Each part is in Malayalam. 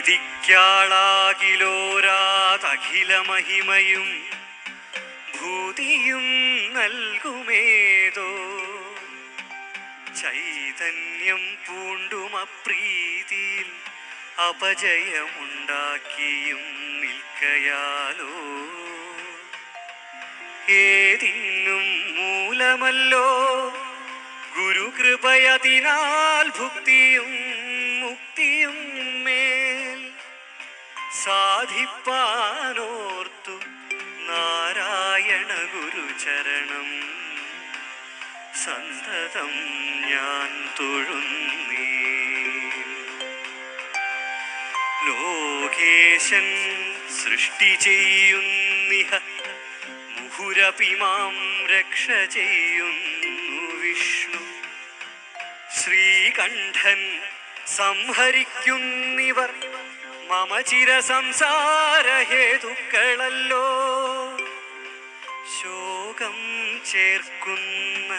ശ്രുതിക്കാളാകിലോരാതഖില മഹിമയും ഭൂതിയും നൽകുമേതോ ചൈതന്യം പൂണ്ടുമപ്രീതിയിൽ അപജയമുണ്ടാക്കിയും നിൽക്കയാലോ ഏതിനും മൂലമല്ലോ ഗുരുകൃപയതിനാൽ ഭുക്തിയും മുക്തിയും മേൽ സാധിപ്പാനോർത്തു നാരായണ ഗുരുചരണം സന്തതം ഞാൻ തൊഴുന്നേ. ലോകേശൻ സൃഷ്ടി ചെയ്യുന്നിഹ മുഹുരപിമാം രക്ഷ ചെയ്യുന്നു വിഷ്ണു. ശ്രീകണ്ഠൻ സംഹരിക്കുന്നിവർ മമ ചിര സംസാരഹേതുക്കളല്ലോ. ശോകം ചേർക്കുന്ന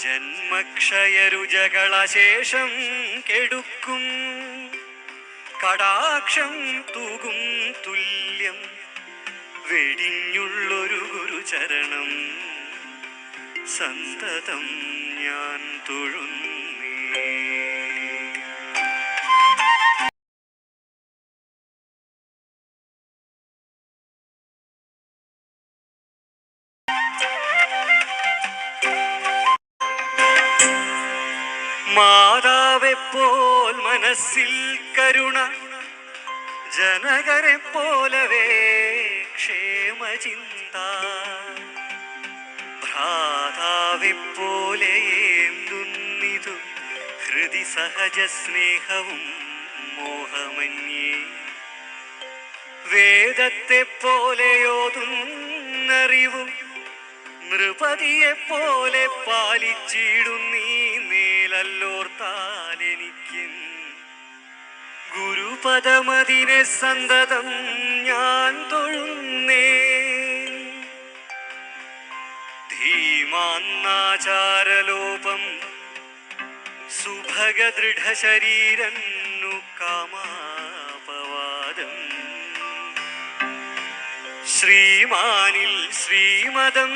ജന്മക്ഷയരുജകളശേഷം കെടുക്കും കടാക്ഷം തൂകും തുല്യം വെടിഞ്ഞുള്ളൊരു ഗുരുചരണം സന്തതം ഞാൻ തൊഴുന്നേ. മാതാവെപ്പോൽ മനസ്സിൽ കരുണ ജനകരെ പോലവേ ക്ഷേമചിന്ത ഭ്രാതാവെപ്പോലെ എന്തുന്നിതു ഹൃദി സഹജ സ്നേഹവും മോഹമന്യേ. വേദത്തെ പോലെയോതുന്നറിവും നൃപതിയെപ്പോലെ പാലിച്ചിടുന്നീ മേലല്ലോർത്താലെനിക്ക് ഗുരുപദമതിനെ സന്തതം ഞാൻ തൊഴുന്നേ. ധീമാന്നാചാരലോപം സുഭഗദൃഢശരീരന്നു കാമാപവാദം ശ്രീമാനിൽ ശ്രീമതം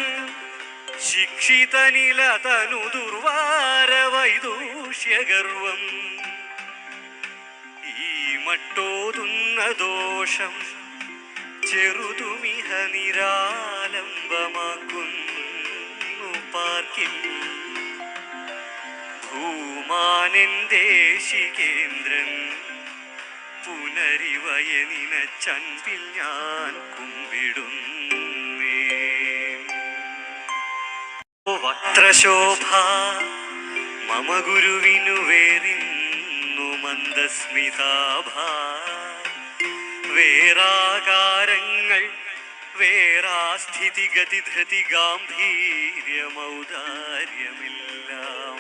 ശിക്ഷിതനിലതനു ദുർവാരവൈദൂഷ്യഗർവം ഈ മട്ടോതുന്ന ദോഷം ചെറുതുമിഹ നിരാലംബമാക്കുന്നു പാർക്കിൽ. ഭൂമാനൻ ദേശികേന്ദ്രൻ പുനരിവയനിന ചൻപിൽ ഞാൻ കുമ്പിടുന്നേ. വക്രശോഭ മമ ഗുരുവിനു വേറിന്നു മന്ദസ്മിതാഭ. വേറാകാരങ്ങൾ വേറാസ്ഥിതിഗതി ധൃതി ഗാംഭീര്യമൗദാര്യമെല്ലാം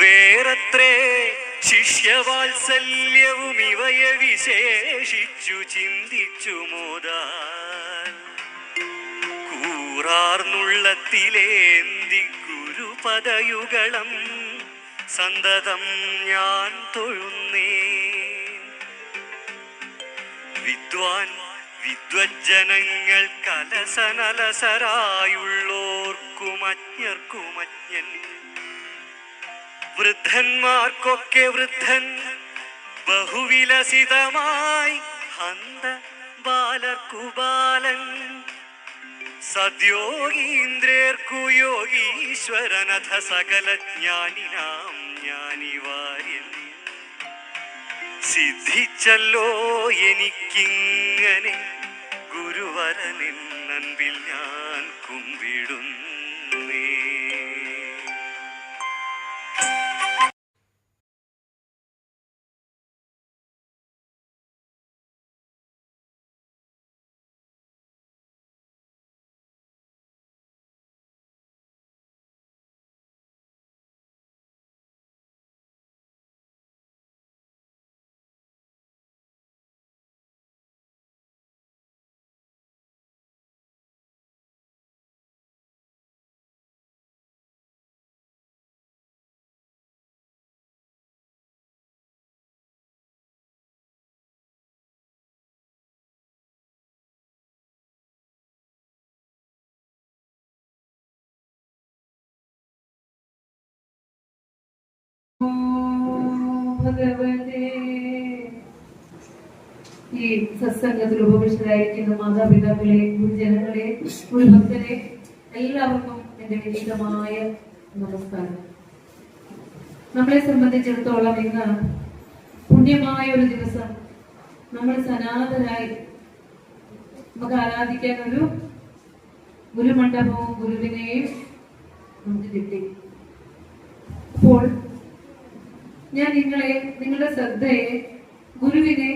വേറത്രേ ശിഷ്യവാത്സല്യവും ഇവയെ വിശേഷിച്ചു ചിന്തിച്ചു മോദാൽ കൂറാർന്നുള്ളത്തിലേന്തി ഗുരുപദയുഗളം സന്തതം ഞാൻ തൊഴുന്നേ. വിദ്വാൻ വിദ്വജ്ജനങ്ങൾ കലസനലസരായുള്ളോർക്കുമജ്ഞർക്കുമജ്ഞൻ വൃദ്ധന്മാർക്കൊക്കെ വൃദ്ധൻ ബഹുവിലസിതമായി ഹന്ത ബാലർക്കു ബാലൻ സദ്യോഗീന്ദ്രേർക്കു യോഗീശ്വരനഥ സകല ജ്ഞാനിനാം ജ്ഞാനിവാര്യൻ. സിദ്ധിച്ചല്ലോ എനിക്കിങ്ങനെ ഗുരുവരനിൻ അൻപിൽ ഞാൻ കുമ്പിടുന്നേ. ഭഗവതേ. ഈ സത്സംഗത്തിൽ ഉപവിഷ്ടരായിരിക്കുന്ന മാതാപിതാക്കളെ, ഗുരുജനങ്ങളെ, ഗുരുഭക്തരെ എല്ലാവർക്കും എന്റെ വിനീതമായ നമസ്കാരം. നമ്മളെ സംബന്ധിച്ചിടത്തോളം ഇന്ന് പുണ്യമായ ഒരു ദിവസം. നമ്മൾ സനാതനായി നമുക്ക് ആരാധിക്കാൻ ഒരു ഗുരുമണ്ഡപവും ഗുരുവിനെയും നമുക്ക് കിട്ടി. അപ്പോൾ ഞാൻ നിങ്ങളുടെ ശ്രദ്ധയെ ഗുരുവിനെ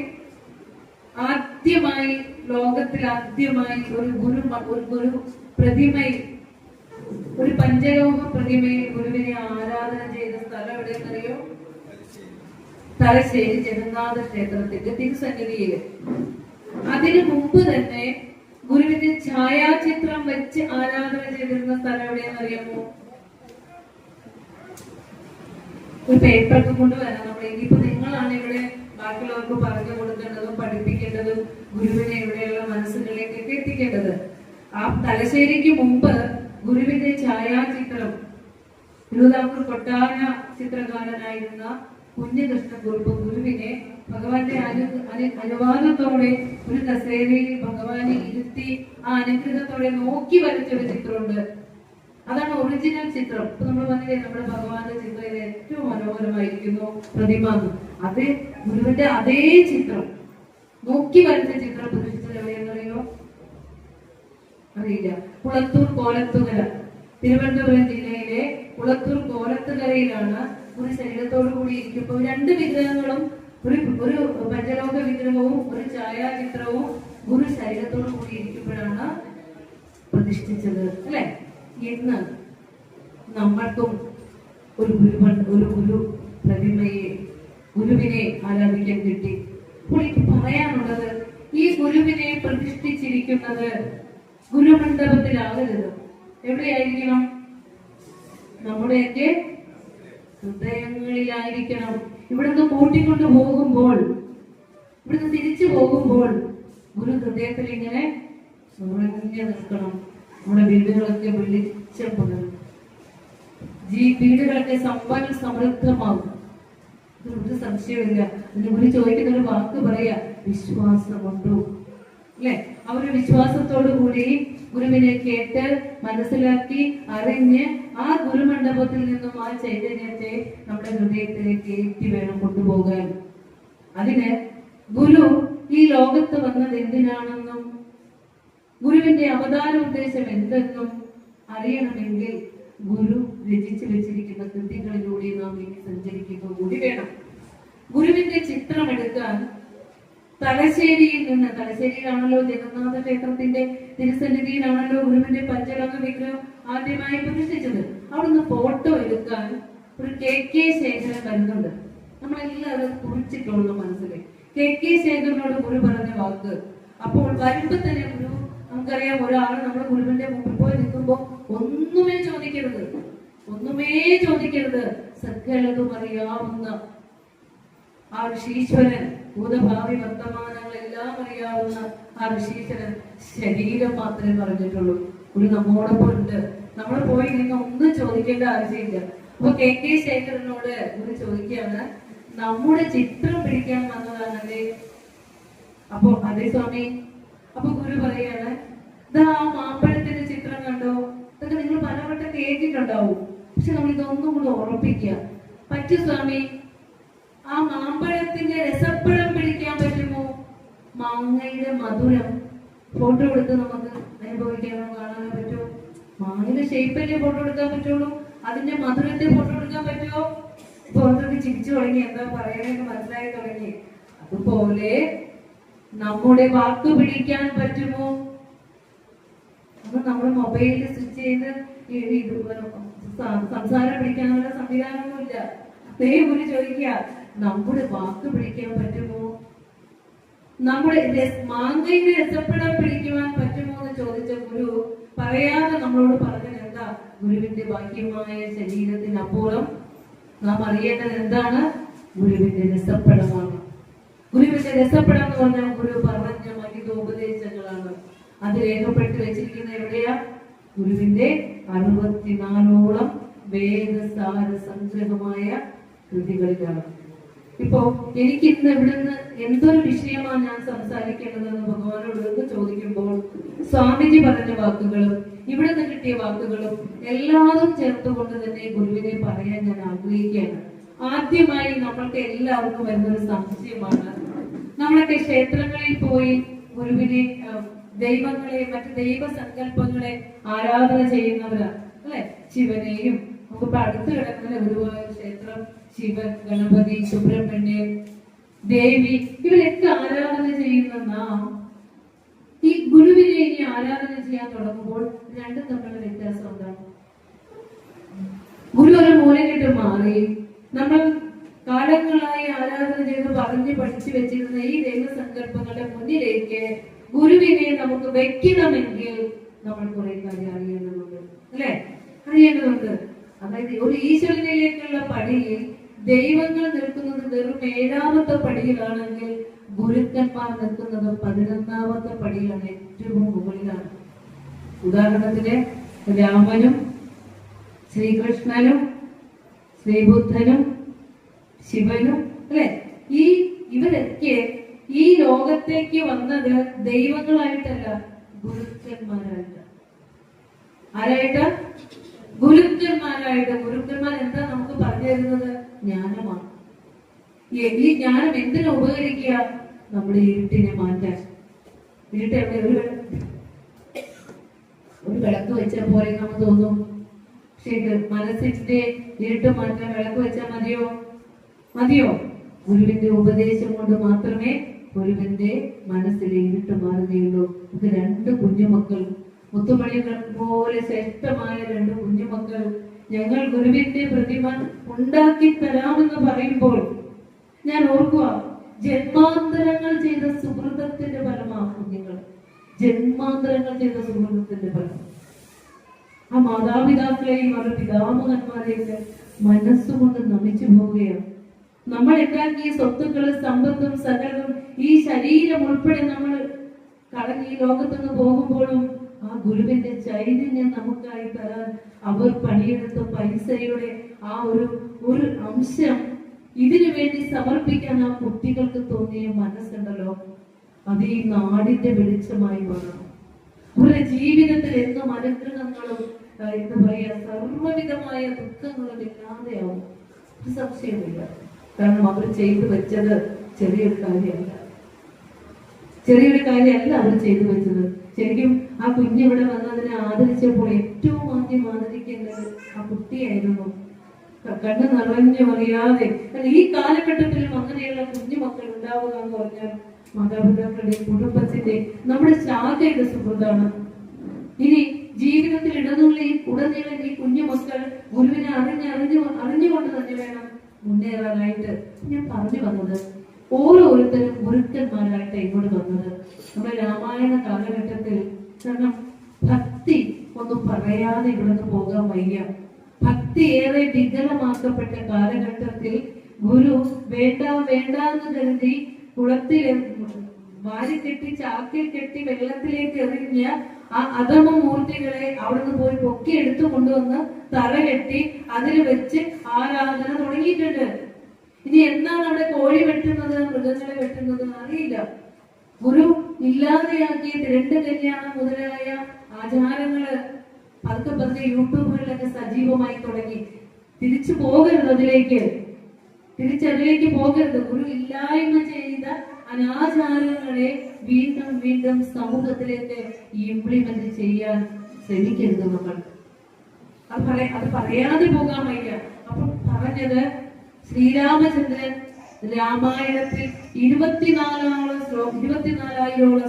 ആദ്യമായി, ലോകത്തിൽ ആദ്യമായി ഒരു ഗുരു പ്രതിമയിൽ, ഒരു പഞ്ചലോഹ പ്രതിമയിൽ ഗുരുവിനെ ആരാധന ചെയ്ത സ്ഥലം എവിടെയെന്നറിയോ? തലശ്ശേരി ജഗന്നാഥ ക്ഷേത്രത്തിന്റെ തിരുസന്നിധിയില്. അതിനു മുമ്പ് തന്നെ ഗുരുവിന്റെ ഛായാചിത്രം വെച്ച് ആരാധന ചെയ്തിരുന്ന സ്ഥലം എവിടെയെന്നറിയാമോ? ഒരു പേപ്പറൊക്കെ കൊണ്ടുവരാം നമ്മൾ. ഇനിയിപ്പോ നിങ്ങളാണ് ഇവിടെ ബാക്കിയുള്ളവർക്ക് പറഞ്ഞു കൊടുക്കേണ്ടതും പഠിപ്പിക്കേണ്ടതും ഗുരുവിനെ ഇവിടെയുള്ള മനസ്സുകളിലേക്കൊക്കെ എത്തിക്കേണ്ടത്. ആ തലശ്ശേരിക്ക് മുമ്പ് ഗുരുവിന്റെ ഛായാചിത്രം തിരുവിതാംകൂർ കൊട്ടാര ചിത്രകാരനായിരുന്ന കുഞ്ഞകൃഷ്ണക്കുറുപ്പ് ഗുരുവിനെ ഭഗവാന്റെ അനുവാദത്തോടെ ഒരു കസേരയിൽ ഭഗവാനെ ഇരുത്തി ആ അനുഗ്രഹത്തോടെ നോക്കി വരച്ചൊരു ചിത്രമുണ്ട്. അതാണ് ഒറിജിനൽ ചിത്രം. ഇപ്പൊ നമ്മൾ പറഞ്ഞില്ലേ, നമ്മുടെ ഭഗവാന്റെ ചിത്രം ഏറ്റവും മനോഹരമായിരിക്കുന്നു പ്രതിമ. അത് ഗുരുവിന്റെ അതേ ചിത്രം നോക്കി വരച്ച ചിത്രം പ്രതിഷ്ഠിച്ചത് എവിടെയെന്നറിയോ? അറിയില്ല. കുളത്തൂർ കോലത്തുകര, തിരുവനന്തപുരം ജില്ലയിലെ കുളത്തൂർ കോലത്തുകരയിലാണ് ഒരു ശരീരത്തോടു കൂടി ഇരിക്കുമ്പോൾ രണ്ട് വിഗ്രഹങ്ങളും, ഒരു പഞ്ചലോക വിഗ്രഹവും ഒരു ഛായാചിത്രവും ഗുരു ശരീരത്തോടു കൂടി ഇരിക്കുമ്പോഴാണ് പ്രതിഷ്ഠിച്ചത്, അല്ലെ? ഇന്ന് നമ്മൾക്കും ഒരു ഗുരു പ്രതിമയെ, ഗുരുവിനെ ആരാധിക്കാൻ കിട്ടി. അപ്പോൾ എനിക്ക് പറയാനുള്ളത്, ഈ ഗുരുവിനെ പ്രതിഷ്ഠിച്ചിരിക്കുന്നത് ഗുരുമണ്ഡപത്തിലാകരുത്. എവിടെയായിരിക്കണം? നമ്മുടെയൊക്കെ ഹൃദയങ്ങളിലായിരിക്കണം. ഇവിടുന്ന് കൂട്ടിക്കൊണ്ട് പോകുമ്പോൾ, ഇവിടുന്ന് തിരിച്ചു പോകുമ്പോൾ ഗുരു ഹൃദയത്തിൽ ഇങ്ങനെ നിറഞ്ഞു നിൽക്കണം. നമ്മുടെ വീടുകളൊക്കെ വെളിച്ചം പകരും, വീടുകളൊക്കെ സമ്പൽ സമൃദ്ധമാകും. ഒരു സംശയമില്ല. ഗുരു ചോദിക്കുന്ന ഒരു വാക്ക് പറയാ, വിശ്വാസമുണ്ടോ? അല്ലെ? അവര് വിശ്വാസത്തോടു കൂടി ഗുരുവിനെ കേട്ട് മനസ്സിലാക്കി അറിഞ്ഞ് ആ ഗുരുമണ്ഡപത്തിൽ നിന്നും ആ ചൈതന്യത്തെ നമ്മുടെ ഹൃദയത്തിലേക്ക് ഏറ്റി വേണം കൊണ്ടുപോകാൻ. അതിന് ഗുരു ഈ ലോകത്ത് വന്നത് എന്തിനാണെന്നും ഗുരുവിന്റെ അവതാര ഉദ്ദേശം എന്തെന്നും അറിയണമെങ്കിൽ ഗുരു രചിച്ചു വെച്ചിരിക്കുന്ന കൃതികളിലൂടെ നാം ഇനി സഞ്ചരിക്കുക കൂടി വേണം. ഗുരുവിന്റെ ചിത്രം എടുക്കാൻ തലശ്ശേരിയിൽ നിന്ന്, തലശ്ശേരിയിലാണല്ലോ ജഗന്നാഥ ക്ഷേത്രത്തിന്റെ തിരുസന്നിധിയിലാണല്ലോ ഗുരുവിന്റെ പഞ്ചലോക വിഗ്രഹം ആദ്യമായി പ്രതിഷ്ഠിച്ചത്. അവിടുന്ന് ഫോട്ടോ എടുക്കാൻ ഒരു കെ ശേഖരൻ വരുന്നുണ്ട്. നമ്മളെല്ലാവരും കുറിച്ചിട്ടുള്ള മനസ്സിൽ കെ ശേഖരനോട് ഗുരു പറഞ്ഞ വാക്ക്. അപ്പോൾ വരുമ്പോ തന്നെ ഗുരു, നമുക്കറിയാം, ഒരാള് നമ്മുടെ ഗുരുവിന്റെ മുമ്പിൽ പോയി നിൽക്കുമ്പോ ഒന്നുമേ ചോദിക്കരുത്. സകലതും അറിയാവുന്ന ആ ഋഷീശ്വരൻ, ഭൂതഭാവി വർത്തമാനങ്ങളെല്ലാം അറിയാവുന്ന ആ ഋഷീശ്വരൻ ശരീരം മാത്രമേ പറഞ്ഞിട്ടുള്ളൂ. ഒരു നമ്മോടൊപ്പം ഉണ്ട്. നമ്മൾ പോയി നിന്ന് ഒന്നും ചോദിക്കേണ്ട ആവശ്യമില്ല. അപ്പൊ കെ ശേഖരനോട് ഗുരു ചോദിക്കുകയാണ്, നമ്മുടെ ചിത്രം പിടിക്കാൻ വന്നതാണല്ലേ? അപ്പൊ അതേ സ്വാമി. അപ്പൊ ഗുരു പറയാണ്, ഇതാ ആ മാമ്പഴത്തിന്റെ ചിത്രം കണ്ടോ? ഇതൊക്കെ നിങ്ങൾ പലവട്ടം കേട്ടിട്ടുണ്ടാവും. പക്ഷെ നമ്മൾ ഇതൊന്നും കൂടെ ഉറപ്പിക്കുക. പറ്റൂ സ്വാമി. ആ മാമ്പഴത്തിന്റെ രസപ്പഴം പിടിക്കാൻ പറ്റുമോ? മാങ്ങയുടെ മധുരം ഫോട്ടോ എടുത്ത് നമുക്ക് അനുഭവിക്കാനോ കാണാനോ പറ്റുമോ? മാങ്ങയുടെ ഷേപ്പല്ലേ ഫോട്ടോ എടുക്കാൻ പറ്റുള്ളൂ. അതിന്റെ മധുരത്തെ ഫോട്ടോ എടുക്കാൻ പറ്റുമോ? പുറത്തൊക്കെ ചിരിച്ചു തുടങ്ങി, എന്താ പറയാനൊക്കെ മനസ്സിലായി തുടങ്ങി. അതുപോലെ നമ്മുടെ വാക്ക് പിടിക്കാൻ പറ്റുമോ? അത് നമ്മൾ മൊബൈലിൽ സ്വിച്ച് ചെയ്ത് സംസാരം പിടിക്കാനുള്ള സംവിധാനമൊന്നുമില്ല. അതേ ഗുരു ചോദിക്കുക, നമ്മുടെ വാക്ക് പിടിക്കാൻ പറ്റുമോ? നമ്മുടെ മാങ്ങയുടെ രസപ്പെടാൻ പിടിക്കുവാൻ പറ്റുമോ എന്ന് ചോദിച്ച ഗുരു പറയാതെ നമ്മളോട് പറഞ്ഞത് എന്താ? ഗുരുവിന്റെ ബാഹ്യമായ ശരീരത്തിനപ്പുറം നാം അറിയേണ്ടത് എന്താണ്? ഗുരുവിന്റെ രസപ്പെടമാണ്. ഗുരുവിന്റെ രസപ്പെടം എന്ന് പറഞ്ഞാൽ ഗുരു പറഞ്ഞ മഹിതോപദേശങ്ങളാണ്. അത് രേഖപ്പെടുത്തി വെച്ചിരിക്കുന്ന എവിടെയാ? ഗുരുവിന്റെ 64ഓളം വേദസാര സംഗ്രഹമായ കൃതികളിലാണ്. ഇപ്പോ എനിക്ക് ഇന്ന് ഇവിടുന്ന് എന്തൊരു വിഷയമാണ് ഞാൻ സംസാരിക്കേണ്ടതെന്ന് ഭഗവാനോട് ചോദിക്കുമ്പോൾ സ്വാമിജി പറഞ്ഞ വാക്കുകളും ഇവിടെ നിന്ന് കിട്ടിയ വാക്കുകളും എല്ലാതും ചേർത്തുകൊണ്ട് തന്നെ ഗുരുവിനെ പറയാൻ ഞാൻ ആഗ്രഹിക്കുകയാണ്. ആദ്യമായി നമ്മൾക്ക് എല്ലാവർക്കും വരുന്നൊരു സംശയമാണ്, നമ്മളൊക്കെ ക്ഷേത്രങ്ങളിൽ പോയി ഗുരുവിനെ, ദൈവങ്ങളെ, മറ്റ് ദൈവസങ്കല്പങ്ങളെ ആരാധന ചെയ്യുന്നവരാണ് അല്ലെ. ശിവനെയും നമുക്കിപ്പോ അടുത്ത് കിടക്കുന്ന ഗുരുവായൂർ ക്ഷേത്രം, ശിവൻ, ഗണപതി, സുബ്രഹ്മണ്യൻ, ദേവി, ഇവരൊക്കെ ആരാധന ചെയ്യുന്ന നാം ഈ ഗുരുവിനെ ഇനി ആരാധന ചെയ്യാൻ തുടങ്ങുമ്പോൾ രണ്ടും തമ്മിലുള്ള വ്യത്യാസം എന്താണ്? ഗുരു ഒരു മൂലക്കെട്ട് മാറി നമ്മൾ കാലങ്ങളായി ആരാധന ചെയ്ത് പറഞ്ഞ് പഠിച്ചു വെച്ചിരുന്ന ഈ ദൈവസങ്കല്പങ്ങളുടെ മുന്നിലേക്ക് ഗുരുവിനെ നമുക്ക് വെക്കണമെങ്കിൽ നമ്മൾ കുറെ കാര്യം അറിയേണ്ടതുണ്ട് അല്ലെ, അറിയേണ്ടതുണ്ട്. അതായത് ഒരു ഈശ്വരനിലേക്കുള്ള പടിയിൽ ദൈവങ്ങൾ നിൽക്കുന്നത് വെറും 7ാമത്തെ പടിയിലാണെങ്കിൽ ഗുരുക്കന്മാർ നിൽക്കുന്നത് 11ാമത്തെ പടിയിലാണ്, ഏറ്റവും മുകളിലാണ്. ഉദാഹരണത്തിന് രാമനും ശ്രീകൃഷ്ണനും ശ്രീബുദ്ധനും ശിവനും അല്ലെ, ഇവരൊക്കെ ഈ ലോകത്തേക്ക് വന്നത് ദൈവങ്ങളായിട്ടല്ല, ഗുരുക്കന്മാരായിട്ട്. ആരായിട്ട്? ഗുരുക്കന്മാരായിട്ട്. ഗുരുക്കന്മാർ എന്താ നമുക്ക് പറഞ്ഞു തരുന്നത്? ജ്ഞാനമാണ്. ഈ ജ്ഞാനം എന്തിനു ഉപകരിക്കുക? നമ്മുടെ ഇരുട്ടിനെ മാറ്റാൻ. ഇരുട്ട് എവിടെ? ഒരു വിളക്ക് വെച്ച പോലെ നമുക്ക് തോന്നും. പക്ഷേ മനസ്സിന്റെ ഇരുട്ട് മാറ്റാൻ വിളക്ക് വെച്ചാൽ മതിയോ? മതിയോ? ഗുരുവിന്റെ ഉപദേശം കൊണ്ട് മാത്രമേ ഗുരുവിന്റെ മനസ്സിലെ ഇരുട്ട് മാറുകയുള്ളൂ. ഇത് 2 കുഞ്ഞുമക്കൾ, മുത്തുമണികൾ പോലെ ശ്രേഷ്ഠമായ 2 കുഞ്ഞുമക്കൾ ഞങ്ങൾ ഗുരുവിന്റെ പ്രതിമ ഉണ്ടാക്കി തരാമെന്ന് പറയുമ്പോൾ ഞാൻ ഓർക്കുക, ജന്മാന്തരങ്ങൾ ചെയ്ത സുഹൃതത്തിന്റെ ഫലമാണ് കുഞ്ഞുങ്ങൾ. ജന്മാന്തരങ്ങൾ ചെയ്ത സുഹൃതത്തിന്റെ ഫലം. ആ മാതാപിതാക്കളെയും അവരുടെ പിതാമഹന്മാരെയൊക്കെ മനസ്സുകൊണ്ട് നമിച്ചു പോവുകയാണ്. നമ്മൾ ഉണ്ടാക്കിയ സ്വത്തുക്കളും സമ്പത്തും സകലവും ഈ ശരീരം ഉൾപ്പെടെ നമ്മൾ കളഞ്ഞ് ഈ ലോകത്തുനിന്ന് പോകുമ്പോഴും ആ ഗുരുവിന്റെ ചൈതന്യം നമുക്കായി തരാൻ അവർ പണിയെടുത്ത പൈസയുടെ ആ ഒരു അംശം ഇതിനു വേണ്ടി സമർപ്പിക്കാൻ ആ കുട്ടികൾക്ക് തോന്നിയ മനസ്സുണ്ടല്ലോ, അത് ഈ നാടിന്റെ വെളിച്ചമായി മാറണം. അവരുടെ ജീവിതത്തിൽ എന്നും അനുഗ്രഹങ്ങളും എന്താ പറയാ സർവ്വവിധമായ ദുഃഖങ്ങളും ഇല്ലാതെയാവും. ഒരു സംശയമില്ല. കാരണം അവർ ചെയ്തു വെച്ചത് ചെറിയൊരു കാര്യമല്ല, അവർ ചെയ്തു വെച്ചത്. ശരിക്കും ആ കുഞ്ഞിവിടെ വന്നതിനെ ആദരിച്ചപ്പോൾ ഏറ്റവും ആദ്യം ആദരിക്കേണ്ടത് ആ കുട്ടിയായിരുന്നു. കണ്ണ് നിറഞ്ഞു അറിയാതെ. ഈ കാലഘട്ടത്തിലും അങ്ങനെയുള്ള കുഞ്ഞുമക്കൾ ഉണ്ടാവുക എന്ന് പറഞ്ഞാൽ മാതാപിതാക്കളുടെ, കുടുംബത്തിന്റെ, നമ്മുടെ ശാഖയുടെ സുഹൃത്താണ്. ഇനി ജീവിതത്തിൽ ഉടനീളം ഈ കുഞ്ഞുമക്കൾ ഗുരുവിനെ അറിഞ്ഞുകൊണ്ട് തന്നെ വേണം മുന്നേറാനായിട്ട്. ഞാൻ പറഞ്ഞു വന്നത്, ഓരോരുത്തരും ഗുരുക്കന്മാരായിട്ട് ഇങ്ങോട്ട് വന്നത് നമ്മുടെ രാമായണ കാലഘട്ടത്തിൽ. കാരണം ഭക്തി ഒന്നും പറയാതെ ഇവിടുന്ന് പോകാൻ വയ്യ. ഭക്തി ഏറെ വികലമാക്കപ്പെട്ട കാലഘട്ടത്തിൽ ഗുരു വേണ്ട എന്ന് കരുതി കുളത്തിൽ വാരിക്കെട്ടി ചാക്കിൽ കെട്ടി വെള്ളത്തിലേക്ക് എറിഞ്ഞ ആ അധമമൂർത്തികളെ അവിടുന്ന് പോയി പൊക്കി എടുത്തു കൊണ്ടുവന്ന് തറ കെട്ടി അതിൽ വെച്ച് ആരാധന തുടങ്ങിയിട്ടുണ്ട്. ഇനി എന്താണ് അവിടെ കോഴി വെട്ടുന്നത്, മൃഗങ്ങളെ വെട്ടുന്നത് അറിയില്ല. ഗുരു ഇല്ലാതെയാക്കിയ 2 കല്യാണം മുതലായ ആചാരങ്ങള് പതുക്കെ യൂട്യൂബുകളിലൊക്കെ സജീവമായി തുടങ്ങി. തിരിച്ചു പോകരുത് അതിലേക്ക് പോകരുത്. ഗുരു ഇല്ലായ്മ ചെയ്ത അനാചാരങ്ങളെ വീണ്ടും സമൂഹത്തിലേക്ക് ഇംപ്ലിമെന്റ് ചെയ്യാൻ ശ്രമിക്കരുത് നമ്മൾ. അത് പറയാതെ പോകാൻ വയ്യ. അപ്പോൾ പറഞ്ഞത് ശ്രീരാമചന്ദ്രൻ രാമായണത്തിൽ 24,000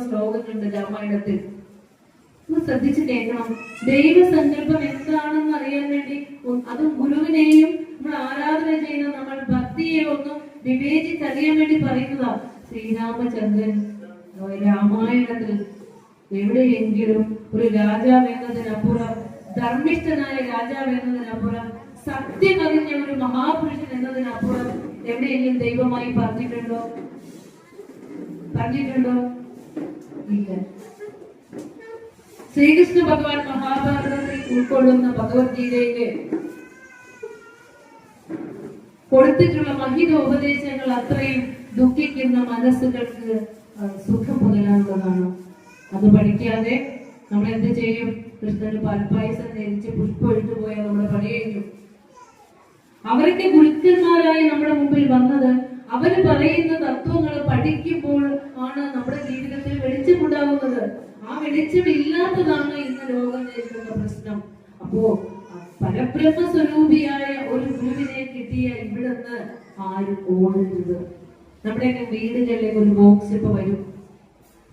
ശ്ലോകങ്ങളുണ്ട് രാമായണത്തിൽ. ശ്രദ്ധിച്ചു കേൾക്കണം. ദൈവസങ്കല്പം എന്താണെന്ന് അറിയാൻ വേണ്ടി, അത് ഗുരുവിനെയും നമ്മൾ ആരാധന ചെയ്യുന്ന നമ്മൾ ഭക്തിയെ ഒന്ന് വിവേചിച്ചറിയാൻ വേണ്ടി പറയുന്നതാ. ശ്രീരാമചന്ദ്രൻ രാമായണത്തിൽ എവിടെയെങ്കിലും ഒരു രാജാവെന്നതിനപ്പുറം, ധർമ്മിഷ്ഠനായ രാജാവെന്നതിനപ്പുറം, സത്യം അറിഞ്ഞ ഒരു മഹാപുരുഷൻ എന്നതിനപ്പുറം എവിടെയെങ്കിലും ദൈവമായി പറഞ്ഞിട്ടുണ്ടോ? ഇല്ല. ശ്രീകൃഷ്ണ ഭഗവാൻ മഹാഭാരതത്തിൽ ഉൾക്കൊള്ളുന്ന ഭഗവത്ഗീതയില് കൊടുത്തിട്ടുള്ള മഹിത ഉപദേശങ്ങൾ അത്രയും ദുഃഖിക്കുന്ന മനസ്സുകൾക്ക് സുഖം പുലരാനുള്ളതാണ്. അത് പഠിക്കാതെ നമ്മൾ എന്ത് ചെയ്യും? കൃഷ്ണന് പാൽപ്പായസം ധരിച്ച് പുഷ്പം ഇട്ടു പോയാൽ നമ്മുടെ പണി കഴിഞ്ഞു. അവരൊക്കെ ഗുരുക്കന്മാരായി നമ്മുടെ മുമ്പിൽ വന്നത് അവര് പറയുന്ന തത്വങ്ങൾ പഠിക്കുമ്പോൾ ആണ് നമ്മുടെ ജീവിതത്തിൽ വെളിച്ചമുണ്ടാകുന്നത്. ആ വെളിച്ചം ഇല്ലാത്തതാണ് ഇന്ന് ലോകം നേരിടുന്ന പ്രശ്നം. അപ്പോ പരബ്രഹ്മ സ്വരൂപിയായ ഒരു ഗുരുവിനെ കിട്ടിയ ഇവിടുന്ന് ആരും ഓടരുത്. നമ്മുടെയൊക്കെ വീടുകളിലേക്ക് ഒരു ബോക്സ് ഇപ്പൊ വരും.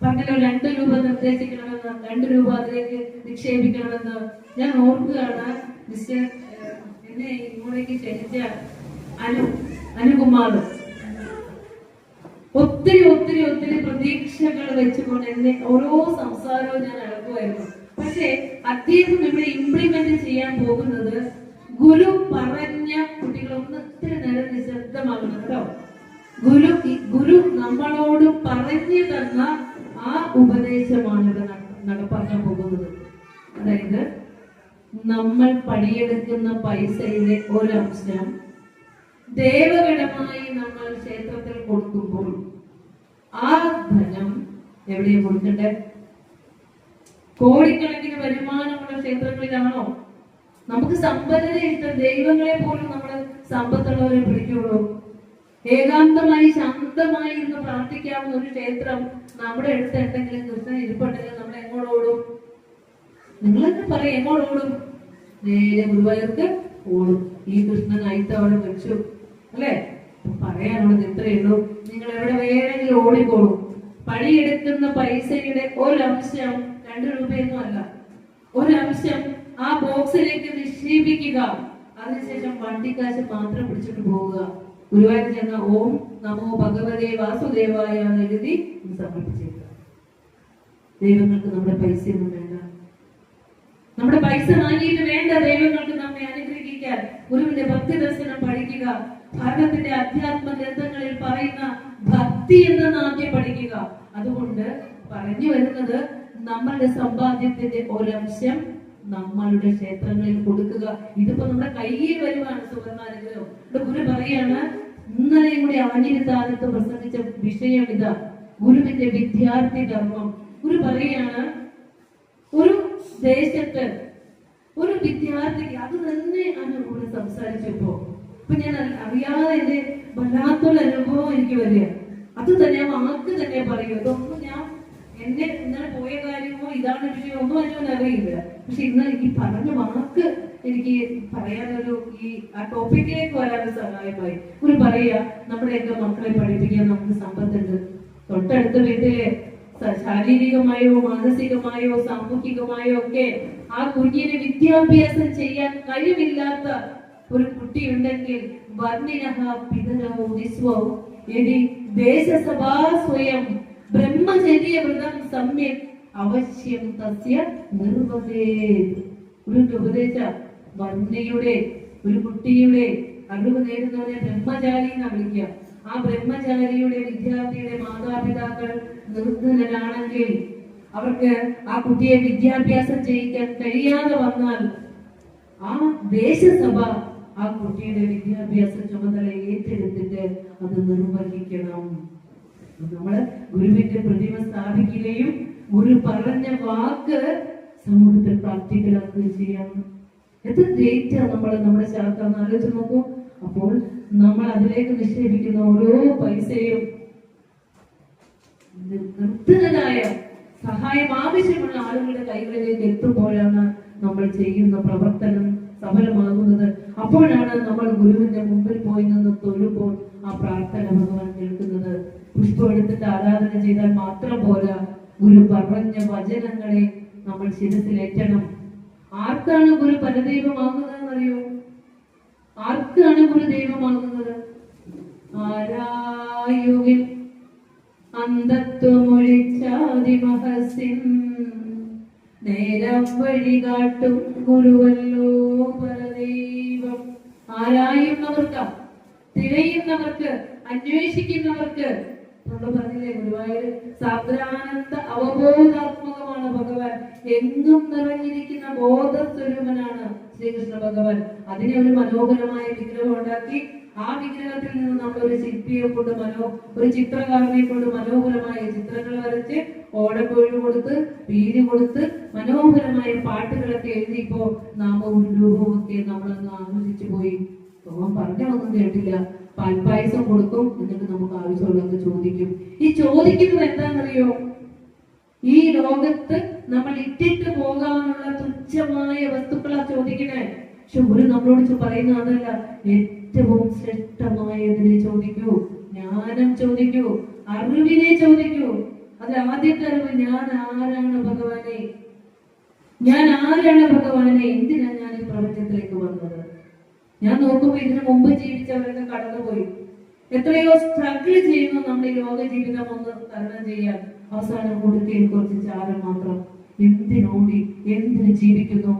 പണ്ടല്ലോ 2 രൂപ നിർദ്ദേശിക്കണമെന്ന്, 2 രൂപ അതിലേക്ക് നിക്ഷേപിക്കണമെന്ന് ഞാൻ ഓർക്കുകയാണ്. മിസ്റ്റർ എന്നെ ഇങ്ങോട്ടേക്ക് ക്ഷണിച്ച അനുകുമാർ ഒത്തിരി ഒത്തിരി ഒത്തിരി പ്രതീക്ഷകൾ വെച്ചുകൊണ്ട് എന്നെ ഓരോ സംസാരവും ഞാൻ അളക്കുമായിരുന്നു. പക്ഷെ അദ്ദേഹം ഇവിടെ ഇംപ്ലിമെന്റ് ചെയ്യാൻ പോകുന്നത് ഗുരു പറഞ്ഞ കുട്ടികളൊന്ന് ഒത്തിരി നേരം നിശബ്ദമാകണം കേട്ടോ. ഗുരു നമ്മളോട് പറഞ്ഞു തന്ന ആ ഉപദേശമാണ് ഇവിടെ നടപ്പാക്കാൻ പോകുന്നത്. അതായത് നമ്മൾ പണിയെടുക്കുന്ന പൈസയുടെ ഒരംശം ദേവഗണമായി നമ്മൾ ക്ഷേത്രത്തിൽ കൊടുക്കുമ്പോൾ ആ ധനം എവിടെയാണ് കൊടുക്കണ്ടേ? കോടിക്കണക്കിന് വരുമാനമുള്ള ക്ഷേത്രങ്ങളിലാണോ? നമുക്ക് സമ്പന്നത ഇഷ്ടം. ദൈവങ്ങളെ പോലും നമ്മൾ സമ്പത്തുള്ളവരെ പിടിക്കുള്ളൂ. ഏകാന്തമായി ശാന്തമായി ഇരുന്ന് പ്രാർത്ഥിക്കാവുന്ന ഒരു ക്ഷേത്രം നമ്മുടെ അടുത്ത് എന്തെങ്കിലും കൃഷ്ണൻ ഇരിപ്പുണ്ടെങ്കിൽ നമ്മൾ എങ്ങോട്ടോടും? നിങ്ങളെന്നെ പറയും, എങ്ങോട്ടോടും? നേരെ ഗുരുവായൂർക്ക് ഓടും. ഈ കൃഷ്ണൻ അയിത്തവിടെ വെച്ചു അല്ലെ? പറയാനുള്ളത് ഇത്രയേ ഉള്ളൂ. നിങ്ങൾ എവിടെ വേണമെങ്കിലും ഓടിക്കോളും. പണിയെടുക്കുന്ന പൈസയുടെ ഒരംശം 2 രൂപയൊന്നും അല്ല, ഒരംശം ആ ബോക്സിലേക്ക് നിക്ഷേപിക്കുക. അതിനുശേഷം വണ്ടിക്കാശ് മാത്രം പിടിച്ചിട്ട് പോവുക. ഗുരുവായൂർ ചെന്ന ഓം നമോ ഭഗവതേ വാസുദേവായ എന്ന് എഴുതി സമർപ്പിച്ചേക്കുക. ദൈവങ്ങൾക്ക് നമ്മുടെ പൈസയൊന്നും വേണ്ട. നമ്മുടെ പൈസ വാങ്ങിയിട്ട് വേണ്ട ദൈവങ്ങൾക്ക് നമ്മെ അനുഗ്രഹിക്കാൻ. ഗുരുവിന്റെ ഭക്തി ദർശനം പഠിക്കുക. ഭാരതത്തിന്റെ അധ്യാത്മ ഗ്രന്ഥങ്ങളിൽ പറയുന്ന ഭക്തി എന്ന ആദ്യം പഠിക്കുക. അതുകൊണ്ട് പറഞ്ഞു വരുന്നത് നമ്മളുടെ സമ്പാദ്യത്തിന്റെ ഒരംശം നമ്മളുടെ ക്ഷേത്രങ്ങളിൽ കൊടുക്കുക. ഇതിപ്പോ നമ്മുടെ കയ്യിൽ വരുവാണ് സുവർണാനുഗ്രഹം. ഗുരു പറയാണ്, ഇന്നലെയും കൂടി ആഞ്ഞിരുത്താലത്ത് പ്രസംഗിച്ച വിഷയം ഇതാ, ഗുരുവിന്റെ വിദ്യാർത്ഥി ധർമ്മം. ഗുരു പറയാണ്, ഒരു ദേശത്ത് ഒരു വിദ്യാർത്ഥിക്ക് അത് തന്നെയാണ് കൂടെ സംസാരിച്ചപ്പോ ഇപ്പൊ ഞാൻ അറിയാതെ എന്റെ വല്ലാത്തൊരു അനുഭവം എനിക്ക് വരിക. അത് തന്നെ വാക്ക് തന്നെ പറയൂ. ഇതൊന്നും ഞാൻ എന്നെ ഇന്നലെ പോയ കാര്യമോ ഇതാണ് വിഷയം ഒന്നും അതിനൊന്നും അറിയില്ല. പക്ഷെ ഇന്ന് ഈ പറഞ്ഞ വാക്ക് എനിക്ക് പറയാനൊരു ആ ടോപ്പിക്കിലേക്ക് വരാനും സഹായമായി. ഒരു പറയാ, നമ്മുടെയൊക്കെ മക്കളെ പഠിപ്പിക്കാൻ നമുക്ക് സമ്പത്തുണ്ട്. തൊട്ടടുത്ത വീട്ടിലെ ശാരീരികമായോ മാനസികമായോ സാമൂഹികമായോ ഒക്കെ ആ കുഞ്ഞിനെ വിദ്യാഭ്യാസം ചെയ്യാൻ കഴിവില്ലാത്ത ഒരു കുട്ടി ഉണ്ടെങ്കിൽ വർണ്ണിനഹ പിതരവോ നിസ്വവും യദി ദേശസഭാ സ്വയം ബ്രഹ്മചര്യ വ്രതം സമ്യക് അവശ്യം തസ്യ നിർവ്വതേത്. ഒരു ഉപദേശ വർണ്ണയുടെ ഒരു കുട്ടിയുടെ അറിവ് നേടുന്നവരെ ബ്രഹ്മചാരി എന്നാ വിളിക്കുക. ആ ബ്രഹ്മചാരിയുടെ വിദ്യാർത്ഥിയുടെ മാതാപിതാക്കൾ നിർധനരാണെങ്കിൽ അവർക്ക് ആ കുട്ടിയെ വിദ്യാഭ്യാസം ചെയ്യിക്കാൻ കഴിയാതെ വന്നാൽ ആ ദേശസഭ ആ കുട്ടിയുടെ വിദ്യാഭ്യാസ ചുമതല ഏറ്റെടുത്തിട്ട് അത് നിർവഹിക്കണം. നമ്മള് ഗുരുവിന്റെ പ്രതിമ സ്ഥാപിക്കുകയും ഗുരു പറഞ്ഞ വാക്ക് സമൂഹത്തിൽ പ്രാക്ടിക്കലാക്കുകയും ചെയ്യണം. എത്ര ഡേറ്റ നമ്മുടെ ശാസ്ത്രം ഒന്ന് ആലോചിച്ച് നോക്കൂ. അപ്പോൾ നമ്മൾ അതിലേക്ക് നിക്ഷേപിക്കുന്ന ഓരോ പൈസയും നിർധനരായ സഹായം ആവശ്യമുള്ള ആളുകളുടെ കൈകളിലേക്ക് എത്തുമ്പോഴാണ് നമ്മൾ ചെയ്യുന്ന പ്രവർത്തനം സഫലമാകുന്നത്. അപ്പോഴാണ് നമ്മൾ ഗുരുവിന്റെ മുമ്പിൽ പോയി നിന്ന് തൊഴുമ്പോൾ ആ പ്രാർത്ഥന ഭഗവാൻ കേൾക്കുന്നത്. പുഷ്പം എടുത്തിട്ട് ആരാധന ചെയ്താൽ മാത്രം പോരാ, ഗുരു പറഞ്ഞ വചനങ്ങളെ നമ്മൾ ശിരസിലേറ്റണം. ആർക്കാണ് ഗുരു പരദൈവമാകുന്നതെന്ന് അറിയോ? ആർക്കാണ് ഗുരു ദൈവമാകുന്നത്? ആരായുവിൽ അന്ധത്വമൊഴിച്ചാതിമഹസിൻ നേരം വഴി കാട്ടും ഗുരുവല്ലോ പരദൈവം. ആരായുന്നവർക്ക്, തിരയുന്നവർക്ക്, അന്വേഷിക്കുന്നവർക്ക്. നമ്മൾ പറഞ്ഞില്ലേ, ഗുരുവായൂർ സാന്ദ്രാനന്ദ അവബോധാത്മകമാണ് ഭഗവാൻ. എങ്ങും നിറഞ്ഞിരിക്കുന്ന ബോധസ്വരൂപനാണ് ശ്രീകൃഷ്ണ ഭഗവാൻ. അതിനെ ഒരു മനോഹരമായ വിഗ്രഹം ഉണ്ടാക്കി ആ വിഗ്രഹത്തിൽ നിന്ന് നമ്മൾ ഒരു ശില്പിയെ കൊണ്ട് ഒരു ചിത്രകാരനെ കൊണ്ട് മനോഹരമായ ചിത്രങ്ങൾ വരച്ച് ഓടക്കൊഴി കൊടുത്ത് വീതി കൊടുത്ത് മനോഹരമായ പാട്ടുകളൊക്കെ എഴുതിയപ്പോ നാമവും രൂപവും ഒക്കെ നമ്മളങ്ങ് ആഘോഷിച്ചു പോയി. അവൻ പറഞ്ഞൊന്നും കേട്ടില്ല. പാൽപ്പായസം കൊടുക്കും, എന്നിട്ട് നമുക്ക് ആവശ്യമുള്ളത് ചോദിക്കും. ഈ ചോദിക്കുന്നത് എന്താണെന്നറിയോ? ഈ ലോകത്ത് നമ്മൾ ഇട്ടിട്ട് പോകാനുള്ള തുച്ഛമായ വസ്തുക്കളാ ചോദിക്കണേ. പക്ഷെ ഒരു നമ്മളോട് പറയുന്ന അതല്ല, ഏറ്റവും ശ്രേഷ്ഠമായതിനെ ചോദിക്കൂ, ജ്ഞാനം ചോദിക്കൂ, അറിവിനെ ചോദിക്കൂ. അത് ആദ്യത്തെ അറിവ്, ഞാൻ ആരാണ് ഭഗവാനെ, ഞാൻ ആരാണ് ഭഗവാനെ, എന്തിനാ ഞാൻ ഈ പ്രപഞ്ചത്തിലേക്ക് വന്നത്? ഞാൻ നോക്കുമ്പോ ഇതിനു മുമ്പ് ജീവിച്ചവരൊക്കെ കടന്നുപോയി. എത്രയോ സ്ട്രഗിൾ ചെയ്യുന്നു നമ്മൾ ഈ ലോക ജീവിതം ഒന്ന് തരണം ചെയ്യാൻ. അവസാനം കൊടുക്കയിൽ കുറച്ച് ചാരം മാത്രം. എന്തിനോടി, എന്തിന് ജീവിക്കുന്നു?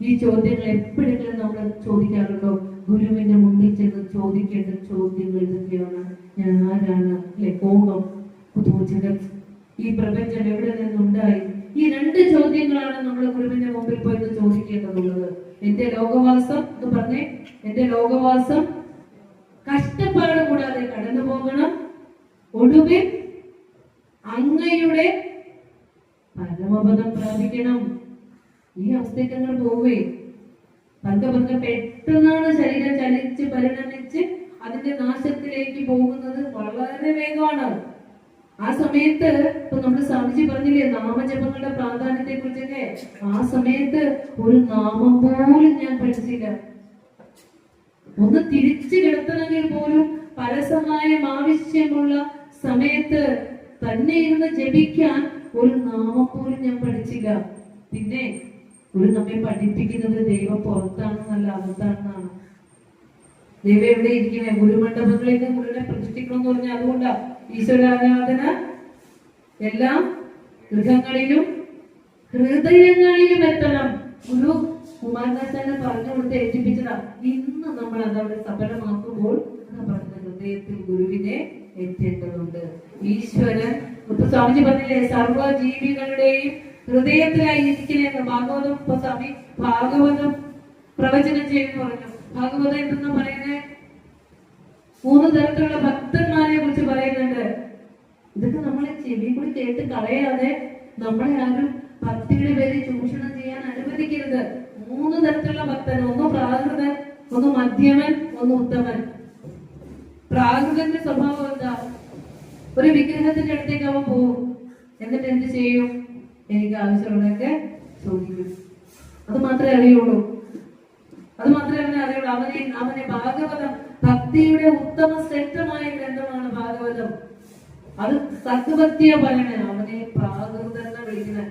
ഈ ചോദ്യങ്ങൾ എപ്പോഴെങ്കിലും നമ്മൾ ചോദിക്കാറുണ്ടോ? ഗുരുവിന്റെ മുന്നിൽ ചെന്ന് ചോദിക്കേണ്ട ചോദ്യങ്ങൾ ഇതൊക്കെയാണ്. ഞാൻ ആരാണ്, അല്ലെ? കോപം, കുതൂഹലം, ഈ പ്രപഞ്ചം എവിടെ നിന്നുണ്ടായി? ഈ രണ്ട് ചോദ്യങ്ങളാണ് നമ്മൾ ഗുരുവിന്റെ മുമ്പിൽ പോയി ചോദിക്കേണ്ടതുള്ളത്. എന്റെ ലോകവാസം എന്ന് പറഞ്ഞേ, എന്റെ ലോകവാസം കഷ്ടപ്പാട് കൂടാതെ കടന്നു പോകണം. ഒടുവിൽ അങ്ങയുടെ പരമപദം പ്രാപിക്കണം. ഈ അവസ്ഥയ്ക്ക് അങ്ങ് പോവേ. പതുക്കെ പെട്ടെന്നാണ് ശരീരം ചലിച്ച് പരിണമിച്ച് അതിന്റെ നാശത്തിലേക്ക് പോകുന്നത്. വളരെ വേഗമാണ്. ആ സമയത്ത് ഇപ്പൊ നമ്മുടെ സ്വാമിജി പറഞ്ഞില്ലേ നാമജപങ്ങളുടെ പ്രാധാന്യത്തെ കുറിച്ചൊക്കെ. ആ സമയത്ത് ഒരു നാമം പോലും ഞാൻ പഠിച്ചില്ല. ഒന്ന് തിരിച്ചു കിടത്തണമെങ്കിൽ പോലും പരസഹായം ആവശ്യമുള്ള സമയത്ത് തന്നെ ഇരുന്ന് ജപിക്കാൻ ഒരു നാമം പോലും ഞാൻ പഠിച്ചില്ല. പിന്നെ ഒരു നമ്മെ പഠിപ്പിക്കുന്നത് ദൈവം പുറത്താണെന്നല്ല, അകത്താണെന്നാണ്. ദൈവം എവിടെ ഇരിക്കണേ? ഗുരുമണ്ഡപങ്ങളിലേക്ക് ഗുരുവിനെ പ്രതിഷ്ഠിക്കണം എന്ന് പറഞ്ഞാൽ അതുകൊണ്ടാ. ഈശ്വരാരാധന എല്ലാം ഗൃഹങ്ങളിലും ഹൃദയങ്ങളിലും എത്തണം. ഗുരു കുമാരനാശാനെ പറഞ്ഞു കൊടുത്ത് ഏൽപ്പിച്ചതാ. ഇന്ന് നമ്മൾ അതവിടെ സഫലമാക്കുമ്പോൾ പറഞ്ഞ ഹൃദയത്തിൽ ഗുരുവിനെ എത്തേണ്ടതുണ്ട്. ഈശ്വരൻ ഇപ്പൊ സ്വാമിജി പറഞ്ഞില്ലേ, സർവ്വജീവികളുടെയും ഹൃദയത്തിലായി ഇരിക്കണേന്ന്. ഭാഗവതം ഇപ്പൊ സ്വാമി ഭാഗവതം പ്രവചനം ചെയ്യുന്നു പറഞ്ഞു. ഭാഗവതം എന്തെന്ന് പറയുന്നത് 3 തരത്തിലുള്ള ഭക്തന്മാരെ കുറിച്ച് പറയുന്നുണ്ട്. ഇതൊക്കെ നമ്മളെ ചെവി കൂടി കേട്ട് കളയാതെ നമ്മളെ ആരും ഭക്തിയുടെ പേര് ചൂഷണം ചെയ്യാൻ അനുവദിക്കരുത്. 3 തരത്തിലുള്ള ഭക്തൻ. ഒന്ന് പ്രാകൃതൻ, ഒന്ന് മധ്യമൻ, ഒന്ന് ഉത്തമൻ. പ്രാകൃതന്റെ സ്വഭാവം എന്താ? ഒരു വിഗ്രഹത്തിന്റെ അടുത്തേക്ക് അവൻ പോകും, എന്നിട്ട് എന്ത് ചെയ്യും? എനിക്ക് ആവശ്യമുള്ളതൊക്കെ ചോദിക്കും. അത് മാത്രമേ അറിയുള്ളൂ. അവനെ ഭാഗവതം ഭക്തിയുടെ ഉത്തമ ശ്രേഷ്ഠമായ ഗ്രന്ഥമാണ് ഭാഗവതം. അത് സദ്ഭക്തിയ പറയണേ. അവനെ പ്രാകൃതനെ വിളിക്കുന്നത്.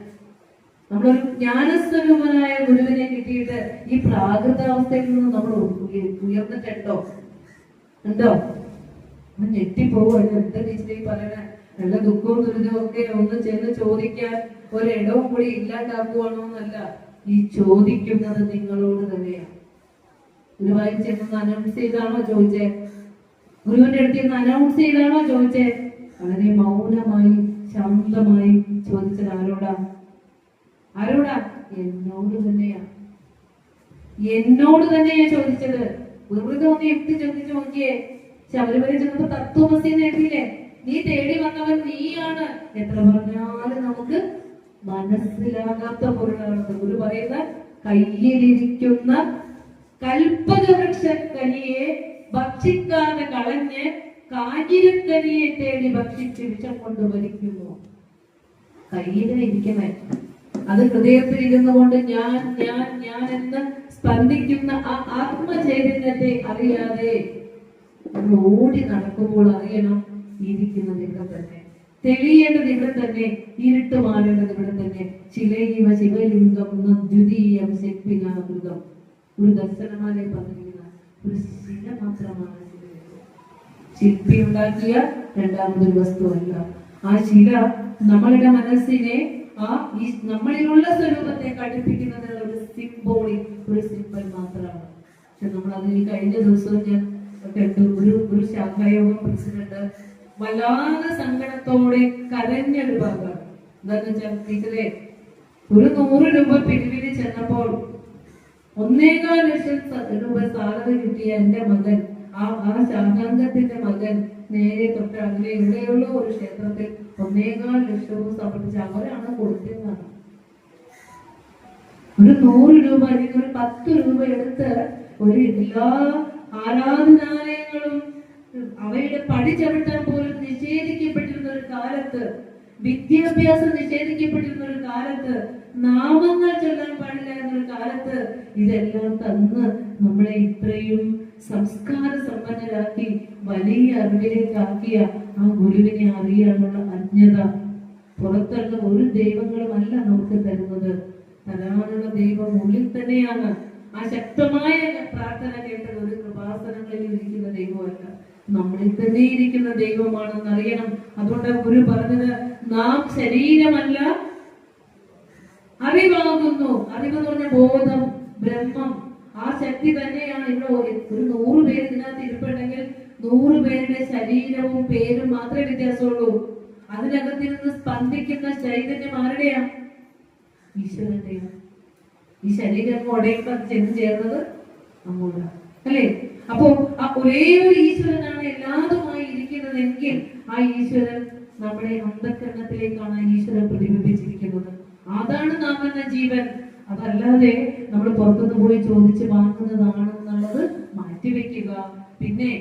നമ്മളൊരു ജ്ഞാനസ്വരൂപനായ ഗുരുവിനെ കിട്ടിയിട്ട് ഈ പ്രാകൃതാവസ്ഥയിൽ നിന്ന് നമ്മൾ ഉയർന്നിട്ടുണ്ടോ? ഉണ്ടോ? ഞെട്ടിപ്പോവുക. എന്താ ടീച്ചറെ പറയണേ? നല്ല ദുഃഖവും ദുരിതവും ഒക്കെ ഒന്ന് ചെന്ന് ചോദിക്കാൻ ഒരിടവും കൂടി ഇല്ലാണ്ടാക്കുവാണോ എന്നല്ല, ഈ ചോദിക്കുന്നത് നിങ്ങളോട് തന്നെയാണ്. ഗുരുവായൂർ ചെന്ന് അനൗൺസ് ചെയ്താണോ ചോദിച്ചേ? ഗുരുവിന്റെ അടുത്ത് നിന്ന് അനൗൺസ് ചെയ്താണോ ചോദിച്ചേ? വളരെ മൗനമായി ശാന്തമായി ചോദിച്ചത് ആരോടാ? എന്നോട് തന്നെയാ ചോദിച്ചത്. വെറുതെ ഒന്ന് എത്തി ചോദിച്ചു നോക്കിയേ. ശബരിമല ചെന്നപ്പോ തത്വമസി എഴുതിയില്ലേ? നീ തേടി വന്നവൻ നീയാണ്. എത്ര പറഞ്ഞാലും നമുക്ക് മനസ്സിലാകാത്ത പൊരുളാണ് ഗുരു പറയുന്ന. കയ്യിലിരിക്കുന്ന കൽപ്പകവൃക്ഷ കനിയെ ഭക്ഷിക്കാതെ കളഞ്ഞ് കാഞ്ഞിരക്കനിയെ തേടി ഭക്ഷിച്ച് വിഷം കൊണ്ട് ഭരിക്കുന്നു. കയ്യിലിരിക്കണേ. അത് ഹൃദയത്തിൽ ഇരുന്നു കൊണ്ട് ഞാൻ എന്ന് സ്പന്ദിക്കുന്ന ആ ആത്മചൈതന്യത്തെ അറിയാതെ ഓടി നടക്കുമ്പോൾ അറിയണം, ഇരിക്കുന്നത് ഇവിടെ തന്നെ, തെളിയേണ്ടത് ഇവിടെ തന്നെ, ഇരുട്ട് മാറേണ്ടത് ഇവിടെ തന്നെ. ശിലൈവ ശിവലിംഗം ദ്വിതീയം ശക്തിനാമൃതം. ഒരു ദർശനമാലെ പറഞ്ഞിരിക്കുന്ന ഒരു ശില മാത്രമാണ് ശില്പി ഉണ്ടാക്കിയ രണ്ടാമതൊരു വസ്തുവല്ല. ആ ശില നമ്മളുടെ മനസ്സിനെ നമ്മളിലുള്ള സ്വരൂപത്തെ ഘടിപ്പിക്കുന്നതിനുള്ള ഒരു സിംബോളിക്, ഒരു സിംബൽ മാത്രമാണ്. പക്ഷെ നമ്മൾ അതിന് കഴിഞ്ഞ ദിവസവും ഞാൻ കണ്ടു, ഒരു ശാഖായോഗം പ്രസിഡന്റ് വല്ലാതെ സങ്കടത്തോടെ കരഞ്ഞൊരു ഭാഗം. എന്താന്ന് വെച്ചാൽ ടീച്ചറെ, ഒരു 100 രൂപ പിരിവിന് ചെന്നപ്പോൾ 1.25 ലക്ഷം രൂപ സാലറി കിട്ടിയ എന്റെ മകൻ ആ ശാഖാംഗത്തിന്റെ മകൻ നേരെ തൊട്ട് അതിലെ ഇവിടെയുള്ള ഒരു ക്ഷേത്രത്തിൽ 1.25 ലക്ഷവും സമർപ്പിച്ച് അവരാണ് കൊടുത്തതാണ്. ഒരു 100 രൂപ അല്ലെങ്കിൽ ഒരു 10 രൂപ എടുത്ത് ഒരു എല്ലാ ആരാധനാലയങ്ങളും അവയുടെ പടി ചവിട്ടാൻ പോലും നിഷേധിക്കപ്പെട്ടിരുന്ന ഒരു കാലത്ത്, വിദ്യാഭ്യാസം നിഷേധിക്കപ്പെട്ടിരുന്ന ഒരു കാലത്ത്, നാമങ്ങൾ ചൊല്ലാൻ പാടില്ലായിരുന്ന ഒരു കാലത്ത് ഇതെല്ലാം തന്ന് നമ്മളെ ഇത്രയും സംസ്കാര സമ്പന്നരാക്കി വലിയ അറിവിലേക്കാക്കിയ ആ ഗുരുവിനെ അറിയാനുള്ള അജ്ഞത. പുറത്തുള്ള ഒരു ദൈവങ്ങളുമല്ല നമുക്ക് തരുന്നത്, തരാനുള്ള ദൈവം ഉള്ളിൽ തന്നെയാണ്. ആ ശക്തമായ പ്രാർത്ഥന കേട്ടത് ഒരു കൃപാസനങ്ങളിൽ ഇരിക്കുന്ന ദൈവമല്ല, നമ്മളിൽ തന്നെ ഇരിക്കുന്ന ദൈവമാണെന്ന് അറിയണം. അതുകൊണ്ട് ഗുരു പറഞ്ഞത്, നാം ശരീരമല്ല അറിവാകുന്നു. അറിവ് എന്ന് പറഞ്ഞ ബോധം, ബ്രഹ്മം, ആ ശക്തി തന്നെയാണ്. ഇവിടെ ഒരു 100 പേര് ഇതിനകത്ത് ഇരിപ്പുണ്ടെങ്കിൽ 100 പേരുടെ ശരീരവും പേരും മാത്രമേ വ്യത്യാസമുള്ളൂ. അതിനകത്തിരുന്ന് സ്പന്ദിക്കുന്ന ചൈതന്യം ആരുടെയാ? ഈശ്വരന്റെയാണ്. ഈ ശരീരം ഉടയുമ്പോൾ ചെന്ന് ചേർന്നത് അങ്ങോട്ടാ, അല്ലേ? അപ്പോ ആ ഒരേ ഒരു ഈശ്വരനാണ് എല്ലാതുമായി ഇരിക്കുന്നതെങ്കിൽ ആ ഈശ്വരൻ നമ്മുടെ അന്ധകരണത്തിലേക്കാണ് ആ ഈശ്വരൻ പ്രതിബിംബിച്ചിരിക്കുന്നത്. അതാണ് നാം എന്ന ജീവൻ. അതല്ലാതെ നമ്മൾ പുറത്തുനിന്ന് പോയി ചോദിച്ച് വാങ്ങുന്നതാണെന്നുള്ളത് മാറ്റിവെക്കുക. പിന്നെ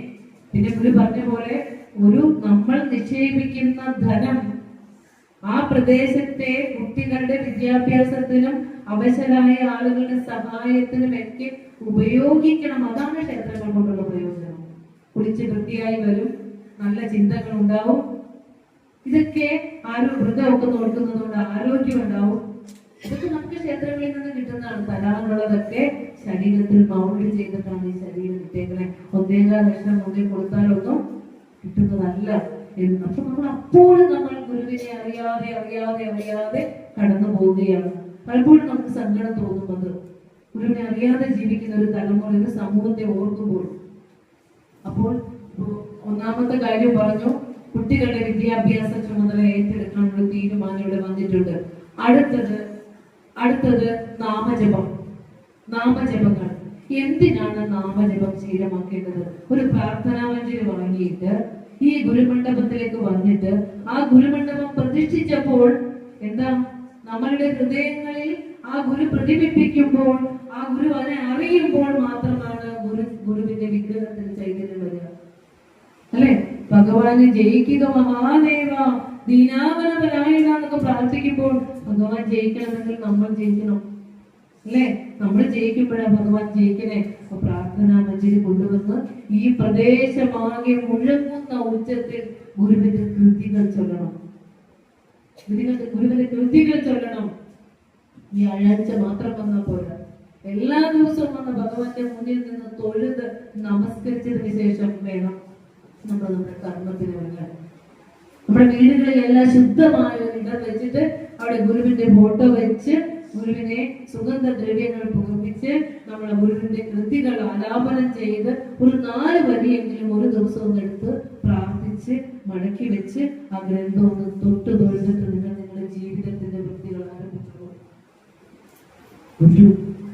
ഗുരു പറഞ്ഞ പോലെ ഒരു നമ്മൾ നിക്ഷേപിക്കുന്ന ധനം ആ പ്രദേശത്തെ കുട്ടികളുടെ വിദ്യാഭ്യാസത്തിനും അവശരായ ആളുകളുടെ സഹായത്തിനും ഒക്കെ ഉപയോഗിക്കണം. അതാണ് ക്ഷേത്രങ്ങൾ കൊണ്ടുള്ള പ്രയോജനം. കുളിച്ച് വൃത്തിയായി വരും, നല്ല ചിന്തകൾ ഉണ്ടാവും. ഇതൊക്കെ വ്രതമൊക്കെ നോക്കുന്നതുകൊണ്ട് ആരോഗ്യം ഉണ്ടാവും. ഇതൊക്കെ നമുക്ക് ക്ഷേത്രങ്ങളിൽ നിന്ന് കിട്ടുന്നതാണ്. തരാനുള്ളതൊക്കെ ശരീരത്തിൽ മൗണ്ട് ചെയ്തിട്ടാണ് ഈ ശരീരം കിട്ടിയേക്കണേ. 1.25 ലക്ഷം മുന്നേ കൊടുത്താലൊന്നും കിട്ടുന്നതല്ല. അപ്പൊ അപ്പോഴും നമ്മൾ ഗുരുവിനെ അറിയാതെ കടന്നു പോവുകയാണ്. പലപ്പോഴും നമുക്ക് സങ്കടം തോന്നുന്നത് ഗുരുവിനെ അറിയാതെ ജീവിക്കുന്ന ഒരു തലമുറ, ഒരു സമൂഹത്തെ ഓർക്കുമ്പോൾ. അപ്പോൾ ഒന്നാമത്തെ കാര്യം പറഞ്ഞു, കുട്ടികളുടെ വിദ്യാഭ്യാസ ചുമതല ഏറ്റെടുക്കാനുള്ള തീരുമാനം ഇവിടെ വന്നിട്ടുണ്ട്. അടുത്തത് നാമജപങ്ങൾ. എന്തിനാണ് നാമജപം ശീലമാക്കേണ്ടത്? ഒരു പ്രാർത്ഥനാമഞ്ജരി വാങ്ങിയിട്ട് ഈ ഗുരുമണ്ഡപത്തിലേക്ക് വന്നിട്ട് ആ ഗുരുമണ്ഡപം പ്രതിഷ്ഠിച്ചപ്പോൾ എന്താ, നമ്മളുടെ ഹൃദയങ്ങളിൽ ആ ഗുരു പ്രതിബിംബിക്കുമ്പോൾ, ആ ഗുരു അതിനെ അറിയുമ്പോൾ മാത്രമാണ് ഗുരുവിന്റെ വിഗ്രഹത്തിന് ചൈതന്യം വരിക, അല്ലെ? ഭഗവാനെ ജയിക്കുക മഹാദേവ ദീനാവനപരായണ എന്നൊക്കെ പ്രാർത്ഥിക്കുമ്പോൾ ഭഗവാൻ ജയിക്കണമെങ്കിൽ നമ്മൾ ജയിക്കണം, അല്ലെ? നമ്മൾ ജയിക്കുമ്പോഴാണ് ഭഗവാൻ ജയിക്കണേ. അപ്പൊ പ്രാർത്ഥനാ മഞ്ജരി കൊണ്ടുവന്ന് ഈ പ്രദേശമാകെ മുഴങ്ങുന്ന ഉച്ചത്തിൽ ഗുരുവിന്റെ കൃതികൾ ചൊല്ലണം. ഗുരുവിന്റെ കൃതികൾ ചൊല്ലണം. വ്യാഴാഴ്ച മാത്രം വന്നാൽ പോരാ, എല്ലാ ദിവസവും വന്ന് ഭഗവാന്റെ മുന്നിൽ നിന്ന് തൊഴുത് നമസ്കരിച്ചതിന് ശേഷം വേണം നമ്മൾ നമ്മുടെ കർമ്മത്തിന് ഇറങ്ങാൻ. നമ്മുടെ വീടുകളിൽ എല്ലാം ശുദ്ധമായ ഒരു ഇടം വെച്ചിട്ട് അവിടെ ഗുരുവിന്റെ ഫോട്ടോ വെച്ച് ഗുരുവിനെ സുഗന്ധദ്രവ്യങ്ങൾ പുകപ്പിച്ച് നമ്മളെ ഗുരുവിന്റെ കൃതികൾ ആലാപനം ചെയ്ത് ഒരു 4 വരിയെങ്കിലും ഒരു ദിവസം എടുത്ത് പ്രാർത്ഥിച്ച് മടക്കി വെച്ച് ആ ഗ്രന്ഥം ഒന്ന് തൊട്ട് തൊഴുതിട്ട് നിങ്ങളുടെ ജീവിതത്തിന്റെ വൃത്തികൾ ആരംഭിച്ചു.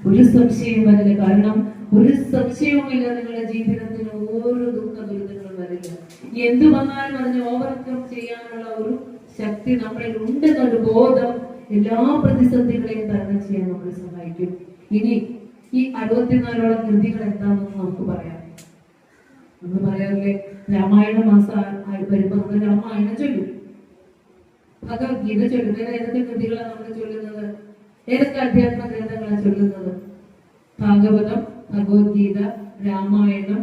ഒരു സംശയം വരില്ല. കാരണം ഒരു സംശയവുമില്ല, നിങ്ങളുടെ ജീവിതത്തിൽ ഓരോ ദുഃഖ ദുരിതങ്ങൾ വരില്ല. എന്തു വന്നാലും അതിനെ ഓവർകം ചെയ്യാനുള്ള ഒരു ശക്തി നമ്മളിൽ ഉണ്ടെന്നൊരു ബോധം എല്ലാ പ്രതിസന്ധികളെയും തരണം ചെയ്യാൻ നമ്മളെ സഹായിക്കും. ഇനി ഈ 64ഓളം കൃതികൾ എന്താണെന്ന് നമുക്ക് പറയാം. നമ്മൾ പറയാറില്ലേ, രാമായണ മാസം വരുമ്പോ നമ്മൾ രാമായണം ചൊല്ലും, ഭഗവത്ഗീത ചൊല്ലും. വേറെ ഏതൊക്കെ കൃതികളാണ് നമ്മൾ ചൊല്ലുന്നത്? ഏതൊക്കെ അധ്യാത്മ ഗ്രന്ഥങ്ങളാണ് ചൊല്ലുന്നത്? ഭാഗവതം, ഭഗവത്ഗീത, രാമായണം,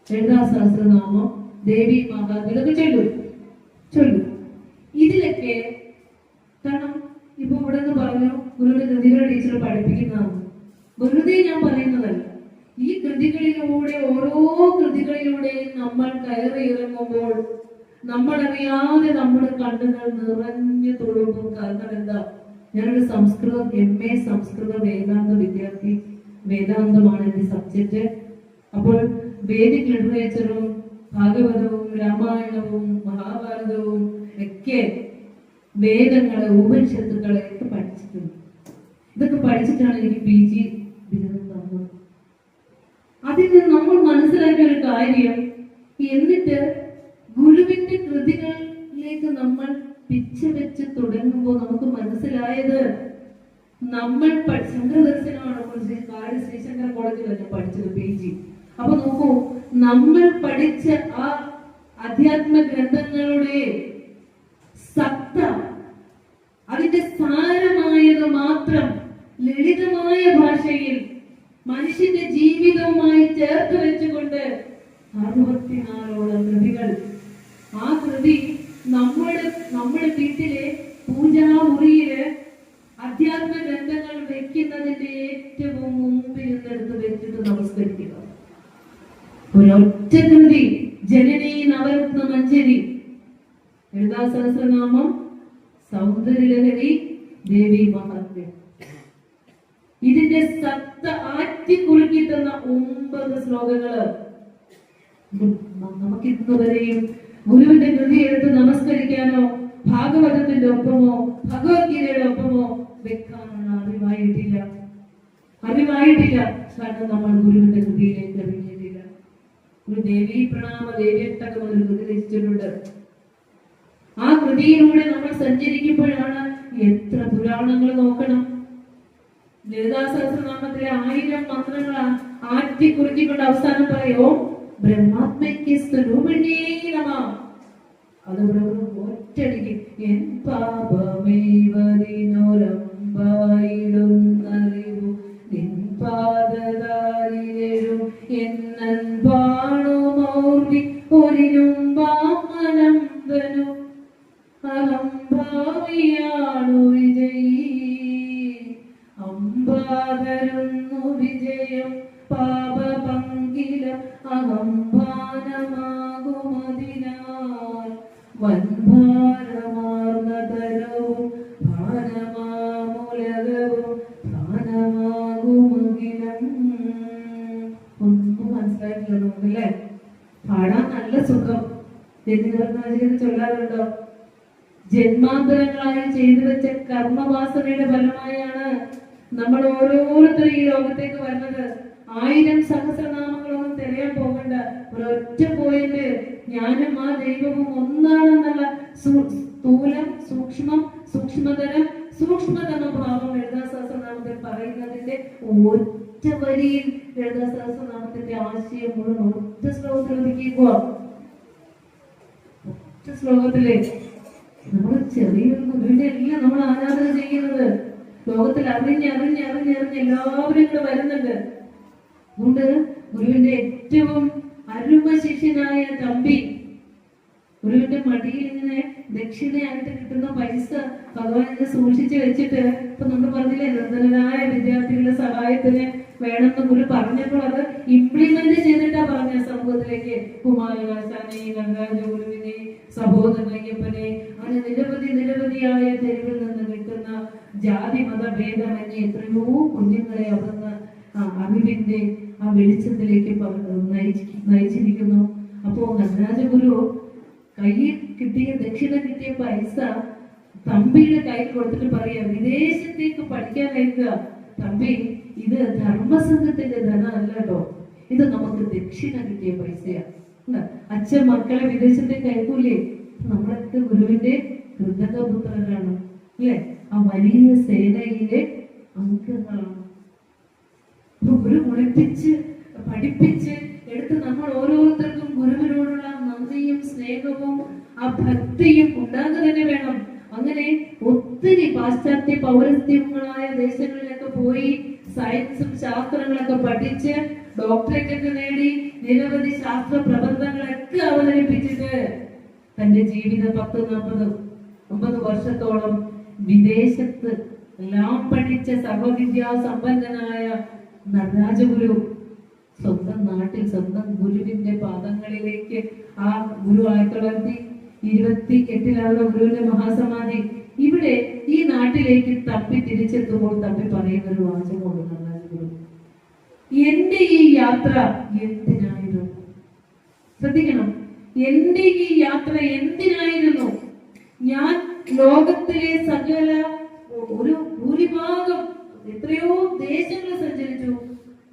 ലളിതാ സഹസ്രനാമം, ദേവി മഹാത്മ്യം, ഇതൊക്കെ ചൊല്ലും. ഇതിലൊക്കെ കാരണം ഇപ്പൊ ഇവിടെ നിന്ന് പറഞ്ഞു ഗുരുവിന്റെ കൃതികളെ ടീച്ചർ പഠിപ്പിക്കുന്നതാണ്. വെറുതെ ഞാൻ പറയുന്നതല്ല. ഈ കൃതികളിലൂടെ, ഓരോ കൃതികളിലൂടെയും നമ്മൾ കയറി ഇറങ്ങുമ്പോൾ നമ്മളറിയാതെ നമ്മുടെ കണ്ണുകൾ നിറഞ്ഞു തൊഴുമ്പോൾ. കാരണം എന്താ, ഞാനൊരു സംസ്കൃതം MA സംസ്കൃത വേദാന്ത വിദ്യാർത്ഥി. വേദാന്തമാണ് എന്റെ സബ്ജക്റ്റ്. അപ്പോൾ വേദിക് ലിറ്ററേച്ചറും ഭാഗവതവും രാമായണവും മഹാഭാരതവും ഒക്കെ, വേദങ്ങളെ, ഉപനിഷത്തുക്കളെ ഒക്കെ പഠിച്ചിട്ടുണ്ട്. ഇതൊക്കെ പഠിച്ചിട്ടാണ് എനിക്ക് PG ബിരുദം തന്നത്. അതിൽ നിന്ന് നമ്മൾ മനസ്സിലാക്കിയ ഒരു കാര്യം, എന്നിട്ട് ഗുരുവിന്റെ കൃതികളിലേക്ക് നമ്മൾ പിച്ച വെച്ച് തുടങ്ങുമ്പോൾ നമുക്ക് മനസ്സിലായത്, നമ്മൾ ശങ്കരദർശനമാണ് ശ്രീശങ്കര കോളേജിൽ തന്നെ പഠിച്ചത് PG. അപ്പൊ നോക്കൂ, നമ്മൾ പഠിച്ച ആ അധ്യാത്മ ഗ്രന്ഥങ്ങളുടെ സത്ത, അതിന്റെ സാരമായത് മാത്രം ലളിതമായ ഭാഷയിൽ മനുഷ്യന്റെ ജീവിതവുമായി ചേർത്ത് വെച്ചുകൊണ്ട് 64ഓളം കൃതികൾ. ആ കൃതി നമ്മുടെ വീട്ടിലെ പൂജാമുറിയില് അധ്യാത്മ ഗ്രന്ഥങ്ങൾ വെക്കുന്നതിന്റെ ഏറ്റവും മുമ്പിൽ നിന്നെടുത്ത് വെച്ചിട്ട് നമസ്കരിക്കുക. ഒരൊറ്റ കൃതി, ജനനീ നവരത്ന മഞ്ജരി, ലളിതാ സഹസ്രനാമം, സൗന്ദര്യലഹരി, ദേവി മഹാത്മ്യം. ഇതിന്റെ സത്ത ആറ്റിക്കുറുക്കി തന്ന 9 ശ്ലോകങ്ങള് നമുക്ക് ഇന്നുവരെയും ഗുരുവിന്റെ കൃതി എടുത്ത് നമസ്കരിക്കാനോ ഭാഗവതത്തിന്റെ ഒപ്പമോ ഭഗവത്ഗീതയുടെ ഒപ്പമോ വെക്കാനുള്ള അറിവായിട്ടില്ല. കാരണം നമ്മൾ ഗുരുവിന്റെ കൃതിയിലേക്ക് ഇറങ്ങിയിട്ടില്ല. ഒരു ദേവീ പ്രണാമ ദേവ്യഷ്ടകം ഒരു കൃതി രചിച്ചിട്ടുണ്ട്. ആ കൃതിയിലൂടെ നമ്മൾ സഞ്ചരിക്കുമ്പോഴാണ് എത്ര പുരാണങ്ങൾ നോക്കണം. ലളിതാ സഹസ്രനാമത്തിലെ 1000 മന്ത്രങ്ങൾ ആറ്റിക്കുറിച്ചിക്കൊണ്ട് അവസാനം പറയോ ബ്രഹ്മാത്മയ്ക്ക് സ്വരൂപിണീ നമഃ. അത് ഒറ്റടിക്ക് എൻ പാപമേവതിനൊരമ്പായിടുന്നറിവു നിൻ പാദതാരിലും എന്നൻപാണുമൗർവി ഒരിനും വാമനംബനു അഹംഭാവിയാണു വിജയീ അമ്പാതരുന്നു വിജയം പാപപങ്കിലം അഹംഭാനമാകുമതിനാൽ വൻഭാരമാർന്നതരവും ഭാനമാമുലകവും ഭാനമാകുമകിലം. ഒന്നും മനസ്സിലാക്കില്ല നമുക്കല്ലേ? പാടാൻ നല്ല സുഖം. ചൊല്ലാറുണ്ടോ? ജന്മാന്തരങ്ങളായി ചെയ്തു വെച്ച കർമ്മവാസനയുടെ ഫലമായാണ് നമ്മൾ ഓരോരുത്തരും ഈ ലോകത്തേക്ക് വരുന്നത്. 1000 സഹസ്രനാമങ്ങളൊന്നും തിരയാൻ പോകണ്ട. ഒരൊറ്റ പോയിന്റ്, ഞാനും ആ ദൈവവും ഒന്നാണെന്നുള്ള സ്ഥൂലം, സൂക്ഷ്മം, സൂക്ഷ്മതരം, സൂക്ഷ്മതമ ഭാവം ലളിതാ സഹസ്രനാമത്തിൽ പറയുന്നതിന്റെ ഒറ്റ വരിയിൽ ലളിതാ സഹസ്രനാമത്തിന്റെ ആശയം മുഴുവൻ ഒറ്റ ശ്ലോകത്തിൽ ഒതുക്കിക്കുക. ഒറ്റ ശ്ലോകത്തിലെ നമ്മൾ ചെറിയൊരു ഗുരുവിന്റെ എല്ലാം നമ്മൾ ആരാധന ചെയ്യുന്നത്. ലോകത്തിൽ അറിഞ്ഞ് എല്ലാവരും കൂടെ വരുന്നുണ്ട്. അതുകൊണ്ട് ഗുരുവിന്റെ ഏറ്റവും അരുമ ശിഷ്യനായ തമ്പി ഗുരുവിന്റെ മടിയിൽ ഇങ്ങനെ ദക്ഷിണയായിട്ട് കിട്ടുന്ന പൈസ ഭഗവാൻ ഇങ്ങനെ സൂക്ഷിച്ചു വെച്ചിട്ട്, ഇപ്പൊ നമ്മൾ പറഞ്ഞില്ലേ നിർധനരായ വിദ്യാർത്ഥികളുടെ സഹായത്തിന് വേണമെന്ന് ഗുരു പറഞ്ഞപ്പോൾ അത് ഇംപ്ലിമെന്റ് ചെയ്തിട്ടാ പറഞ്ഞ സമൂഹത്തിലേക്ക്. കുമാരവാശാനെ, ഗംഗാജ ഗുരുവിനെ, സഹോദരയ്യപ്പനെ, അങ്ങനെ നിരവധിയായ തെരുവിൽ നിന്ന് കിട്ടുന്ന ജാതി മത ഭേദമന്യേ എത്രയോ കുഞ്ഞുങ്ങളെ അവിടുന്ന് അറിവിന്റെ ആ വെളിച്ചത്തിലേക്ക് നയിച്ചിരിക്കുന്നു. അപ്പോ നടരാജഗുരു കയ്യിൽ കിട്ടിയ ദക്ഷിണ കിട്ടിയ പൈസ തമ്പിയുടെ കയ്യിൽ കൊടുത്തിട്ട് പറയാ, വിദേശത്തേക്ക് പഠിക്കാൻ അയക്കുക. തമ്പി, ഇത് ധർമ്മസംഘത്തിന്റെ ധനം അല്ല കേട്ടോ, ഇത് നമുക്ക് ദക്ഷിണ കിട്ടിയ പൈസയാ. അച്ഛൻ മക്കളെ വിദേശത്തേക്ക് അയക്കൂലേ? നമ്മളൊക്കെ ഗുരുവിന്റെ കൃതകപുത്രരാണ് അല്ലെ? ആ വലിയ സേനയിലെ അംഗങ്ങളാണ്. ഗുരു കുളിപ്പിച്ച് പഠിപ്പിച്ച് എടുത്ത് നമ്മൾ ഓരോരുത്തർക്കും ഗുരുവിനോടുള്ള നന്ദിയും സ്നേഹവും ആ ഭക്തിയും ഉണ്ടാകുക തന്നെ വേണം. അങ്ങനെ ഒത്തിരി പാശ്ചാത്യ പൗരസ്ത്യങ്ങളായ ദേശങ്ങളിലൊക്കെ പോയി സയൻസും ശാസ്ത്രങ്ങളൊക്കെ പഠിച്ച് ഡോക്ടറേറ്റ് ഒക്കെ നേടി നിരവധി ശാസ്ത്ര പ്രബന്ധങ്ങളൊക്കെ അവതരിപ്പിച്ചിട്ട് തന്റെ ജീവിതം 40-50 വർഷത്തോളം വിദേശത്ത് എല്ലാം പഠിച്ച സർവവിദ്യാസമ്പന്നനായ നടരാജഗുരു സ്വന്തം നാട്ടിൽ സ്വന്തം ഗുരുവിന്റെ പാദങ്ങളിലേക്ക് ആ ഗുരു 1928 ഗുരുവിന്റെ മഹാസമാധി ഇവിടെ ഈ നാട്ടിലേക്ക് തപ്പി തിരിച്ചെത്തുമ്പോൾ തപ്പി പറയുന്ന ഒരു വാചകമാണ് നടരാജഗുരു, എന്റെ ഈ യാത്ര എന്തിനായിരുന്നു? ശ്രദ്ധിക്കണം, എന്റെ ഈ യാത്ര എന്തിനായിരുന്നു? ഞാൻ ലോകത്തിലെ സകല ഒരു ഭൂരിഭാഗം എത്രയോ ദേശങ്ങൾ സഞ്ചരിച്ചു.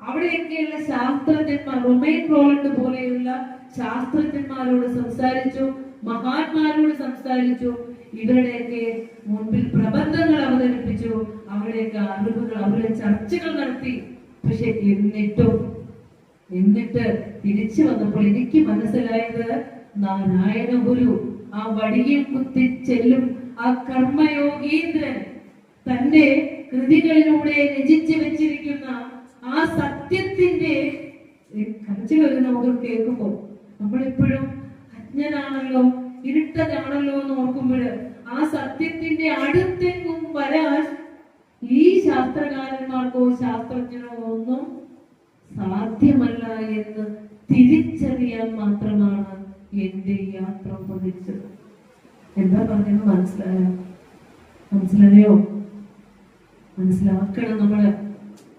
അവിടെയൊക്കെയുള്ള ശാസ്ത്രജ്ഞന്മാർ, റൊമൈൻ റോളണ്ട് പോലെയുള്ള ശാസ്ത്രജ്ഞന്മാരോട് സംസാരിച്ചു, മഹാന്മാരോട് സംസാരിച്ചു, ഇവരുടെയൊക്കെ മുൻപിൽ പ്രബന്ധങ്ങൾ അവതരിപ്പിച്ചു, അവരുടെയൊക്കെ അറിവുകൾ, അവരുടെ ചർച്ചകൾ നടത്തി. പക്ഷെ എന്നിട്ട് തിരിച്ചു വന്നപ്പോൾ എനിക്ക് മനസ്സിലായത്, നാരായണ ഗുരു ആ വടിയിൽ കുത്തി ചെല്ലും ആ കർമ്മയോഗീന്ദ്രൻ തന്റെ കൃതികളിലൂടെ രചിച്ചു വെച്ചിരിക്കുന്ന ആ സത്യത്തിന്റെ കരച്ചിൽ നമുക്ക് കേൾക്കുമ്പോൾ നമ്മളെപ്പോഴും അജ്ഞനാണല്ലോ, ഇരുട്ടതാണല്ലോ എന്ന് ഓർക്കുമ്പോൾ ആ സത്യത്തിന്റെ അടുത്തെങ്ങും വരാൻ ഈ ശാസ്ത്രകാരന്മാർക്കോ ശാസ്ത്രജ്ഞനോ ഒന്നും സാധ്യമല്ല എന്ന് തിരിച്ചറിയാൻ മാത്രമാണ് എന്റെ യാത്ര പൊതിച്ചത്. എന്താ പറഞ്ഞത് മനസ്സിലായോ? മനസ്സിലാക്കണം, നമ്മള്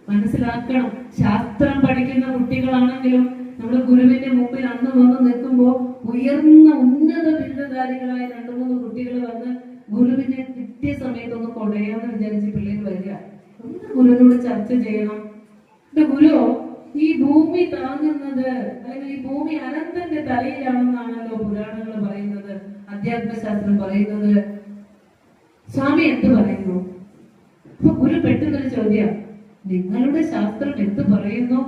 മനസ്സിലാക്കണം. ശാസ്ത്രം പഠിക്കുന്ന കുട്ടികളാണെങ്കിലും നമ്മുടെ ഗുരുവിന്റെ മുമ്പിൽ അന്ന് വന്ന് നിൽക്കുമ്പോ ഉയർന്ന ഉന്നത ബിരുദധാരികളായ 2-3 കുട്ടികൾ വന്ന് ഗുരുവിനെ കിട്ടിയ സമയത്തൊന്ന് കൊടയാന്ന് വിചാരിച്ച് പിള്ളേര് വരിക, ഒന്ന് ഗുരുവിനോട് ചർച്ച ചെയ്യണം. ഗുരു, ഈ ഭൂമി താങ്ങുന്നത് അല്ലെങ്കിൽ ഈ ഭൂമി അനന്തന്റെ തലയിലാണെന്നാണല്ലോ പുരാണങ്ങൾ പറയുന്നത്, അധ്യാത്മശാസ്ത്രം പറയുന്നത്. സ്വാമി എന്ത് പറയുന്നു? അപ്പൊ ഗുരു പെട്ടെന്നൊരു ചോദ്യം, നിങ്ങളുടെ ശാസ്ത്രം എന്ത് പറയുന്നു?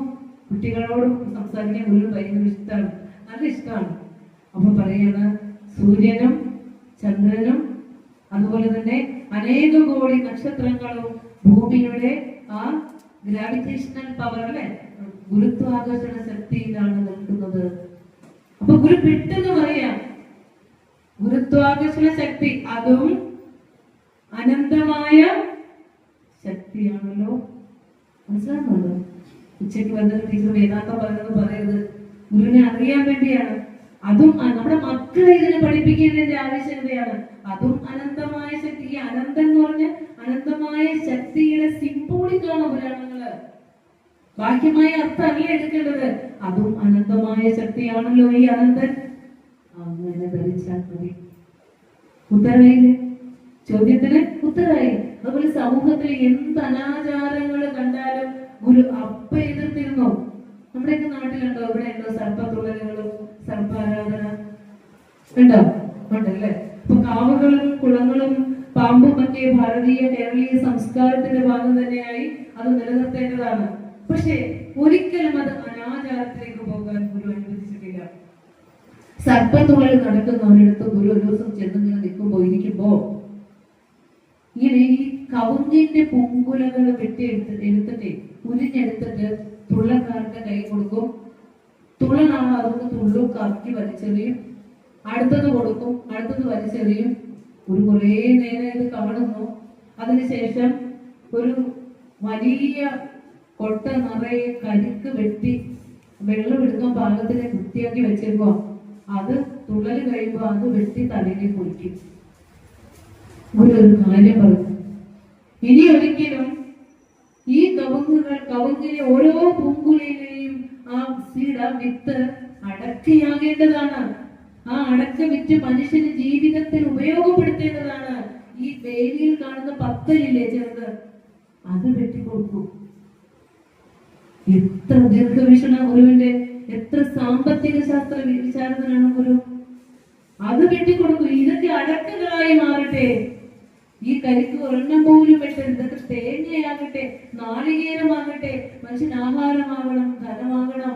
കുട്ടികളോട് സംസാരിക്കാൻ ഗുരു ഭയങ്കര ഇഷ്ടമാണ്, നല്ല ഇഷ്ടമാണ്. അപ്പൊ പറയാണ്, സൂര്യനും ചന്ദ്രനും അതുപോലെ തന്നെ അനേകം കോടി നക്ഷത്രങ്ങളും ഭൂമിയുടെ ആ ഗ്രാവിറ്റേഷണൽ പവർ, അല്ലെ, ഗുരുത്വാകർഷണ ശക്തിയിലാണ് നിൽക്കുന്നത്. അപ്പൊ ഗുരു പെട്ടെന്ന് പറയാം, ഗുരുത്വാകർഷണ ശക്തി അതും അനന്തമായ ശക്തിയാണല്ലോ. മനസ്സിലാകുന്നുണ്ടോ? ഉച്ചയ്ക്ക് വന്നിട്ട് ടീച്ചർ വേദാന്തം പറയരുത്, ഗുരുവിനെ അറിയാൻ വേണ്ടിയാണ്. അതും നമ്മുടെ മക്കളെ ഇതിനെ പഠിപ്പിക്കുന്നതിന്റെ ആവശ്യകതയാണ്. അതും അനന്തമായ ശക്തി. ഈ അനന്തം എന്ന് പറഞ്ഞ അനന്തമായ ശക്തിയുടെ സിംബോളിക്കാണ് പുരാണങ്ങള്, ബാഹ്യമായ അർത്ഥമല്ല എടുക്കേണ്ടത്. അതും അനന്തമായ ശക്തിയാണല്ലോ ഈ അനന്തൻ. അങ്ങനെ ധരിച്ചാൽ മതി. ഉത്തരവായില്ലേ? ചോദ്യത്തിന് ഉത്തരവായി. അതുപോലെ സമൂഹത്തിൽ എന്ത് അനാചാരങ്ങൾ കണ്ടാലും ഗുരു അപ്പ എതിർത്തിരുന്നോ? നമ്മുടെയൊക്കെ നാട്ടിലുണ്ടോ? ഇവിടെ ഉണ്ടോ സർപ്പത്തുള്ളലുകളും സർപ്പാരാധന? ഉണ്ടോ? ഉണ്ടല്ലേ. അപ്പൊ കാവുകളും കുളങ്ങളും പാമ്പും ഒക്കെ ഭാരതീയ കേരളീയ സംസ്കാരത്തിന്റെ ഭാഗം തന്നെയായി അത് നിലനിർത്തേണ്ടതാണ്. പക്ഷെ ഒരിക്കലും അത് അനാചാരത്തിലേക്ക് പോകാൻ ഗുരു അനുവദിച്ചിട്ടില്ല. സർപ്പത്തുള്ളൽ നടക്കുന്നവരിടത്ത് ഗുരു ഒരു ദിവസം ചെന്നിങ്ങനെ ഇരിക്കുമ്പോ ഇങ്ങനെ ഈ കവുങ്ങിന്റെ പൂങ്കുലകൾ എടുത്തിട്ട് ഉരിഞ്ഞെടുത്തിട്ട് തുള്ളക്കാരുടെ കൈ കൊടുക്കും. തുള്ളനാണ് അതൊന്ന് തുള്ളും കറക്കി വലിച്ചെറിയും, അടുത്തത് കൊടുക്കും, അടുത്തത് വലിച്ചെറിയും. കുറേ നേരം ഇത് കാണുന്നു. അതിനുശേഷം ഒരു വലിയ കൊട്ട നിറയെ കരിക്ക് വെട്ടി വെള്ളം എടുക്കാൻ പാകത്തിന് വൃത്തിയാക്കി വെച്ചിരുമ്പോ അത് തുള്ളൽ കഴിയുമ്പോ അത് വെട്ടി തലയിൽ കുളിക്കും. ഒരു കാര്യം പറഞ്ഞു, ഇനി ഒരിക്കലും ഈ കവുങ്ങിലെ ഓരോ പൂങ്കുലയിലെയും ആ സീഡ വിത്ത് അടക്കയാകേണ്ടതാണ്. ആ അടക്ക വിറ്റ് മനുഷ്യന് ജീവിതത്തിൽ ഉപയോഗപ്പെടുത്തേണ്ടതാണ്. ഈ വേലിയിൽ കാണുന്ന പത്തലില്ലേ ചെറുത്, അത് വെട്ടിക്കൊടുക്കൂ. എത്ര ദീർഘവീക്ഷണ ഗുരുവിന്റെ, എത്ര സാമ്പത്തിക ശാസ്ത്ര വിചാരത്തിനാണ് ഗുരു. അത് വെട്ടിക്കൊടുക്കൂ. ഇതൊക്കെ അടക്കകളായി മാറട്ടെ. ഈ കരിക്ക് ഒരെണ്ണം പോലും വെട്ടരുത്. ഇതൊക്കെ തേങ്ങയാകട്ടെ, നാളികേരമാകട്ടെ, മനുഷ്യന് ആഹാരമാകണം, ധനമാകണം.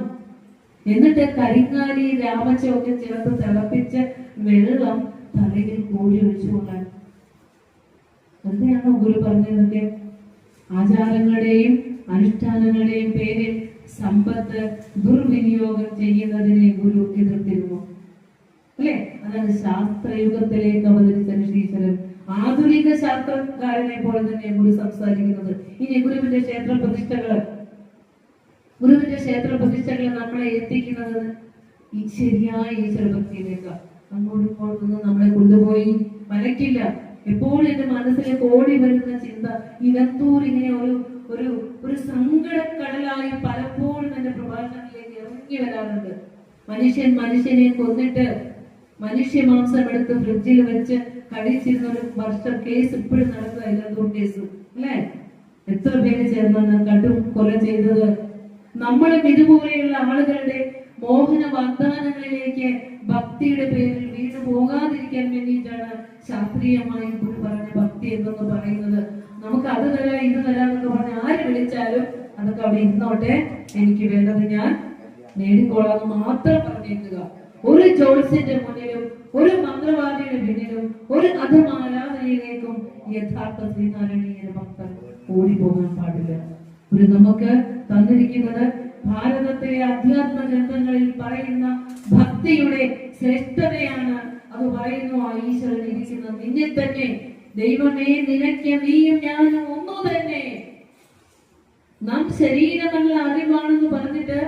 എന്നിട്ട് കരിങ്ങാലി രാമച്ചൊക്കെ ചേർത്ത് തിളപ്പിച്ച് വെള്ളം തലയിൽ കോരി ഒഴിച്ചുകൊള്ളാൻ. എന്തിനാണോ ഗുരു പറഞ്ഞതൊക്കെ? ആചാരങ്ങളുടെയും അനുഷ്ഠാനങ്ങളുടെയും പേരിൽ സമ്പത്ത് ദുർവിനിയോഗം ചെയ്യുന്നതിനെ ഗുരു എതിർത്തിരുന്നു, അല്ലെ? അതാണ് ശാസ്ത്രയുഗത്തിലേക്ക് അവതരിച്ച ഋഷീശ്വരൻ. ആധുനിക ശാസ്ത്രകാരനെ പോലെ തന്നെ ഗുരു സംസാരിക്കുന്നത്. ഇനി ഗുരുവിന്റെ ക്ഷേത്ര പ്രതിഷ്ഠകൾ നമ്മളെ എത്തിക്കുന്നത് ഈ ശരിയായ ഈശ്വരഭക്തിയിലേക്ക്. അങ്ങോട്ടും നമ്മളെ കൊണ്ടുപോയി വരയ്ക്കില്ല. എപ്പോഴും എന്റെ മനസ്സിലേക്ക് ഓടി വരുന്ന ചിന്ത, ഇലന്തൂർ ഇങ്ങനെ ഒരു സങ്കടക്കടലായി പലപ്പോഴും എന്റെ പ്രഭാഷണത്തിലേക്ക് ഇറങ്ങി വരാറുണ്ട്. മനുഷ്യനെ കൊന്നിട്ട് മനുഷ്യ മാംസം എടുത്ത് ഫ്രിഡ്ജിൽ വെച്ച് കഴിച്ചിരുന്ന ഒരു വർഷം കേസ് ഇപ്പോഴും നടക്കുക, ഇലന്തൂർ കേസ്, അല്ലെ? എത്ര പേര് ചേർന്നാണ് കടും കൊല ചെയ്തത്. നമ്മളും ഇതുപോലെയുള്ള ആളുകളുടെ മോഹന വാഗ്ദാനങ്ങളിലേക്ക് ഭക്തിയുടെ പേരിൽ വീണ് പോകാതിരിക്കാൻ വേണ്ടിയിട്ടാണ് ശാസ്ത്രീയമായി ഗുരു പറഞ്ഞ ഭക്തി എന്തെന്ന് പറയുന്നത്. നമുക്ക് അത് തരാം ഇത് തരാന്നൊക്കെ പറഞ്ഞ് ആര് വിളിച്ചാലും അതൊക്കെ അവിടെ ഇരുന്നോട്ടെ, എനിക്ക് വേണ്ടത് ഞാൻ നേടിക്കോളാന്ന് മാത്രം പറഞ്ഞേക്കുക. ഒരു ജോത്സ്യന്റെ മുന്നിലും ഒരു മന്ത്രവാദിയുടെ പിന്നിലും ഒരു അധമാരാധനയിലേക്കും യഥാർത്ഥ ശ്രീനാരായണീയ ഭക്തൻ ഓടിപ്പോകാൻ പാടില്ല. ഒരു നമുക്ക് തന്നിരിക്കുന്നത് ഭാരതത്തിലെ അധ്യാത്മ ഗ്രന്ഥങ്ങളിൽ പറയുന്ന ഭക്തിയുടെ ശ്രേഷ്ഠതയാണ്. അത് പറയുന്നു, ആ ഈശ്വരൻ ഇരിക്കുന്ന നിന്നിൽ തന്നെ, ദൈവമേ നിനക്ക് നീയും ഞാനും ഒന്നു തന്നെ. നാം ശരീരമല്ല അറിവാണെന്ന് പറഞ്ഞിട്ട്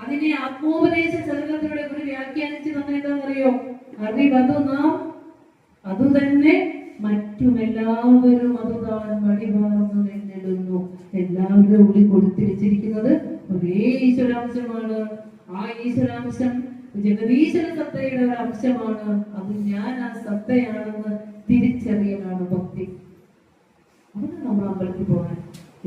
അതിനെ ആത്മോപദേശ ചലനത്തിലൂടെ ഒരു വ്യാഖ്യാനിച്ച് തന്നേക്കാന്നറിയോ? അറിവതു നാം അതു തന്നെ മറ്റുമെല്ലാവരും അതുതാൻ വഴിമാറുന്നു എന്നിടുന്നു. എല്ലാവരുടെ ഉള്ളിൽ കൊടുത്തിരിച്ചിരിക്കുന്നത് ഒരേ ഈശ്വരാംശമാണ്. ആ ഈശ്വരാംശം ജഗദീശ്വര സത്തയുടെ ഒരു അംശമാണ്. അത് ഞാൻ ആ സത്തയാണെന്ന് തിരിച്ചറിയലാണ് ഭക്തി. അവിടെ നമ്മൾ അമ്പലത്തിൽ പോകാൻ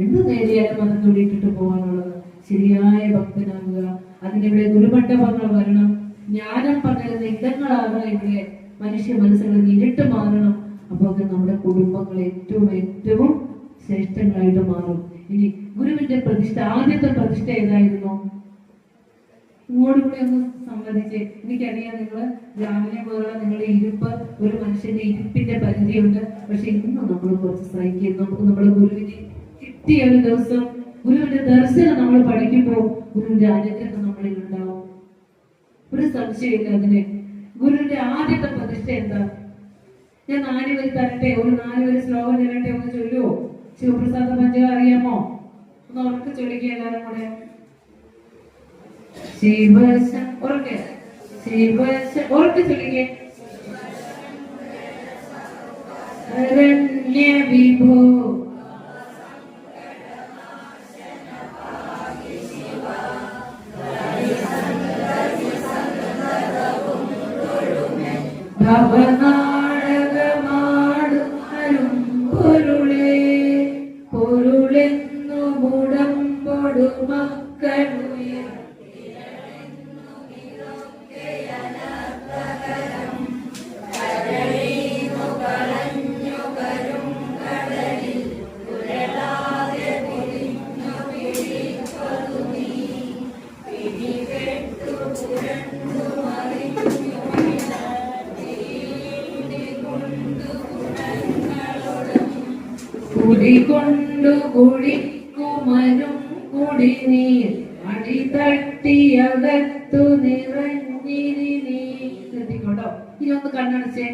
എന്ത് നേടിയാലും അത് ചൂടിയിട്ടിട്ട് പോകാനുള്ളത്. ശരിയായ ഭക്തനാകുക. അതിനിവിടെ ഗുരുമണ്ഡപങ്ങൾ വരണം, ജ്ഞാനം പകരുന്ന ഇടങ്ങളാകണം, ഇവിടെ മനുഷ്യ മനസ്സുകളിൽ ഇരുട്ട് മാറണം. അപ്പോൾ അത് നമ്മുടെ കുടുംബങ്ങൾ ഏറ്റവും ഏറ്റവും ശ്രേഷ്ഠങ്ങളായിട്ട് മാറും. ഇനി ഗുരുവിന്റെ പ്രതിഷ്ഠ, ആദ്യത്തെ പ്രതിഷ്ഠ ഏതായിരുന്നു? ഇങ്ങോട്ടുകൂടി ഒന്ന് സംബന്ധിച്ച് എനിക്കറിയാം, നിങ്ങൾ രാവിലെ മുതലുള്ള നിങ്ങളുടെ ഇരിപ്പ്, ഒരു മനുഷ്യന്റെ ഇരിപ്പിന്റെ പരിധിയുണ്ട്. പക്ഷെ ഇന്ന് നമ്മൾ കുറച്ച് സഹിക്കും. നമുക്ക് നമ്മുടെ ഗുരുവിനെ കിട്ടിയ ഒരു ദിവസം, ഗുരുവിന്റെ ദർശനം നമ്മൾ പഠിക്കുമ്പോൾ ഗുരുവിന്റെ അനുഗ്രഹം നമ്മളിൽ ഉണ്ടാവും. ഒരു സംശയമില്ല അതിന്. ഗുരുവിന്റെ ആദ്യത്തെ പ്രതിഷ്ഠ എന്താ? ഞാൻ 4 വരി തരട്ടെ, ഒരു 4 വരി ശ്ലോകം ചൊല്ലട്ടെ, ഒന്ന് ചൊല്ലുവോ? ശിവപ്രസാദ പഞ്ചക അറിയാമോ? ഒന്ന് ഉറക്കെ ചൊല്ലിക്കുക എല്ലാവരും കൂടെ. ഉറക്കെ ചൊല്ലിക്കേ. വിഭോ ഭവനാടകമാടും പൊരുളേ പൊരുളെന്നു മുടമ്പൊടു മക്കളുയ കുടികൊണ്ടു കുടിക്കുമനും കുടിനീർ അടിതട്ടിയകത്തു നിറഞ്ഞിരി നീർ. ശ്രദ്ധിക്കോട്ടോ. ഇനി ഒന്ന് കണ്ണടച്ചേ.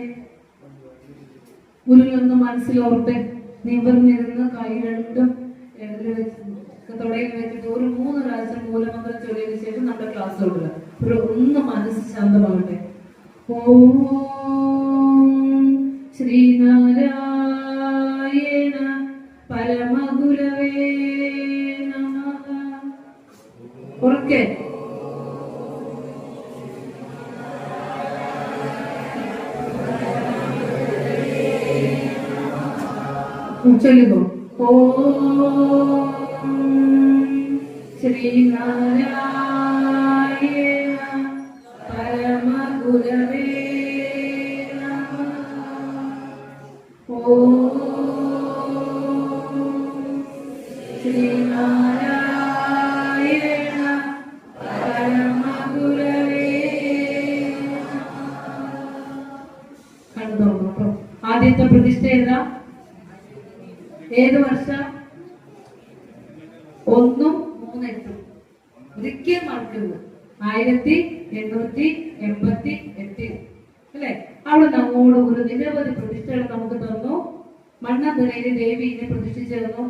ഗുരുവിനൊന്ന് മനസ്സിലോർത്ത് നിവർന്നിരുന്ന് കൈ രണ്ടും തുടയിൽ വെച്ചിട്ട് ഒരു 3 പ്രാവശ്യം മൂലമന്ത്രം ചൊല്ലിയതിനു ശേഷം നമ്മുടെ ക്ലാസ് കൊടുക്കുക. ഒന്ന് മനസ്സ് ശാന്തമാകട്ടെ. ഓം ശ്രീനാരായണ പരമഗുരവേ നമഃ. ഉറക്കെ ചൊല്ലുന്നു. ഓം ശ്രീനാരായണ പരമഗുരവേ നമഃ. ഓം ശ്രീനാരായണ പരമഗുരവേ നമഃ. കണ്ടോ? ആദ്യത്തെ പ്രതിഷ്ഠ ഏതാ? ഏത് വർഷം? 1 3 8 ഒരിക്കൽ മറക്കരുത്. 1888 അല്ലെ? അവിടെ നമ്മോട് ഒരു നിരവധി പ്രതിഷ്ഠകൾ നമുക്ക് തന്നു. മണ്ണന്തരയിലെ ദേവിയെ പ്രതിഷ്ഠിച്ചിരുന്നു.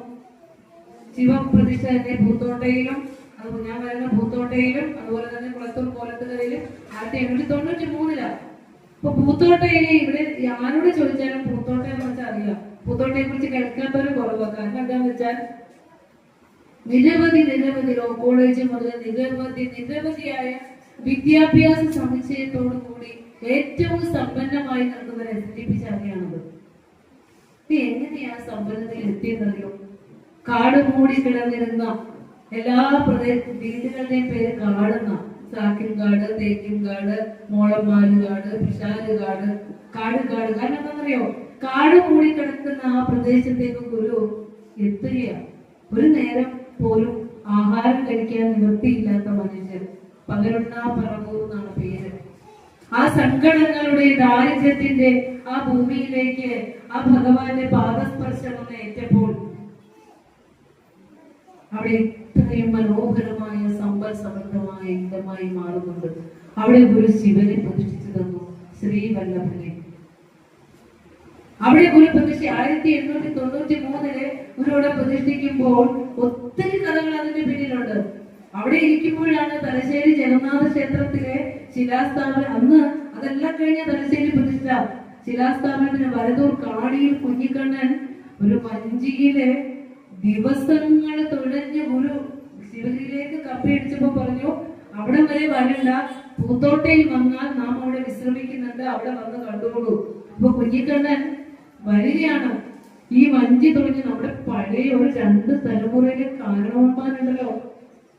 ശിവപ്രതിഷ്ഠ തന്നെ ഭൂത്തോട്ടയിലും, അതുപോലെ ഞാൻ വരുന്ന ഭൂത്തോട്ടയിലും, അതുപോലെ തന്നെ കുളത്തൂർ കോലത്തുകരയിലും 1893. അപ്പൊ ഭൂത്തോട്ടയിലെ ഇവിടെ ആരോട് ചോദിച്ചാലും ഭൂത്തോട്ടയെ കുറിച്ച് അറിയാം. ഭൂത്തോട്ടയെ കുറിച്ച് കേൾക്കാത്തവരും കുറവാണ്. കാരണം എന്താണെന്ന് വെച്ചാൽ നിരവധി ലോ കോളേജ് മുതൽ നിരവധിയായ വിദ്യാഭ്യാസ സമുച്ചയത്തോടു കൂടി ഏറ്റവും സമ്പന്നമായി നിൽക്കുന്ന ഒരു SDP ശാഖയാണത്. എങ്ങനെയാ സമ്പന്നതയിൽ എത്തിയെന്നറിയോ? കാട് മൂടി കിടന്നിരുന്ന എല്ലാ വീടുകളുടെയും പേര് കാടെന്ന. സാക്കിൻകാട്, തേക്കിൻകാട്, മോളന്മാരുകാട്, പിഷാരുകാട്, കാട്. കാരണം എന്താണെന്നറിയോ? കാട് മൂടി കിടക്കുന്ന ആ പ്രദേശത്തേക്ക് ഗുരു എത്തുകയാണ്. ഒരു നേരം പോലും ആഹാരം കഴിക്കാൻ നിവൃത്തിയില്ലാത്ത മനുഷ്യർ. പകരുണ്ണ പറവൂർ എന്നാണ് പേര്. ആ സങ്കടങ്ങളുടെ ദാരിദ്ര്യത്തിന്റെ ആ ഭൂമിയിലേക്ക് ആ ഭഗവാന്റെ പാദസ്പർശം ഒന്ന് ഏറ്റപ്പോൾ അവിടെ ഇത്രയും മനോഹരമായ സമ്പൽ സമൃദ്ധമായ ഇടമായി മാറുന്നുണ്ട്. അവിടെ ഗുരു ശിവനെ പ്രതിഷ്ഠിച്ചു തന്നു, ശ്രീവല്ലഭനെ. അവിടെ ഗുരു പ്രതിഷ്ഠ 1893 ഗുരുവിടെ പ്രതിഷ്ഠിക്കുമ്പോൾ ഒത്തിരി കഥകൾ അതിന്റെ പിന്നിലുണ്ട്. അവിടെ ഇരിക്കുമ്പോഴാണ് തലശ്ശേരി ജഗന്നാഥ ക്ഷേത്രത്തിലെ ശിലാസ്ഥാപനം. അന്ന് അതെല്ലാം കഴിഞ്ഞ തലശ്ശേരി പ്രതിഷ്ഠ. ശിലാസ്ഥാപനത്തിന് വരദൂർ കാടിയിൽ കുഞ്ഞിക്കണ്ണൻ ഒരു വഞ്ചിയില് ദിവസങ്ങൾ തുഴഞ്ഞ് ഗുരു ശിവഗിരിയിലേക്ക് കപ്പയടിച്ചപ്പോ പറഞ്ഞു, അവിടെ വരെ വരണ്ട, പൂത്തോട്ടയിൽ വന്നാൽ നാം അവിടെ വിശ്രമിക്കുന്നുണ്ട്, അവിടെ വന്ന് കണ്ടുകൊള്ളൂ. അപ്പൊ കുഞ്ഞിക്കണ്ണൻ വരികയാണ്. ഈ വഞ്ചി തുഴഞ്ഞ് നമ്മുടെ പഴയ ഒരു 2 തലമുറയിലെ കാരണവന്മാരുണ്ടല്ലോ,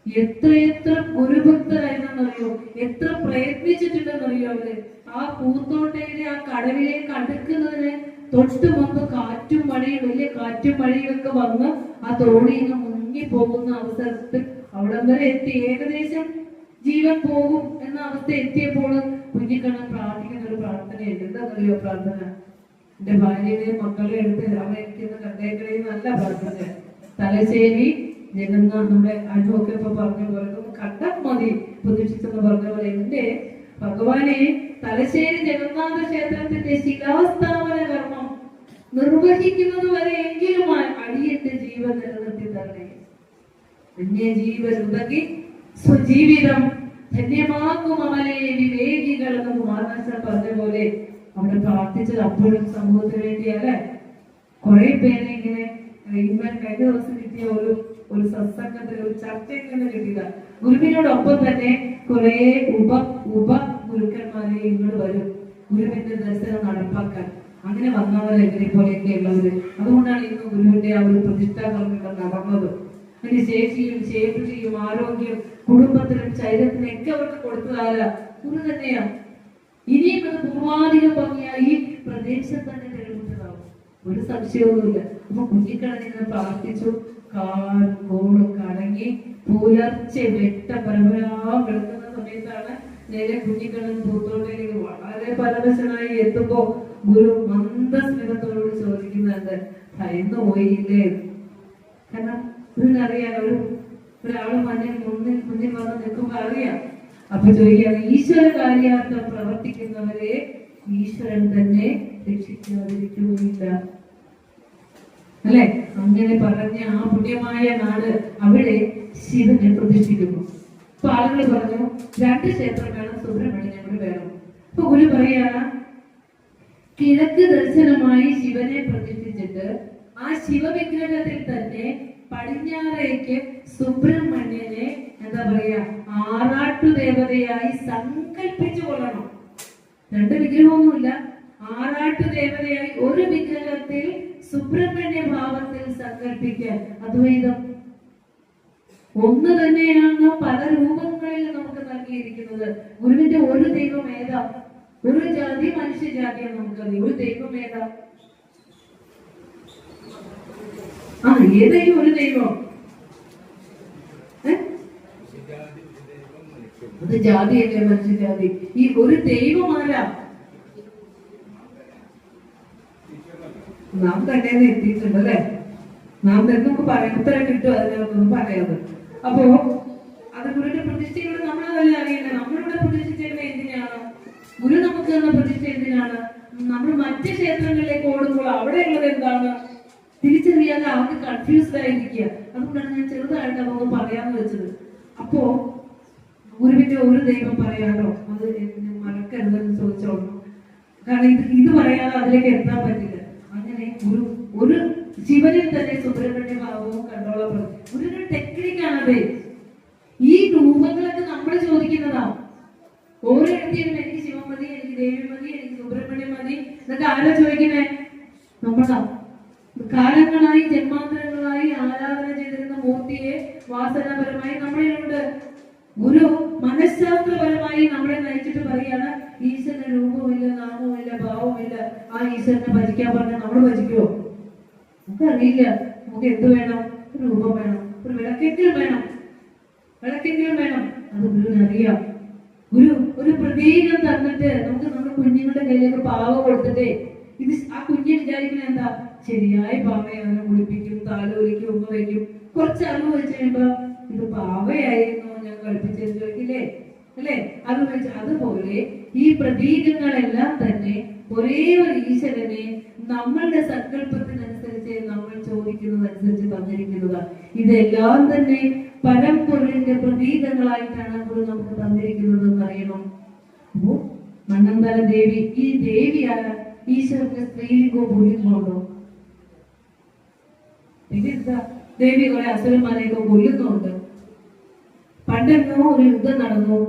എത്ര ഗുരുഭക്തരായിരുന്നറിയോ, എത്ര പ്രയത്നിച്ചിട്ടുണ്ടെന്നറിയോ അവര്. ആ പൂത്തോട്ടയിലെ ആ കടലിലേക്ക് അടുക്കുന്നതിന് തൊട്ട് മുമ്പ് കാറ്റും മഴയും, വലിയ കാറ്റും മഴയും ഒക്കെ വന്ന് ആ തോണിയിൽ നിന്ന് മുങ്ങി പോകുന്ന അവസരത്തിൽ അവിടം വരെ എത്തി. ഏകദേശം ജീവൻ പോകും എന്ന അവസ്ഥ എത്തിയപ്പോൾ കുഞ്ഞിക്കണ്ണൻ പ്രാർത്ഥിക്കുന്ന ഒരു പ്രാർത്ഥനയുണ്ട്. എന്താണെന്നറിയോ പ്രാർത്ഥന? എന്റെ ഭാര്യയുടെയും മക്കളെയും എടുത്ത് അവരിക്കുന്ന കണ്ടേക്കടയിൽ നല്ല പ്രാർത്ഥന. തലശ്ശേരി ജഗന്നാഥ്, നമ്മുടെ അനുവൊക്കെ ഇപ്പൊ പറഞ്ഞ പോലെ കണ്ടാൽ മതി പ്രതീക്ഷിച്ചെന്ന് പറഞ്ഞ പോലെ, എന്റെ ഭഗവാനെ തലശ്ശേരി ജഗന്നാഥ ക്ഷേത്രത്തിന്റെ ശിലാസ്ഥാപന കർമ്മം നിർവഹിക്കുന്നത് വരെ എങ്കിലും അടിയന്റെ ജീവൻ നിലനിർത്തി തന്നെ. ധന്യജീവനുതകി സ്വജീവിതം ധന്യമാക്കും അമലേ വിവേകികൾ എന്ന് കുമാരനാശാൻ പറഞ്ഞ പോലെ അവിടെ പ്രാർത്ഥിച്ചത് അപ്പോഴും സമൂഹത്തിന് വേണ്ടിയല്ലേ. കുറെ പേരെ ഇങ്ങനെ കഴിഞ്ഞ ദിവസം കിട്ടിയ ഒരു സത്സംഗത്തിൽ ഒരു ചർച്ചയിൽ നിന്ന് കിട്ടിയത. ഗുരുവിനോടൊപ്പം തന്നെ കുറെ ഉപ ഗുരുക്കന്മാരെ ഇങ്ങോട്ട് വരും ഗുരുവിന്റെ ദർശനം നടപ്പാക്കാൻ. അങ്ങനെ വന്നവരെ ഇവരെ പോലെയൊക്കെ ഉള്ളവര്. അതുകൊണ്ടാണ് ഇന്ന് ഗുരുവിന്റെ ആ ഒരു പ്രതിഷ്ഠാകർമ്മങ്ങൾ നടന്നത്. അതിന് ശേഷിയും ശേഷിയും ആരോഗ്യം കുടുംബത്തിനും ശരീരത്തിനും ഒക്കെ അവർക്ക് കൊടുത്തതാല ഗുരു തന്നെയാണ്. ഇനിയും അത് പൂർവാധികം ഭംഗിയായി ഈ പ്രദേശം തന്നെ തെളിവിച്ചതാവും, ഒരു സംശയവുമില്ല. അപ്പൊ കുഞ്ഞിക്കണ്ണൻ പ്രാർത്ഥിച്ചു. കോളും കടങ്ങി പുലർച്ചെ പരമ്പരാ കിടക്കുന്ന സമയത്താണ് നേരെ കുഞ്ഞിക്കണ്ണൻ പൂത്തോട്ടയിലേക്ക് വളരെ പരവശനായി എത്തുമ്പോ ഗുരു മന്ദസ്മിതത്തോട് ചോദിക്കുന്നുണ്ട്, ഭയന്നു പോയില്ലേ? കാരണം ഇതിനറിയാം, ഒരാള് മുന്നിൽ വന്ന് നിൽക്കുമ്പോ അറിയാം. അപ്പൊ ചോദിക്കുകയാണ്, ഈശ്വര കാര്യാർത്ഥം പ്രവർത്തിക്കുന്നവരെ ഈശ്വരൻ തന്നെ രക്ഷിക്കാതിരിക്കുകയില്ല അല്ലെ? അങ്ങനെ പറഞ്ഞ ആ പുണ്യമായ നാട് അവിടെ ശിവനെ പ്രതിഷ്ഠിക്കുന്നു. അപ്പൊ ആളുകൾ പറഞ്ഞു 2 ക്ഷേത്രം വേണം, സുബ്രഹ്മണ്യൻ കൂടി വേണം. അപ്പൊ ഗുരു പറയാണ്, കിഴക്ക് ദർശനമായി ശിവനെ പ്രതിഷ്ഠിച്ചിട്ട് ആ ശിവവിഗ്രഹത്തിൽ തന്നെ പടിഞ്ഞാറേക്ക് സുബ്രഹ്മണ്യനെ എന്താ പറയാ ആറാട്ടുദേവതയായി സങ്കല്പിച്ചു കൊള്ളണം. 2 വിഗ്രഹമൊന്നുമില്ല, ആറാട്ടുദേവതയായി ഒരു വിഗ്രഹത്തിൽ സുബ്രഹ്മണ്യ ഭാവത്തിൽ സങ്കല്പിക്കാൻ. അദ്വൈതം ഒന്ന് തന്നെയാണ് പല രൂപങ്ങളിൽ നമുക്ക് നൽകിയിരിക്കുന്നത്. ഗുരുവിന്റെ ഒരു ദൈവം ഏതാ? ഒരു ജാതി മനുഷ്യജാതിയാണ് നമുക്കറിയാം. ഒരു ദൈവം ഏതാ? ഏതെങ്കിലും ഒരു ദൈവം. അത് ജാതിയല്ലേ, മനുഷ്യജാതി. ഈ ഒരു ദൈവം ആരാ? നാം തന്നെ എത്തിയിട്ടുണ്ട് അല്ലെ? നാം തന്നെ നമുക്ക് പറയാം, ഉത്തരം കിട്ടും അതിനകത്തൊന്നും പറയാതെ. അപ്പോ അത് ഗുരുവിന്റെ പ്രതിഷ്ഠയോട് നമ്മളതല്ല അറിയേണ്ടത്. നമ്മളിവിടെ പ്രതിഷ്ഠിച്ചേക്കുന്നത് എന്തിനാണ്? ഗുരു നമുക്ക് തന്ന പ്രതിഷ്ഠ എന്തിനാണ്? നമ്മൾ മറ്റ് ക്ഷേത്രങ്ങളിലേക്ക് ഓടുമ്പോൾ അവിടെയുള്ളത് എന്താണ് തിരിച്ചറിയാതെ അവർക്ക് കൺഫ്യൂസ്ഡ് ആയിരിക്കുക. അതുകൊണ്ടാണ് ഞാൻ ചെറുതായിട്ട് അതൊന്ന് പറയാന്ന് വെച്ചത്. അപ്പോ ഗുരുവിന്റെ ഒരു ദൈവം പറയാനോ അത് മറക്കരുതെന്ന് ചോദിച്ചോളൂ. കാരണം ഇത് പറയാതെ അതിലേക്ക് എത്താൻ പറ്റില്ല. അങ്ങനെ ഒരു ശിവനിൽ തന്നെ സുബ്രഹ്മണ്യ ഭാവവും കണ്ടോളാൻ പറഞ്ഞു. ഒരു ടെക്നിക്കാണത്. ഈ രൂപങ്ങളൊക്കെ നമ്മൾ ചോദിക്കുന്നതാ. ഓരോ ഇടത്തിനും എനിക്ക് ശിവൻ മതി, എനിക്ക് ദേവി മതി, എനിക്ക് സുബ്രഹ്മണ്യം മതി എന്നൊക്കെ ആരാ ചോദിക്കുന്നേ? നമ്മളാ. കാലങ്ങളായി ജന്മാന്തരങ്ങളായി ആരാധന ചെയ്തിരുന്ന മൂർത്തിയെ വാസനാപരമായി നമ്മളിലുണ്ട്. ഗുരു മനഃശാസ്ത്രപരമായി നമ്മളെ നയിച്ചിട്ട് പറയാണ് ഈശ്വരന് രൂപമില്ല, നാമവുമില്ല, ഭാവമില്ല. ആ ഈശ്വരനെ ഭജിക്കാൻ പറഞ്ഞാൽ നമ്മൾ ഭജിക്കുമോ? നമുക്കറിയില്ല. നമുക്ക് എന്ത് വേണം? ഒരു രൂപം വേണം, ഒരു വിളക്കെങ്കിലും വേണം, വിളക്കെങ്കിലും വേണം. അത് ഗുരുവിനറിയാം. ഗുരു ഒരു പ്രതീകം തന്നിട്ട് നമുക്ക് നമ്മുടെ കുഞ്ഞുങ്ങളുടെ കയ്യിലേക്ക് പാവ കൊടുത്തിട്ടേ ഇത് ആ കുഞ്ഞ് വിചാരിക്കുന്നത് എന്താ? ശരിയായ പാവയെ അവനെ കുളിപ്പിക്കും, താലോലിക്കും, ഉമ്മ വയ്ക്കും. കുറച്ച് അറിവ് വെച്ച് കഴിയുമ്പോ ഇത് പാവയായിരുന്നു ഞാൻ കളിപ്പിച്ചത് ചോദിക്കില്ലേ? അല്ലെ? അത് വെച്ച് അതുപോലെ ഈ പ്രതീകങ്ങളെല്ലാം തന്നെ ഒരേ ഒരു ഈശ്വരനെ നമ്മളുടെ സങ്കല്പത്തിനനുസരിച്ച് നമ്മൾ ചോദിക്കുന്നതനുസരിച്ച് തന്നിരിക്കുന്നതാണ്. ഇതെല്ലാം തന്നെ പരമ്പൊരുളിന്റെ പ്രതീകങ്ങളായിട്ടാണ് ഗുരു നമുക്ക് തന്നിരിക്കുന്നത് എന്ന് അറിയണം. അപ്പോ മണ്ണന്തല ദേവി, ഈ ദേവിയായ ഈശ്വരന്റെ സ്ത്രീലിംഗോ പുല്ലിംഗോ ഉണ്ടോ? പിന്നെന്താ? ദേവി കുറെ അസുരന്മാരെയൊക്കെ കൊല്ലുന്നുണ്ട്. പണ്ടെന്നോ ഒരു യുദ്ധം നടന്നു.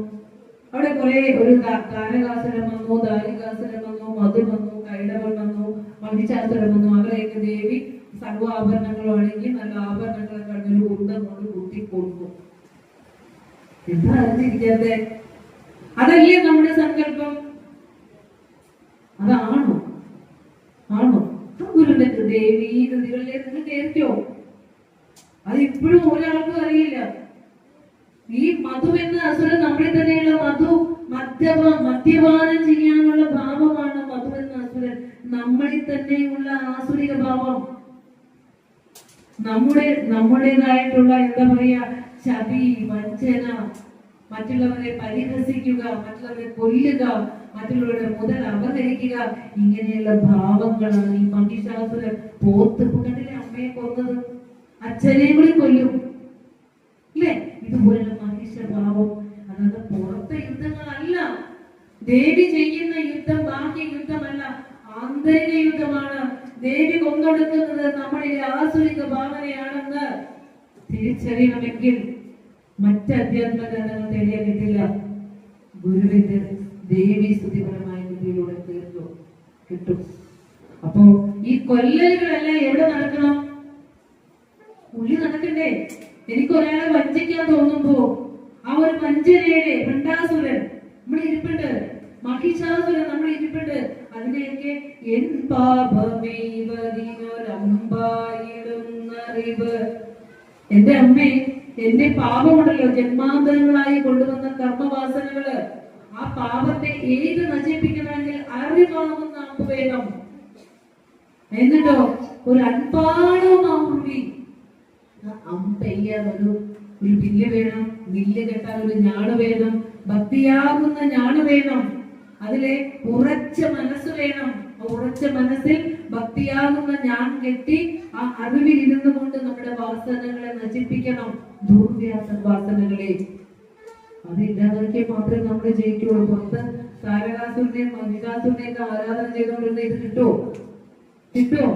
അവിടെ കുറെ ഒരു താരകാസുരം വന്നു, ദാരികാസുരം വന്നു, മധു വന്നു, കൈടവൻ വന്നു, മഹിഷാസുരം വന്നു. അവരെയൊക്കെ ദേവി സർവ്വ ആഭരണങ്ങളും അണിഞ്ഞ് നല്ല ആഭരണങ്ങളെ കണ്ടൊരു കുന്തം കൊണ്ട് കുത്തിക്കൊടുക്കും. എന്താ അറിഞ്ഞിരിക്കാതെ? അതല്ലേ നമ്മുടെ സങ്കല്പം? അതാണോ? ആണോ? ഗുരുവിന്റെ ദേവി കൃതികളിലെ നിങ്ങൾ കേൾക്കോ? അത് ഇപ്പോഴും ഒരാൾക്കും അറിയില്ല. ഈ മധു എന്ന അസുരൻ നമ്മളിൽ തന്നെയുള്ള മദ്യപാനം ചെയ്യാനുള്ള ഭാവമാണ് മധു എന്ന അസുരൻ. നമ്മളിൽ തന്നെയുള്ള ആസുരിക ഭാവം, നമ്മുടേതായിട്ടുള്ള എന്താ പറയാ, ചതി, വഞ്ചന, മറ്റുള്ളവരെ പരിഹസിക്കുക, മറ്റുള്ളവരെ കൊല്ലുക, മറ്റുള്ളവരുടെ മുതൽ അപഹരിക്കുക, ഇങ്ങനെയുള്ള ഭാവങ്ങളാണ് ഈ മഹിഷാസുരൻ. പോത്ത് കണ്ടില്ലേ അമ്മയെ കൊന്നത്? അച്ഛനെയും കൂടി കൊല്ലും അല്ലേ? ഇതുപോലുള്ള മഹിഷഭാവം. അതായത് പുറത്തെ യുദ്ധങ്ങളല്ല, ദേവി ചെയ്യുന്ന യുദ്ധം ബാഹ്യ യുദ്ധമല്ല, ആന്തരിക യുദ്ധമാണ്. ദേവി കൊന്നൊടുക്കുന്നത് നമ്മളിലെ ആസുരിക ഭാവനയാണെന്ന് തിരിച്ചറിയണമെങ്കിൽ മറ്റ് അധ്യാത്മ ഗ്രന്ഥങ്ങൾ തെളിയാൻ കിട്ടില്ല. ഗുരുവിന്റെ ദേവി സ്തുതിപരമായ കൃതിയിലൂടെ തീർന്നു കിട്ടും. അപ്പോ ഈ കൊല്ലലുകളെല്ലാം എവിടെ നടക്കണം? ഉള്ളി നടക്കണ്ടേ? എനിക്ക് ഒരാളെ വഞ്ചിക്കാൻ തോന്നുമ്പോ ആ ഒരു വഞ്ചനയുടെ ഭണ്ഡാസുരൻ നമ്മൾ ഇരിപ്പുണ്ട്, മഹിഷാസുരൻ നമ്മൾ ഇരിപ്പുണ്ട്. അതിനെയൊക്കെ എൻ പാപമേവതിനൊരമ്പായിടുന്നറിവ്. എന്റെ അമ്മേ, എന്റെ പാപമുണ്ടല്ലോ, ജന്മാന്തരങ്ങളായി കൊണ്ടുവന്ന കർമ്മവാസനകള്, ആ പാപത്തെ ഏത് നശിപ്പിക്കണമെങ്കിൽ അറിവാകുന്ന അമ്പ് വേണം. എന്നിട്ടോ ഒരു അൻപാണോമാവി അമ്പെയ്യാൻ ഒരു വില്ല് വേണം, വില്ല് കെട്ടാൻ ഒരു ഞാണ് വേണം, ഭക്തിയാകുന്ന ഞാണ് വേണം, അതിലെ ഉറച്ച മനസ്സ് വേണം. ഉറച്ച മനസ്സിൽ ഭക്തിയാകുന്ന ഞാൻ കെട്ടി ആ അറിവിൽ ഇരുന്നു കൊണ്ട് നമ്മുടെ വാസനകളെ നശിപ്പിക്കണം, ദുർവ്യാസ വാസനകളെ. അതില്ലാതാക്കിയാൽ മാത്രമേ നമ്മൾ ജയിക്കുള്ളൂ. പുറത്ത് താരകാസുരനെയും മഹിഷാസുരനെയൊക്കെ ആരാധന ചെയ്തുകൊണ്ടിരുന്ന ഇത് കിട്ടുമോ? കിട്ടുമോ?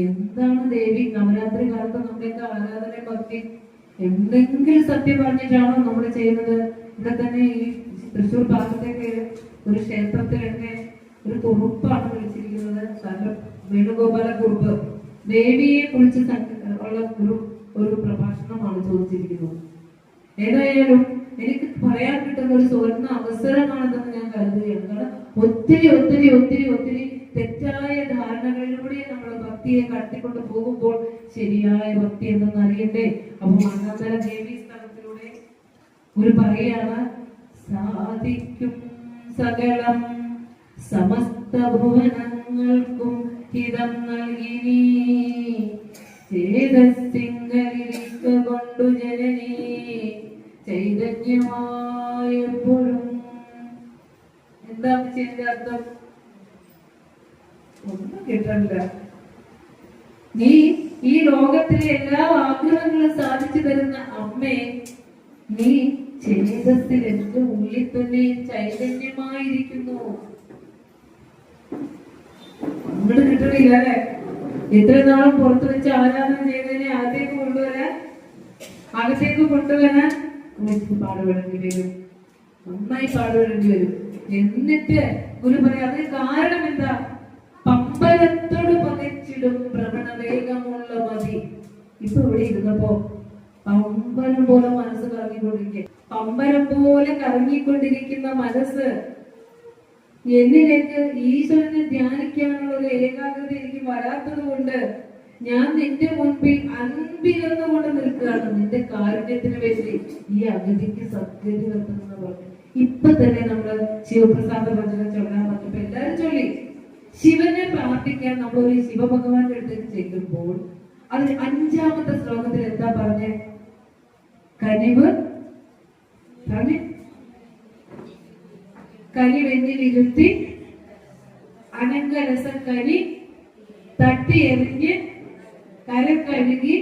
എന്താണ് ദേവി നവരാത്രി കാലത്ത് നമ്മുടെയൊക്കെ ആരാധന ഭക്തി? എന്തെങ്കിലും സത്യം പറഞ്ഞിട്ടാണോ നമ്മൾ ചെയ്യുന്നത്? ഇവിടെ തന്നെ ഈ തൃശ്ശൂർ ഭാഗത്തേക്ക് ഒരു ക്ഷേത്രത്തിൽ തന്നെ ഒരു കുറുപ്പാണ് വിളിച്ചിരിക്കുന്നത്, വേണുഗോപാല കുറുപ്പ്. ദേവിയെ കുറിച്ച് ഉള്ള ഒരു പ്രഭാഷണമാണ് ചോദിച്ചിരിക്കുന്നത്. ഏതായാലും എനിക്ക് പറയാൻ കിട്ടുന്ന ഒരു സുവർണ അവസരമാണെന്ന് ഞാൻ കരുതുകയാണ്. കാരണം ഒത്തിരി ഒത്തിരി ഒത്തിരി ഒത്തിരി തെറ്റായ ധാരണകളിലൂടെ നമ്മൾ ഭക്തിയെ കടത്തിക്കൊണ്ട് പോകുമ്പോൾ ശരിയായ ഭക്തി എന്തെന്ന് അറിയണ്ടേ? അപ്പൊ മണ്ണന്തല ദേവി സ്ഥലത്തിലൂടെ ഒരു പറയാണ്, സാധിക്കും സകലം സമസ്ത ഭുവനങ്ങൾക്കും ഹിതം നൽകി ചേതസ്സിംഗലിരിക്ക കൊണ്ടു ജനനീ ചൈതന്യമായപ്പോഴും. എന്താണ് ഇതിന്റെ അർത്ഥം? ഒന്നും കിട്ടണ്ട. നീ ഈ ലോകത്തിലെ എല്ലാ ആഗ്രഹങ്ങളും സാധിച്ചു തരുന്ന അമ്മേ, നീ ചേതസ്സിൽ എന്റെ ഉള്ളിൽ തന്നെ ചൈതന്യമായിരിക്കുന്നു. അങ്ങോട്ട് കിട്ടണില്ല അല്ലെ? എത്ര നാളും പുറത്തു വെച്ച് ആരാധന ചെയ്തതിനെ അകത്തേക്ക് കൊണ്ടുവരാൻ പാടുപെടേണ്ടി വരും, നന്നായി പാടുപെടേണ്ടി വരും. എന്നിട്ട് ഗുരു പറയാം, അതിന് കാരണം എന്താ? പമ്പരത്തോട് പകച്ചിടും ഭ്രമണവേഗ ഇപ്പൊ ഇവിടെ ഇരുന്നപ്പോ പമ്പരം പോലെ മനസ്സ് കറങ്ങിക്കൊണ്ടിരിക്കുക, പമ്പരം പോലെ കറങ്ങിക്കൊണ്ടിരിക്കുന്ന മനസ്സ് എന്നിലേക്ക് ഈശ്വരനെ ധ്യാനിക്കാനുള്ള ഒരു ഏകാഗ്രത എനിക്ക് വരാത്തത് കൊണ്ട് ഞാൻ നിന്റെ മുൻപിൽ അൻപിരുന്നുകൊണ്ട് നിൽക്കുകയാണ്, നിന്റെ കാരുണ്യത്തിന് വേണ്ടി ഈ അഗതിക്ക് സദ്ഗതി നിർത്തുന്ന പറഞ്ഞു. ഇപ്പൊ തന്നെ നമ്മള് ശിവപ്രസാദ വചനം ചൊല്ലാൻ പറഞ്ഞപ്പോ എല്ലാരും ചൊല്ലി. ശിവനെ പ്രാർത്ഥിക്കാൻ നമ്മൾ ഒരു ശിവഭഗവാന്റെ അടുത്തേക്ക് ചെല്ലുമ്പോൾ അതിന് 5ാമത്തെ ശ്ലോകത്തിൽ എന്താ പറഞ്ഞേ? കനിവ് കനിവെന്നിലിരുത്തി അനങ്കരസക്കനി തട്ടി എറിഞ്ഞ് കരക്കഴുകി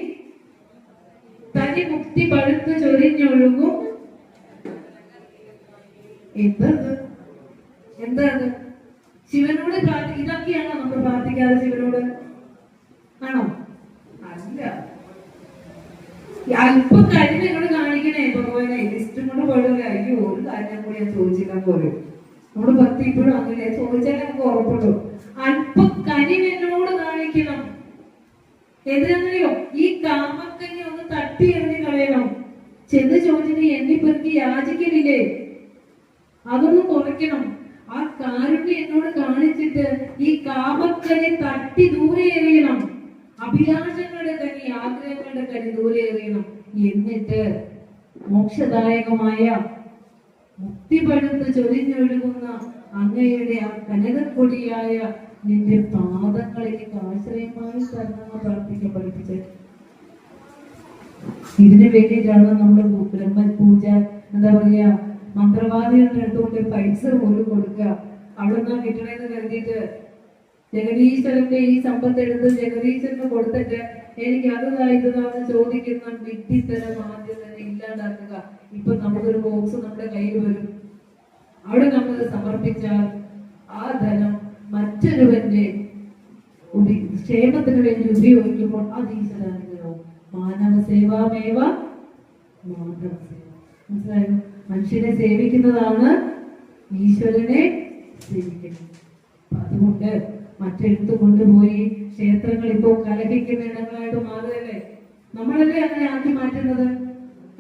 തനി മുക്തി പഴുത്ത് ചൊരിഞ്ഞൊഴുകും. എന്താണ് ശിവനോട് ഇതൊക്കെയാണോ നമ്മൾ പ്രാർത്ഥിക്കാതെ ശിവനോട്? ആണോ? അല്ല. അല്പം കഴിവ് എന്നോട് കാണിക്കണേ ഭഗവാനെ, ലിസ്റ്റും കൊണ്ട് പോയില്ല. അയ്യോ, ഒരു കാര്യം കൂടി ഞാൻ ചോദിച്ചില്ല പോലും. നമ്മുടെ ഭക്തി ഇപ്പോഴും അങ്ങനെ ചോദിച്ചാലേ നമുക്ക് ഉറപ്പുള്ളൂ. അല്പം കഴിവ് എന്നോട് കാണിക്കണം. എന്തിനാണെന്നറിയോ? ഈ കാമക്കനെ ഒന്ന് തട്ടി എറിഞ്ഞ് കളയണം. ചെന്ന് ചോദിച്ചിട്ട് എണ്ണിപ്പെറുക്കി യാചിക്കലില്ലേ, അതൊന്ന് കുറയ്ക്കണം. ആ കാരുണ്യം എന്നോട് കാണിച്ചിട്ട് ഈ കാമക്കനെ തട്ടി ദൂരെ എറിയണം. അഭിലാഷങ്ങളുടെ കനി, ആഗ്രഹങ്ങളുടെ കനി ദൂരെ എറിയണം. എന്നിട്ട് മോക്ഷദായകമായ മുക്തി പഴുത്ത് ചൊരിഞ്ഞൊഴുകുന്ന അങ്ങയുടെ ആ കനകക്കൊടിയായ നിന്റെ പാദങ്ങൾ എനിക്ക് ആശ്രയമായി തരണമെന്ന് പ്രാർത്ഥിക്കാൻ പഠിപ്പിച്ചത്. ഇതിനു വേണ്ടിയിട്ടാണ് നമ്മൾ ബ്രഹ്മപൂജ എന്താ പറയാ, മന്ത്രവാദികളുടെ അടുത്തുകൊണ്ട് പൈസ പോലും കൊടുക്കുക. അവിടെ നിന്ന് കിട്ടണമെന്ന് കരുതിയിട്ട് ജഗദീശ്വരന്റെ ഈ സമ്പത്ത് എടുത്ത് ജഗദീശ്വരന് കൊടുത്തിട്ട് എനിക്ക് ഇതാന്ന് ചോദിക്കുന്ന വിഡ്ഢിത്തരം ആദ്യം തന്നെ ഇല്ലാണ്ടാക്കുക. ഇപ്പൊ നമുക്കൊരു ബോക്സ് നമ്മുടെ കയ്യിൽ വരും, അവിടെ നമ്മൾ സമർപ്പിച്ചാൽ ആ ധനം മറ്റൊരുവന്റെ ക്ഷേമത്തിന് വേണ്ടി ഉപയോഗിക്കുമ്പോൾ അത് ഈശ്വരാനുഗ്രഹവും. മാനവ സേവാമേവ മാധവ സേവ. മനസ്സിലായോ? മനുഷ്യനെ സേവിക്കുന്നതാണ് ഈശ്വരനെ സേവിക്കുന്നത്. അതുകൊണ്ട് മറ്റെടുത്ത് കൊണ്ടുപോയി ക്ഷേത്രങ്ങൾ ഇപ്പോൾ കലഹിക്കുന്ന ഇടങ്ങളായിട്ട് മാറുകയല്ലേ? നമ്മളല്ലേ അങ്ങനെ ആക്കി മാറ്റുന്നത്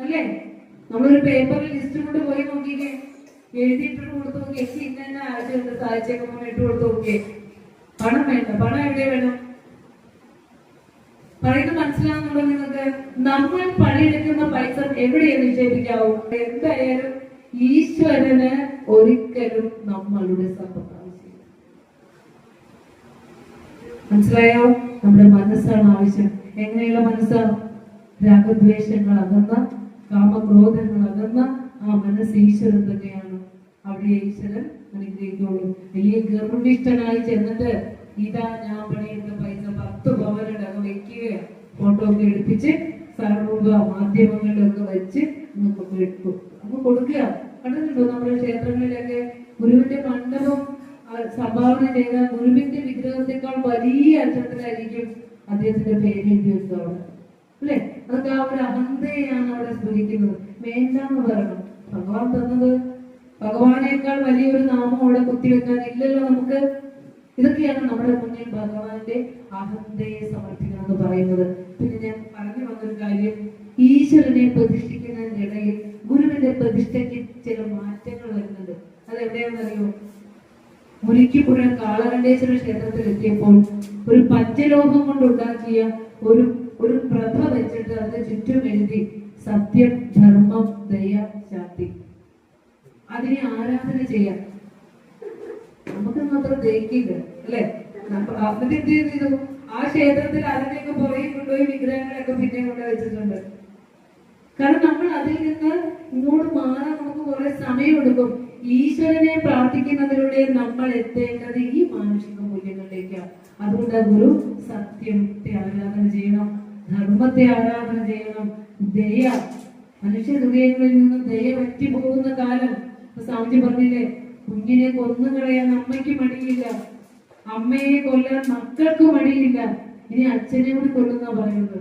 അല്ലേ? നമ്മളൊരു പേപ്പറിൽ ലിസ്റ്റ് കൊണ്ട് പോയി നോക്കിക്കേ, എഴുതിയിട്ടിട്ട് കൊടുത്തു നോക്കി, എനിക്ക് ഇന്ന ആഴ്ചയുണ്ട് സാധിച്ചേക്ക് മോനെ ഇട്ട് കൊടുത്തു നോക്കിയേ. പണം വേണ്ട, പണം എവിടെ വേണം? പറയുന്നത് മനസ്സിലാവുന്നുണ്ടോ നിങ്ങൾക്ക്? നമ്മൾ പണിയെടുക്കുന്ന പൈസ എവിടെയാണ് നിക്ഷേപിക്കാവൂ? എന്തായാലും ഈശ്വരന് ഒരിക്കലും നമ്മളുടെ സമ്പത്ത് ആവശ്യമില്ല. മനസ്സിലായോ? നമ്മുടെ മനസ്സാണ് ആവശ്യം. എങ്ങനെയുള്ള മനസ്സാണ്? രാഗദ്വേഷങ്ങൾ അകന്ന, കാമക്രോധങ്ങൾ അകന്ന ആ മനസ്സ് ഈശ്വരൻ തന്നെയാണ്. അവിടെ ഈശ്വരൻ അനുഗ്രഹിക്കുള്ളൂ. വലിയ ഗർഭിഷ്ഠനായി ചെന്നിട്ട് ഇതാ ഞാൻ പണിയെടുത്ത പൈസ 10 പവനടക്കം വെക്കുകയാണ്, ഫോട്ടോ ഒക്കെ എടുപ്പിച്ച് സർവ മാധ്യമങ്ങളിലൊക്കെ വെച്ച് നമുക്ക് കൊടുക്കുക. കണ്ടിട്ടുണ്ടോ നമ്മുടെ ക്ഷേത്രങ്ങളിലൊക്കെ ഗുരുവിന്റെ മണ്ഡപം സംഭാവന ചെയ്ത ഗുരുവിന്റെ വിഗ്രഹത്തെക്കാൾ വലിയ അക്ഷരത്തിലായിരിക്കും അദ്ദേഹത്തിന്റെ പേര് എഴുതി വെച്ചോടെ അല്ലെ? അതൊക്കെ ആ ഒരു അഹന്തയാണ് അവിടെ സ്മരിക്കുന്നത്. വേണ്ടെന്ന് പറയണം. ഭഗവാൻ തന്നത് ഭഗവാനേക്കാൾ വലിയൊരു നാമം അവിടെ കുത്തിവെക്കാൻ ഇല്ലല്ലോ നമുക്ക്. ഇതൊക്കെയാണ് നമ്മുടെ മുന്നിൽ ഭഗവാന്റെ അഹന്തയെ സമർപ്പിക്കണം എന്ന് പറയുന്നത്. പിന്നെ ഞാൻ പറഞ്ഞു വന്നൊരു കാര്യം, ഈശ്വരനെ പ്രതിഷ്ഠിക്കുന്നതിന്റെ ഇടയിൽ ഗുരുവിന്റെ പ്രതിഷ്ഠയ്ക്ക് ചില മാറ്റങ്ങൾ വരുന്നുണ്ട്. അതെവിടെയാണെന്നറിയോ? മുരിക്കുപുഴ കാളകണ്ഠേശ്വര ക്ഷേത്രത്തിൽ എത്തിയപ്പോൾ ഒരു പഞ്ചലോഹം കൊണ്ടുണ്ടാക്കിയ ഒരു പ്രഭ വെച്ചിട്ട് അതിന് ചുറ്റും എഴുതി സത്യം, ധർമ്മം, ദയ, ശാന്തി. അതിനെ ആരാധന ചെയ്യാം. നമുക്കൊന്നും അത്ര ദഹിക്കില്ല അല്ലെ? എന്നിട്ട് എന്ത് ചെയ്തു? ആ ക്ഷേത്രത്തിൽ അതിന്റെയൊക്കെ പുറകെ കൊണ്ടുപോയി വിഗ്രഹങ്ങളൊക്കെ പിന്നെ കൊണ്ടുപോയി വെച്ചിട്ടുണ്ട്. കാരണം നമ്മൾ അതിൽ നിന്ന് ഇങ്ങോട്ട് മാറാൻ നമുക്ക് കുറെ സമയമെടുക്കും. ഈശ്വരനെ പ്രാർത്ഥിക്കുന്നതിലൂടെ നമ്മൾ എത്തേണ്ടത് ഈ മാനുഷിക മൂല്യങ്ങളിലേക്കാണ്. അതുകൊണ്ട് ഗുരു സത്യത്തെ ആരാധന ചെയ്യണം, ധർമ്മത്തെ ആരാധന ചെയ്യണം, ദയ. മനുഷ്യ ഹൃദയങ്ങളിൽ നിന്ന് ദയ പറ്റി പോകുന്ന കാലം. സ്വാമിജി പറഞ്ഞില്ലേ, കുഞ്ഞിനെ കൊന്നു കളയാൻ അമ്മയ്ക്ക് മടിയില്ല, അമ്മയെ കൊല്ലാൻ മക്കൾക്ക് മടിയില്ല, ഇനി അച്ഛനെ കൂടി കൊല്ലുന്ന പറയുന്നത്.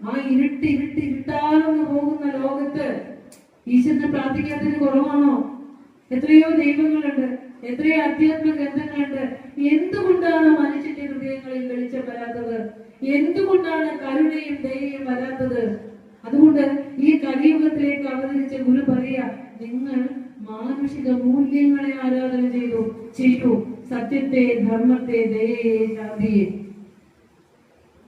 ആ ഇരുട്ടാണെന്ന് പോകുന്ന ലോകത്ത് ഈശ്വരനെ പ്രാർത്ഥിക്കാത്തതിന് കുറവാണോ? എത്രയോ ദൈവങ്ങളുണ്ട്, എത്രയോ അധ്യാത്മ ഗ്രന്ഥങ്ങളുണ്ട്. എന്തുകൊണ്ടാണ് മനുഷ്യന്റെ ഹൃദയങ്ങളിൽ വെളിച്ചം വരാത്തത്? എന്തുകൊണ്ടാണ് കരുണയും ദയയും വരാത്തത്? അതുകൊണ്ട് ഈ കലിയുഗത്തിലേക്ക് അവതരിച്ച ഗുരു പറയാ, നിങ്ങൾ മാനുഷിക മൂല്യങ്ങളെ ആരാധന ചെയ്തു സത്യത്തെ, ധർമ്മത്തെ, ദയയെ, ശാന്തിയെ.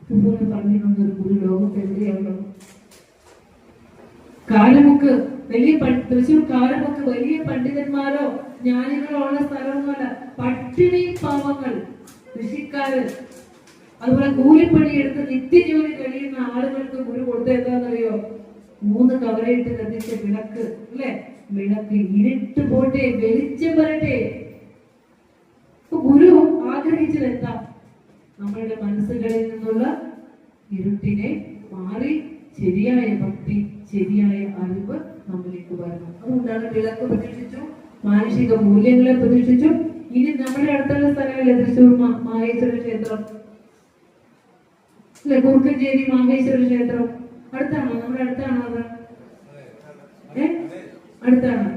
ഇതുപോലെ പറഞ്ഞിരുന്ന ഒരു ഗുരു ലോകത്ത് എവിടെയുള്ളത്? കാലമുക്ക് വലിയ തൃശ്ശൂർ കാലമുക്ക് വലിയ പണ്ഡിതന്മാരോ ജ്ഞാനികളോ ഉള്ള സ്ഥലമൊന്നുമല്ല. പട്ടിണി പാവങ്ങൾ, കൃഷിക്കാര്, അതുപോലെ കൂലിപ്പണിയെടുത്ത് നിത്യജോലി കഴിയുന്ന ആളുകൾക്ക് ഗുരു കൊടുത്ത എന്താണെന്നറിയോ? 3 കവറയിട്ട് കത്തിച്ച വിളക്ക്, അല്ലെ? വിളക്ക് ഇരുട്ട് പോട്ടെ, വെളിച്ചം വരട്ടെ. ഗുരു ആഗ്രഹിച്ചത് എന്താ? നമ്മളുടെ മനസ്സുകളിൽ നിന്നുള്ള ഇരുട്ടിനെ മാറി ശരിയായ ഭക്തി, ശരിയായ അറിവ് നമ്മിലേക്ക് വരണം. അതുകൊണ്ടാണ് വിളക്ക് പ്രതീക്ഷിച്ചു, മാനുഷിക മൂല്യങ്ങളെ പ്രതീക്ഷിച്ചു. ഇനി നമ്മുടെ അടുത്തുള്ള സ്ഥലങ്ങളിലെ തൃശ്ശൂർ മാഹേശ്വര ക്ഷേത്രം, അല്ലെ? കുറുക്കഞ്ചേരി മാഹേശ്വര ക്ഷേത്രം അടുത്താണോ? നമ്മുടെ അടുത്താണോ അത്? അടുത്താണ്.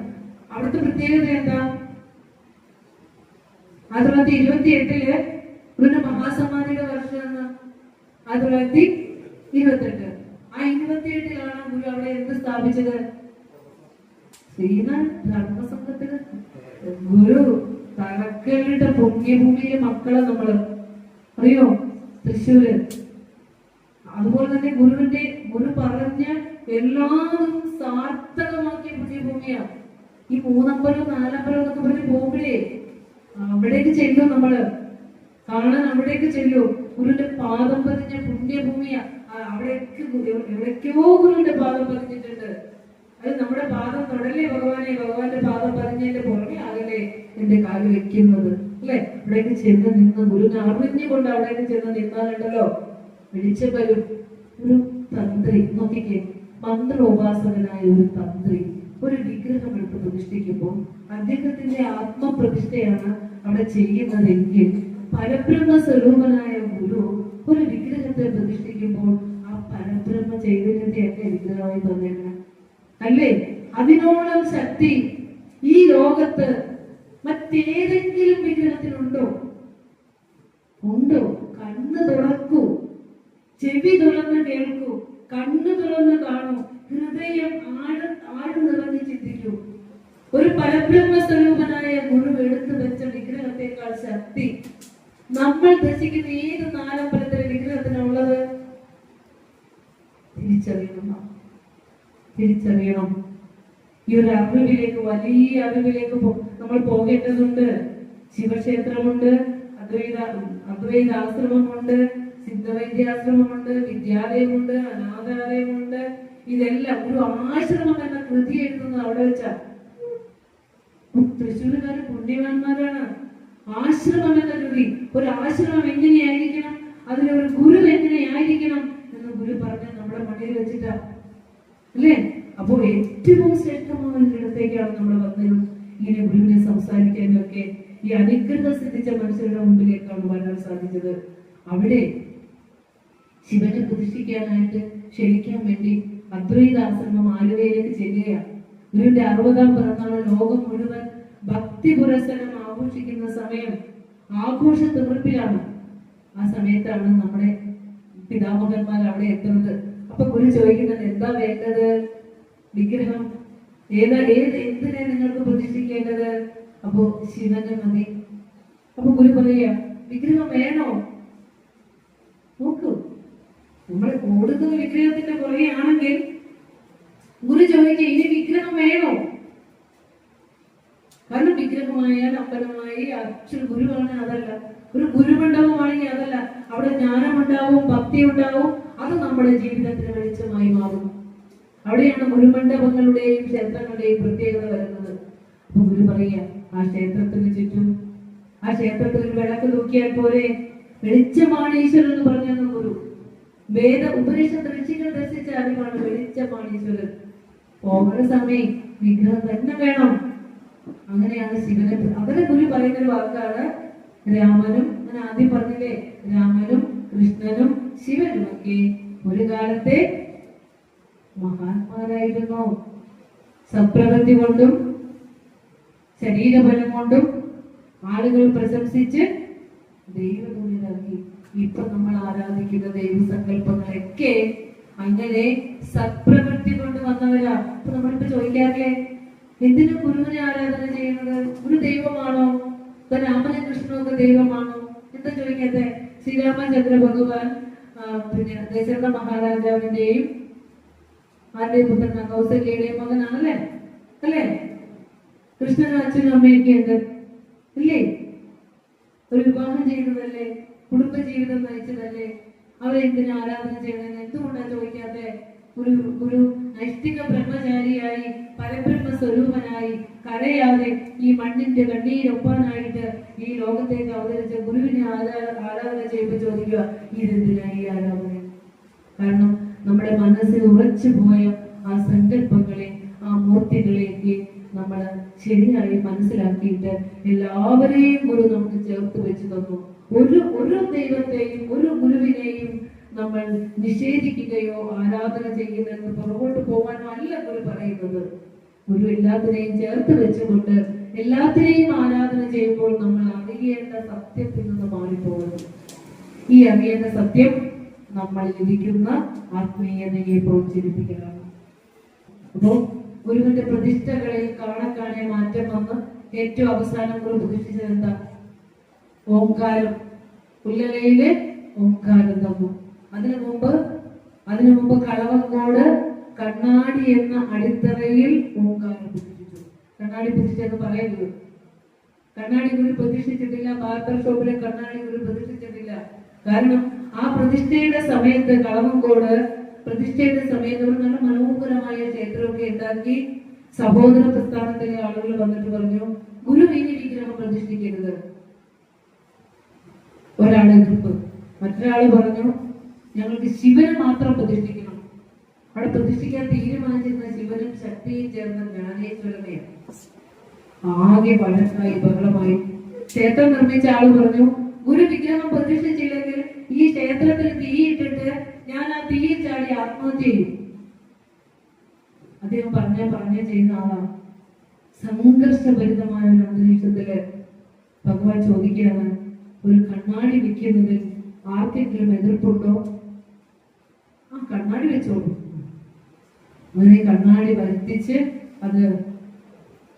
അവിടുത്തെ പ്രത്യേകത എന്താ? 1928 ഗുരുവിന്റെ മഹാസമാധിയുടെ വർഷം 1928. ആ 28 ഗുരു അവിടെ എന്ത് സ്ഥാപിച്ചത്? ശ്രീനാഥ് ധർമ്മസംഘത്തിന്. ഗുരു തറക്കല്ലിട്ട പുണ്യഭൂമിയിലെ മക്കളെ നമ്മള് അറിയോ? തൃശ്ശൂര്. അതുപോലെ തന്നെ ഗുരു പറഞ്ഞ എല്ലാവരും സാർത്ഥകമാക്കിയ പുണ്യഭൂമിയാ ഈ 3 അമ്പലം 4 അമ്പലം എന്നൊക്കെ പറഞ്ഞ് പോകുമ്പോഴേ അവിടേക്ക് ചെല്ലും, നമ്മള് കാണാൻ അവിടേക്ക് ചെല്ലും. ഗുരുവിന്റെ പാദം പതിഞ്ഞ പുണ്യഭൂമിയാ. എവിടേക്കോ ഗുരുവിന്റെ പാദം പതിഞ്ഞിട്ടുണ്ട്. അത് നമ്മുടെ പാദം തൊടല്ലേ ഭഗവാനെ, ഭഗവാന്റെ പാദം പതിഞ്ഞതിന്റെ പുറമെ ആകലെ എന്റെ കാല് വെക്കുന്നത്, അല്ലെ? അവിടേക്ക് ചെന്ന് നിന്ന് ഗുരുവിനെ അറിഞ്ഞുകൊണ്ട് അവിടേക്ക് ചെന്ന് നിന്നാലുണ്ടല്ലോ വെളിച്ചം വരും. ഒരു തന്ത്രി നോക്കിക്കേ, മന്ത്രോപാസകനായ ഒരു തന്ത്രി ഒരു വിഗ്രഹം എടുത്ത് പ്രതിഷ്ഠിക്കുമ്പോൾ അദ്ദേഹത്തിന്റെ ആത്മപ്രതിഷ്ഠയാണ് അവിടെ ചെയ്യുന്നതെങ്കിൽ, പരബ്രഹ്മ സ്വരൂപനായ ഗുരു ഒരു വിഗ്രഹത്തെ പ്രതിഷ്ഠിക്കുമ്പോൾ ആ പരബ്രഹ്മ ചൈതന്യത്തെയൊക്കെ വിഗ്രഹമായി തന്നേക്കണം, അല്ലേ? അതിനോളം ശക്തി ഈ ലോകത്ത് മറ്റേതെങ്കിലും വിഗ്രഹത്തിനുണ്ടോ? ഉണ്ടോ? കണ്ണ് തുറക്കൂ, ചെവി തുറന്ന് കേൾക്കൂ, കണ്ണ് തുറന്ന് കാണൂ, ഹൃദയം ആഴ് നിറഞ്ഞ് ചിന്തിക്കൂ. ഒരു പരബ്രഹ്മ സ്വരൂപനായ ഗുരു എടുത്തു വെച്ച വിഗ്രഹത്തെക്കാൾ ശക്തി നമ്മൾ ദർശിക്കുന്ന ഏത് 4 അമ്പലത്തിലെ വിഗ്രഹത്തിനുള്ളത്? തിരിച്ചറിയണം. ഈ ഒരു അറിവിലേക്ക്, വലിയ അറിവിലേക്ക് നമ്മൾ പോകേണ്ടതുണ്ട്. ശിവക്ഷേത്രമുണ്ട്, അദ്വൈതാശ്രമമുണ്ട്, സിദ്ധവൈദ്യാശ്രമമുണ്ട്, വിദ്യാലയമുണ്ട്, അനാഥാലയമുണ്ട്. ഇതെല്ലാം ഒരു ആശ്രമം എന്ന കൃതി എഴുതുന്നത് അവിടെ വെച്ചാ. തൃശ്ശൂരുകാര് പുണ്യവാന്മാരാണ്. ആശ്രമം എന്ന കൃതി, ഒരു ആശ്രമം എങ്ങനെയായിരിക്കണം, അതിലൊരു ഗുരു എങ്ങനെയായിരിക്കണം എന്ന് ഗുരു പറഞ്ഞ നമ്മുടെ മണ്ണിൽ വെച്ചിട്ടാ, അല്ലേ? അപ്പോ ഏറ്റവും ശ്രേഷ്ഠമായ ഒരിടത്തേക്കാണ് നമ്മൾ വന്നതും ഇങ്ങനെ ഗുരുവിനെ സംസാരിക്കാനും ഒക്കെ ഈ അനുഗ്രഹം സിദ്ധിച്ച മനുഷ്യരുടെ മുമ്പിലേക്കാണ് വരാൻ സാധിച്ചത്. അവിടെ ശിവനെ പ്രതിഷ്ഠിക്കാനായിട്ട് ക്ഷണിക്കാൻ വേണ്ടി അദ്വൈതാശ്രമം ആലുവയിലേക്ക് ചെല്ലുകയാണ്. ഗുരുവിന്റെ 60ാം പിറന്നാൾ ലോകം മുഴുവൻ ഭക്തി പുരസ്സരം ആഘോഷിക്കുന്ന സമയം, ആഘോഷ തീർപ്പിലാണ്. ആ സമയത്താണ് നമ്മുടെ പിതാമഹന്മാർ അവിടെ എത്തുന്നത്. അപ്പൊ ഗുരു ചോദിക്കുന്നത്, എന്താ വേണ്ടത്? വിഗ്രഹം എന്തിനെ നിങ്ങൾക്ക് പ്രതിഷ്ഠിക്കേണ്ടത്? അപ്പോ ശിവന് മതി. അപ്പൊ ഗുരു പറയാ, വിഗ്രഹം വേണോ? നോക്കൂ, നമ്മൾ ഓടുന്നത് വിഗ്രഹത്തിന്റെ പുറകെ ആണെങ്കിൽ ഗുരു ചോദിക്കുക, ഇനി വിഗ്രഹം വേണോ? കാരണം വിഗ്രഹമായാൽ അമ്പലമായി, ആക്ച്വൽ ഗുരുവാണ് അതല്ല. ഒരു ഗുരുമണ്ഡപമാണെങ്കിൽ അതല്ല, അവിടെ ജ്ഞാനമുണ്ടാവും, ഭക്തി ഉണ്ടാവും, അത് നമ്മുടെ ജീവിതത്തിന് വെളിച്ചമായി മാറും. അവിടെയാണ് ഗുരുമണ്ഡപങ്ങളുടെയും ക്ഷേത്രങ്ങളുടെയും പ്രത്യേകത വരുന്നത്. അപ്പൊ ഗുരു പറയുക, ആ ക്ഷേത്രത്തിന് ചുറ്റും, ആ ക്ഷേത്രത്തിൽ ഒരു വിളക്ക് തൂക്കിയാൽ പോരെ? വെളിച്ചമാണ് ഈശ്വരൻ എന്ന് പറഞ്ഞു ഗുരു. ഉപനിഷത്ത് ഋഷികൾ ദർശിച്ച അറിവാണ് വെളിച്ചമാണ് ഈശ്വരൻ. പോകുന്ന സമയം വിഗ്രഹം തന്നെ വേണം. അങ്ങനെയാണ് ശിവനെ. അവരെ ഗുരു പറയുന്നൊരു വാക്കാണ് രാമനും, ഞാൻ ആദ്യം പറഞ്ഞില്ലേ, രാമനും കൃഷ്ണനും ശിവനും ഒക്കെ ഒരു കാലത്തെ മഹാന്മാരായിരുന്നു. സപ്രവൃത്തി കൊണ്ടും ശരീരബലം കൊണ്ടും ആളുകൾ പ്രശംസിച്ച് ദൈവതുല്യരാക്കി. ഇപ്പൊ നമ്മൾ ആരാധിക്കുന്ന ദൈവസങ്കല്പങ്ങളൊക്കെ അങ്ങനെ സത്പ്രവൃത്തി കൊണ്ട് വന്നവരാ. അപ്പൊ നമ്മളിപ്പോ ചോദിക്കാറില്ലേ, എന്തിനും ഗുരുവിനെ ആരാധന ചെയ്യുന്നത്? ഗുരു ദൈവമാണോ? രാമനും കൃഷ്ണനും ഒക്കെ ദൈവമാണോ? എന്താ ചോദിക്കാത്തെ? ശ്രീരാമചന്ദ്ര ഭഗവാൻ പിന്നെ ദശരഥ മഹാരാജാവിന്റെയും ആരുടെയും പുത്രനാണ്? കൗസല്യയുടെയും മകനാണല്ലേ? അല്ലേ? കൃഷ്ണനും അച്ഛനും അമ്മയൊക്കെ ഉണ്ട് ഇല്ലേ? ഒരു വിവാഹം ചെയ്തതല്ലേ? കുടുംബ ജീവിതം നയിച്ചതല്ലേ? അവരെന്തിനു ആരാധന ചെയ്യണമെന്ന് എന്തുകൊണ്ടാ ചോദിക്കാതെ? ഗുരു നൈഷ്ഠിക ബ്രഹ്മചാരിയായി പരബ്രഹ്മ സ്വരൂപനായി കരയാതെ ഈ മണ്ണിന്റെ കണ്ണീരൊപ്പാനായിട്ട് ഈ ലോകത്തേക്ക് അവതരിച്ച ഗുരുവിനെ ആരാധന ചെയ്യുമ്പോൾ ചോദിക്കുക, ഇതെന്തിനായി ആരാധന? കാരണം നമ്മുടെ മനസ്സിൽ ഉറച്ചു പോയ ആ സങ്കല്പങ്ങളെ, ആ മൂർത്തികളെയൊക്കെ നമ്മൾ ശരിയായി മനസ്സിലാക്കിയിട്ട് എല്ലാവരെയും ഗുരു നമുക്ക് ചേർത്ത് വെച്ച് തന്നു. ഒരു ദൈവത്തെയും ഒരു ഗുരുവിനെയും നമ്മൾ നിഷേധിക്കുകയോ ആരാധന ചെയ്യുന്നതെന്ന് പുറകോട്ട് പോകാനോ അല്ല ഗുരു പറയുന്നത്. ഗുരു എല്ലാത്തിനെയും ചേർത്ത് വെച്ചുകൊണ്ട് എല്ലാത്തിനെയും ആരാധന ചെയ്യുമ്പോൾ നമ്മൾ അറിയേണ്ട സത്യത്തിൽ നിന്ന് മാറിപ്പോകുന്നു. ഈ അറിയേണ്ട സത്യം നമ്മൾ ലഭിക്കുന്ന ആത്മീയതയെ പ്രോത്സാഹിപ്പിക്കലാണ്. അപ്പോ ഗുരുവിന്റെ പ്രതിഷ്ഠകളിൽ കാണെ മാറ്റം വന്ന് ഏറ്റവും അവസാനം ഗുരു പ്രതിഷ്ഠിച്ചത് എന്താ? ഓംകാരം. പുല്ലലയിലെ ഓംകാരം തന്നു. അതിനു മുമ്പ് കളവങ്കോട് കണ്ണാടി എന്ന അടിത്തറയിൽ ഓംകാരം പ്രതിഷ്ഠിച്ചു. കണ്ണാടി പ്രതിഷ്ഠയെന്ന് പറയുന്നത് കണ്ണാടി ഗുരു പ്രതിഷ്ഠിച്ചിട്ടില്ല. ബാർബർ ഷോപ്പിലെ കണ്ണാടി ഗുരു പ്രതിഷ്ഠിച്ചിട്ടില്ല. കാരണം ആ പ്രതിഷ്ഠയുടെ സമയത്ത്, കളവങ്കോട് പ്രതിഷ്ഠയുടെ സമയത്ത് ഒരു നല്ല മനോഹരമായ ക്ഷേത്രമൊക്കെ ഉണ്ടാക്കി സഹോദര പ്രസ്ഥാനത്തിലെ ആളുകൾ വന്നിട്ട് പറഞ്ഞു, ഗുരു ഇനി വിഗ്രഹം പ്രതിഷ്ഠിക്കരുത്. ഒരാളെ എതിർപ്പ്. മറ്റൊരാള് പറഞ്ഞു, ഞങ്ങൾക്ക് ശിവനെ മാത്രം പ്രതിഷ്ഠിക്കണം. അവിടെ പ്രതിഷ്ഠിക്കാൻ തീരുമാനിച്ചിരുന്ന ശിവനും ശക്തിയും ചേർന്ന ജ്ഞാനേശ്വരനെയാണ്. ആകെ വഴക്കായി, ബഹളമായി. ക്ഷേത്രം നിർമ്മിച്ച ആള് പറഞ്ഞു, ഗുരു വിഗ്രഹം പ്രതിഷ്ഠിച്ചില്ലെങ്കിൽ ഈ ക്ഷേത്രത്തിൽ തീയിട്ടിട്ട് ഞാൻ ആ തീയിൽ ചാടി ആത്മഹത്യ ചെയ്യും. അദ്ദേഹം പറഞ്ഞ ചെയ്യുന്ന ആളാണ്. സംഘർഷഭരിതമായ ഒരു അന്തരീക്ഷത്തില് ഭഗവാൻ ചോദിക്കുകയാണ്, ഒരു കണ്ണാടി വെക്കുന്നതിൽ ആർക്കെങ്കിലും എതിർപ്പുണ്ടോ? ആ കണ്ണാടി വെച്ചോളൂ. അങ്ങനെ കണ്ണാടി വരുത്തിച്ച് അത്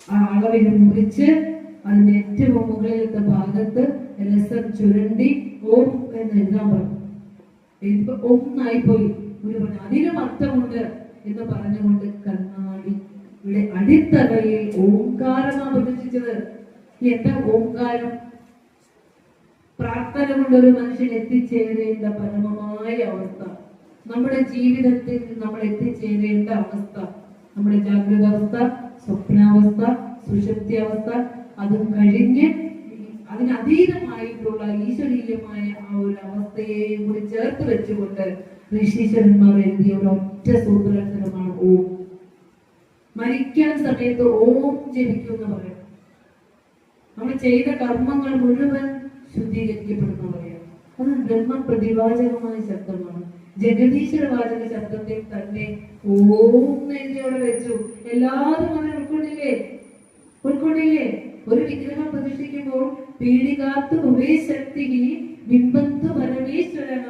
ആ അളവിൽ മുറിച്ച് അതിന്റെ ഏറ്റവും മുകളിലത്തെ ഭാഗത്ത് രസം ചുരണ്ടി ഓം എന്ന് എഴുതാൻ പറഞ്ഞു. ഇതിപ്പോ ഒന്നായിപ്പോയി. ഒരു പറഞ്ഞു അതിനും അർത്ഥമുണ്ട് എന്ന് പറഞ്ഞുകൊണ്ട് കണ്ണാടി ഇവിടെ അടിത്തറയിൽ ഓംകാരമാണ് പ്രതിഷ്ഠിച്ചത്. എന്താ ഓംകാരം? പ്രാർത്ഥന കൊണ്ടൊരു മനുഷ്യൻ എത്തിച്ചേരേണ്ട പരമമായ അവസ്ഥ, നമ്മുടെ ജീവിതത്തിൽ നമ്മൾ എത്തിച്ചേരേണ്ട അവസ്ഥ, നമ്മുടെ ജാഗ്രത അവസ്ഥ, സ്വപ്നാവസ്ഥ, സുഷുപ്തി അവസ്ഥ, അതും കഴിഞ്ഞ് അതിനതീതമായിട്ടുള്ള ഈശ്വരീയമായ ആ ഒരു അവസ്ഥയെയും കൂടി ചേർത്ത് വെച്ചുകൊണ്ട് ഋഷീശ്വരന്മാർ എഴുതിയ ഒരു ഒറ്റ സൂത്രക്ഷരമാണ് ഓം. മരിക്കാൻ സമയത്ത് ഓം ജപിക്കും എന്ന് പറയാം. നമ്മൾ ചെയ്ത കർമ്മങ്ങൾ മുഴുവൻ ശുദ്ധീകരിക്കപ്പെടുന്ന പറയാം. അത് ബ്രഹ്മ പ്രതിവാചകമായ ശബ്ദമാണ്. ജഗദീശ്വര വാചക ശബ്ദത്തിൽ തന്നെ ഓം എഴുതിയോടെ വെച്ചു. എല്ലാവരും അങ്ങനെ ഉൾക്കൊണ്ടില്ലേ? ഒരു വിഗ്രഹം പ്രതിഷ്ഠിക്കുമ്പോൾ പീഡികാത്ത് ഉപേശക്തി ബിംബന്തു പരമേശ്വരന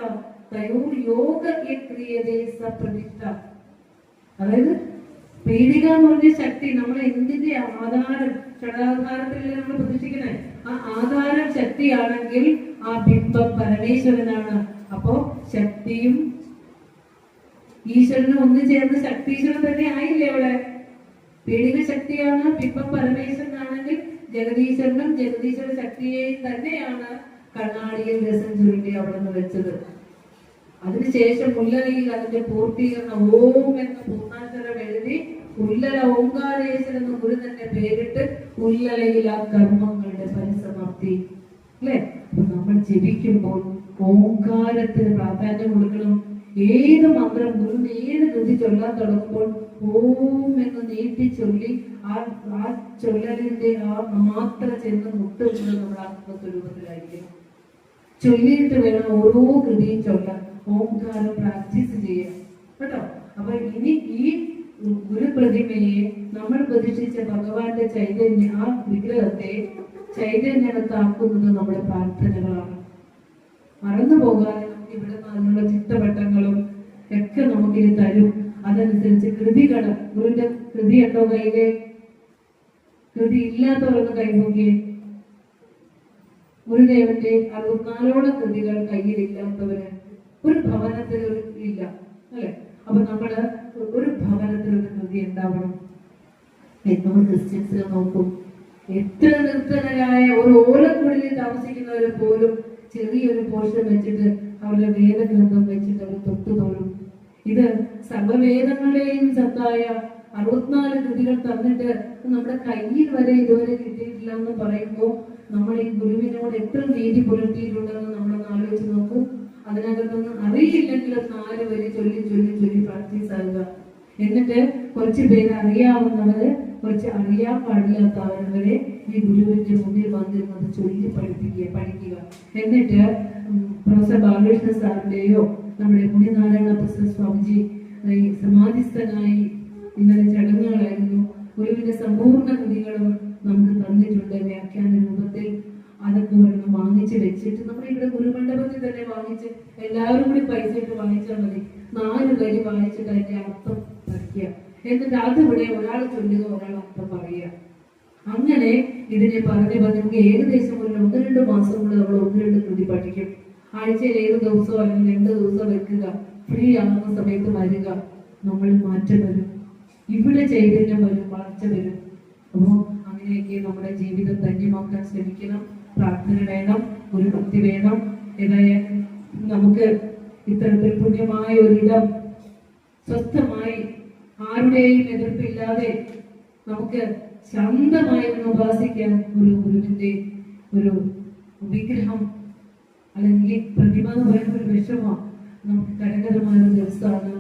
തയോർ യോഗ ക്രിയതേ സപ്രതിഷ്ഠ. അതായത് പീഡിക എന്ന് പറഞ്ഞ ശക്തി നമ്മൾ എന്തിന്റെ ആധാരം, ഷടാധാരത്തിലല്ലേ നമ്മൾ പ്രതിഷ്ഠിക്കുന്നത്. ആ ആധാരം ശക്തിയാണെങ്കിൽ ആ ബിംബം പരമേശ്വരനാണ്. അപ്പോ ശക്തിയും ഈശ്വരനും ഒന്നു ചേർന്ന് ശക്തീശ്വരൻ തന്നെ ആയില്ലേ? അവിടെ പീഡിക ശക്തിയാണ്, ബിംബം പരമേശ്വരനാണെങ്കിൽ ജഗദീശ്വരനും ജഗദീശ്വര ശക്തിയെയും തന്നെയാണ് കണ്ണാടിയിൽ രസം ചുരുട്ടി അവിടെ നിന്ന് വെച്ചത്. അതിനുശേഷം ഉല്ലലയിൽ അതിന്റെ പൂർത്തീകരണം ഓം എന്ന പൂർണ്ണാക്ഷരം എഴുതി ഉല്ലല ഓംകാരേശ്വരൻ എന്ന് ഗുരു തന്നെ പേരിട്ട് ഉല്ലലയിൽ ആ കർമ്മങ്ങളുടെ പരിസമാപ്തി. അല്ലെ? അപ്പൊ നമ്മൾ ജപിക്കുമ്പോൾ ഓംകാരത്തിന് പ്രാധാന്യം കൊടുക്കണം. ഏത് മന്ത്രം ഗുരു ഏത് കൃതി ചൊല്ലാൻ തുടങ്ങുമ്പോൾ ഓം എന്ന് നീട്ടി ചൊല്ലി ആ ചൊല്ലലിന്റെ ആ മാത്ര ചെന്ന് മുട്ടുന്നത് നമ്മുടെ ആത്മസ്വരൂപത്തിലായിരിക്കണം. ചൊല്ലിയിട്ട് വേണം ഓരോ കൃതിയും ചൊല്ലാൻ. ഓംകാരം പ്രാക്ടീസ് ചെയ്യാം കേട്ടോ. അപ്പൊ ഇനി ഈ ഗുരുപ്രതിമയെ നമ്മൾ പ്രതിഷ്ഠിച്ച ഭഗവാന്റെ ചൈതന്യ, ആ വിഗ്രഹത്തെ ചൈതന്യത്താക്കുന്നത് നമ്മുടെ പ്രാർത്ഥനകളാണ്. മറന്നു പോകാതെ നമുക്ക് ഇവിടെ നിന്നുള്ള ചിട്ടവട്ടങ്ങളും ഒക്കെ നമുക്കിനി തരും. അതനുസരിച്ച് കൃതികൾ, ഗുരുവിന്റെ കൃതി ഉണ്ടോ കയ്യില്? കൃതി ഇല്ലാത്തവരൊന്ന് കൈപൊക്കിയേ. ഗുരുദേവന്റെ 64ഓളം കൃതികൾ കയ്യിലില്ലാത്തവര് ഒരു ഭവനത്തിൽ ഇല്ല, അല്ലെ? അപ്പൊ നമ്മള് ഒരു ഭവനത്തിൽ ഒരു കൃതി ഉണ്ടാവണം. നമ്മൾ ക്രിസ്ത്യൻസിനെ നോക്കും, എത്ര നിർത്തനരായ ഒരു ഓലക്കുടലിൽ താമസിക്കുന്നവരെ പോലും ചെറിയൊരു പോർഷൻ വെച്ചിട്ട് അവരുടെ വേദഗ്രന്ഥം വെച്ചിട്ട് അവർ തൊട്ടുതോളും. ഇത് സർവവേദങ്ങളെയും സത്തായ 64 കൃതികൾ തന്നിട്ട് നമ്മുടെ കയ്യിൽ വരെ ഇതുവരെ കിട്ടിയിട്ടില്ല എന്ന് പറയുമ്പോൾ നമ്മൾ ഈ ഗുരുവിനോട് എത്ര നീതി പുലർത്തിയിട്ടുണ്ടെന്ന് നമ്മളൊന്ന് ആലോചിച്ച് നോക്കൂ. അതിനകത്തൊന്നും അറിയില്ലെങ്കിൽ 4 വരി ചൊല്ലി ചൊല്ലി ചൊല്ലി പ്രാക്ടീസ് ആകുക. എന്നിട്ട് കുറച്ച് പേര് അറിയാവുന്നവര്, കുറച്ച് അറിയാൻ പാടില്ലാത്തവരെ ഈ ഗുരുവിന്റെ മുന്നിൽ വന്നിരുന്നത് ചൊല്ലി പഠിക്കുക. എന്നിട്ട് പ്രൊഫസർ ബാലകൃഷ്ണ സാറിന്റെയോ നമ്മുടെ മുനിനാരായണ പ്രസാദ് സ്വാമിജി സമാധിസ്ഥനായി ഇന്നലെ ചടങ്ങുകളായിരുന്നു. ഗുരുവിന്റെ സമ്പൂർണ്ണ കൃതികളും നമുക്ക് തന്നിട്ടുണ്ട് വ്യാഖ്യാന രൂപത്തിൽ. അതൊക്കെ ഒരെണ്ണം വാങ്ങിച്ച് വെച്ചിട്ട് നമ്മുടെ ഇവിടെ ഗുരുമണ്ഡപത്തിൽ തന്നെ വാങ്ങിച്ച് എല്ലാവരും കൂടി പൈസ ഇട്ട് വാങ്ങിച്ചാൽ മതി. 4 വരി വായിച്ചിട്ട് അതിന്റെ അർത്ഥം പഠിക്കുക. എന്നിട്ട് അതിവിടെ ഒരാൾ ചൊല്ലുക, ഒരാൾ അർത്ഥം പറയുക. അങ്ങനെ ഇതിനെ പറഞ്ഞ് നമുക്ക് ഏകദേശം ഒരു 1-2 മാസം കൊണ്ട് നമ്മൾ 1-2 കൃതി പഠിക്കും. ആഴ്ചയിൽ 7 ദിവസമോ അല്ലെങ്കിൽ 2 ദിവസം വെക്കുക. ഫ്രീ ആകുന്ന സമയത്ത് വരിക. നമ്മൾ മാറ്റം വരും, ഇവിടെ ചൈതന്യം വരും, വളർച്ച വരും. അപ്പോൾ അങ്ങനെയൊക്കെ നമ്മുടെ ജീവിതം ധന്യമാക്കാൻ ശ്രമിക്കണം. പ്രാർത്ഥന വേണം, ഗുരുഭക്തി വേണം. ഏതായാലും നമുക്ക് ഇത്തരത്തിൽ പുണ്യമായ ഒരിടം സ്വസ്ഥമായി ആരുടെയും എതിർപ്പില്ലാതെ നമുക്ക് ശാന്തമായി ഉപാസിക്കാൻ ഒരു ഗുരുവിന്റെ ഒരു വിഗ്രഹം അല്ലെങ്കിൽ പ്രതിമ എന്ന് പറയുന്ന ഒരു വിഷമമാണ്. നമുക്ക് കരകരമായ ഒരു ദിവസമാണ്.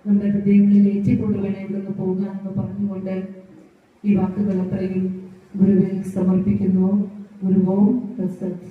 നമ്മുടെ ഹൃദയങ്ങളിൽ ഏറ്റിക്കൊണ്ട് വേണം ഇവിടുന്ന് പോകാമെന്ന് പറഞ്ഞുകൊണ്ട് ഈ വാക്കുകൾ അത്രയും ഗുരുവിൽ സമർപ്പിക്കുന്നു. ഗുരുവോം തത്സത്.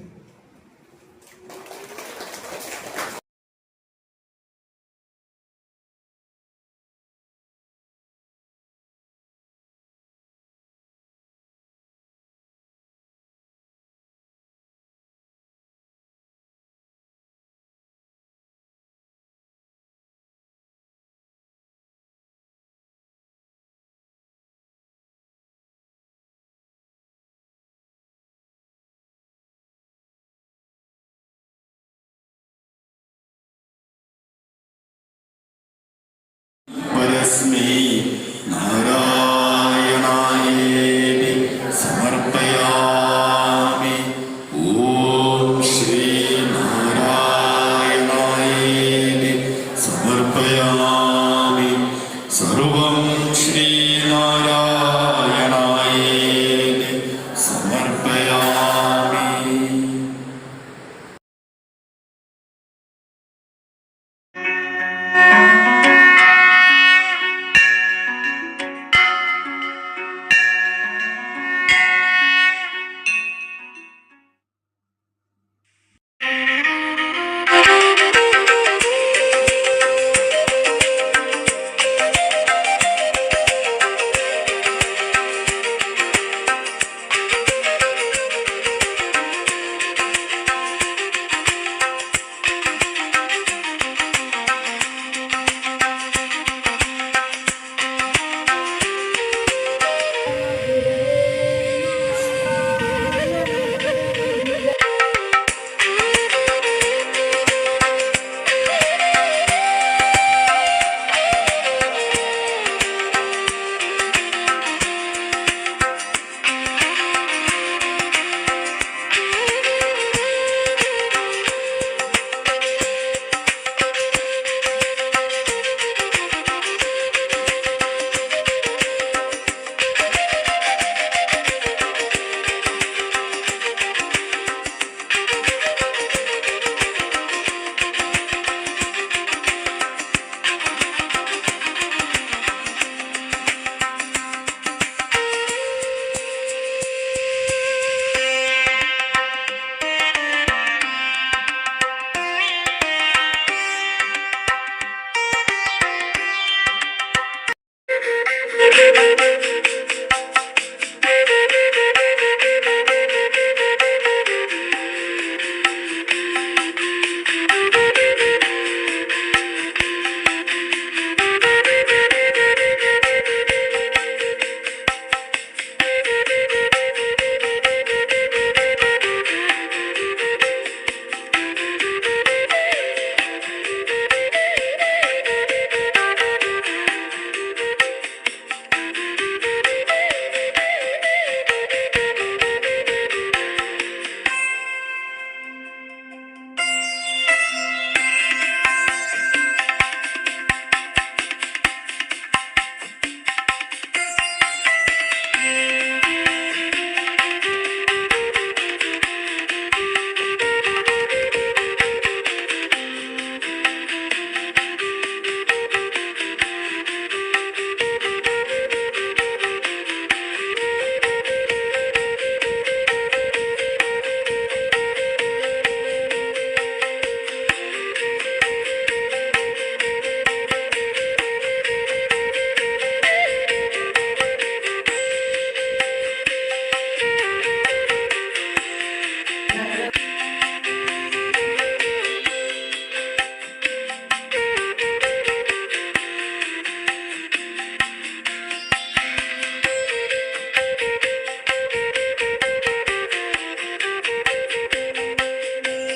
परस्मै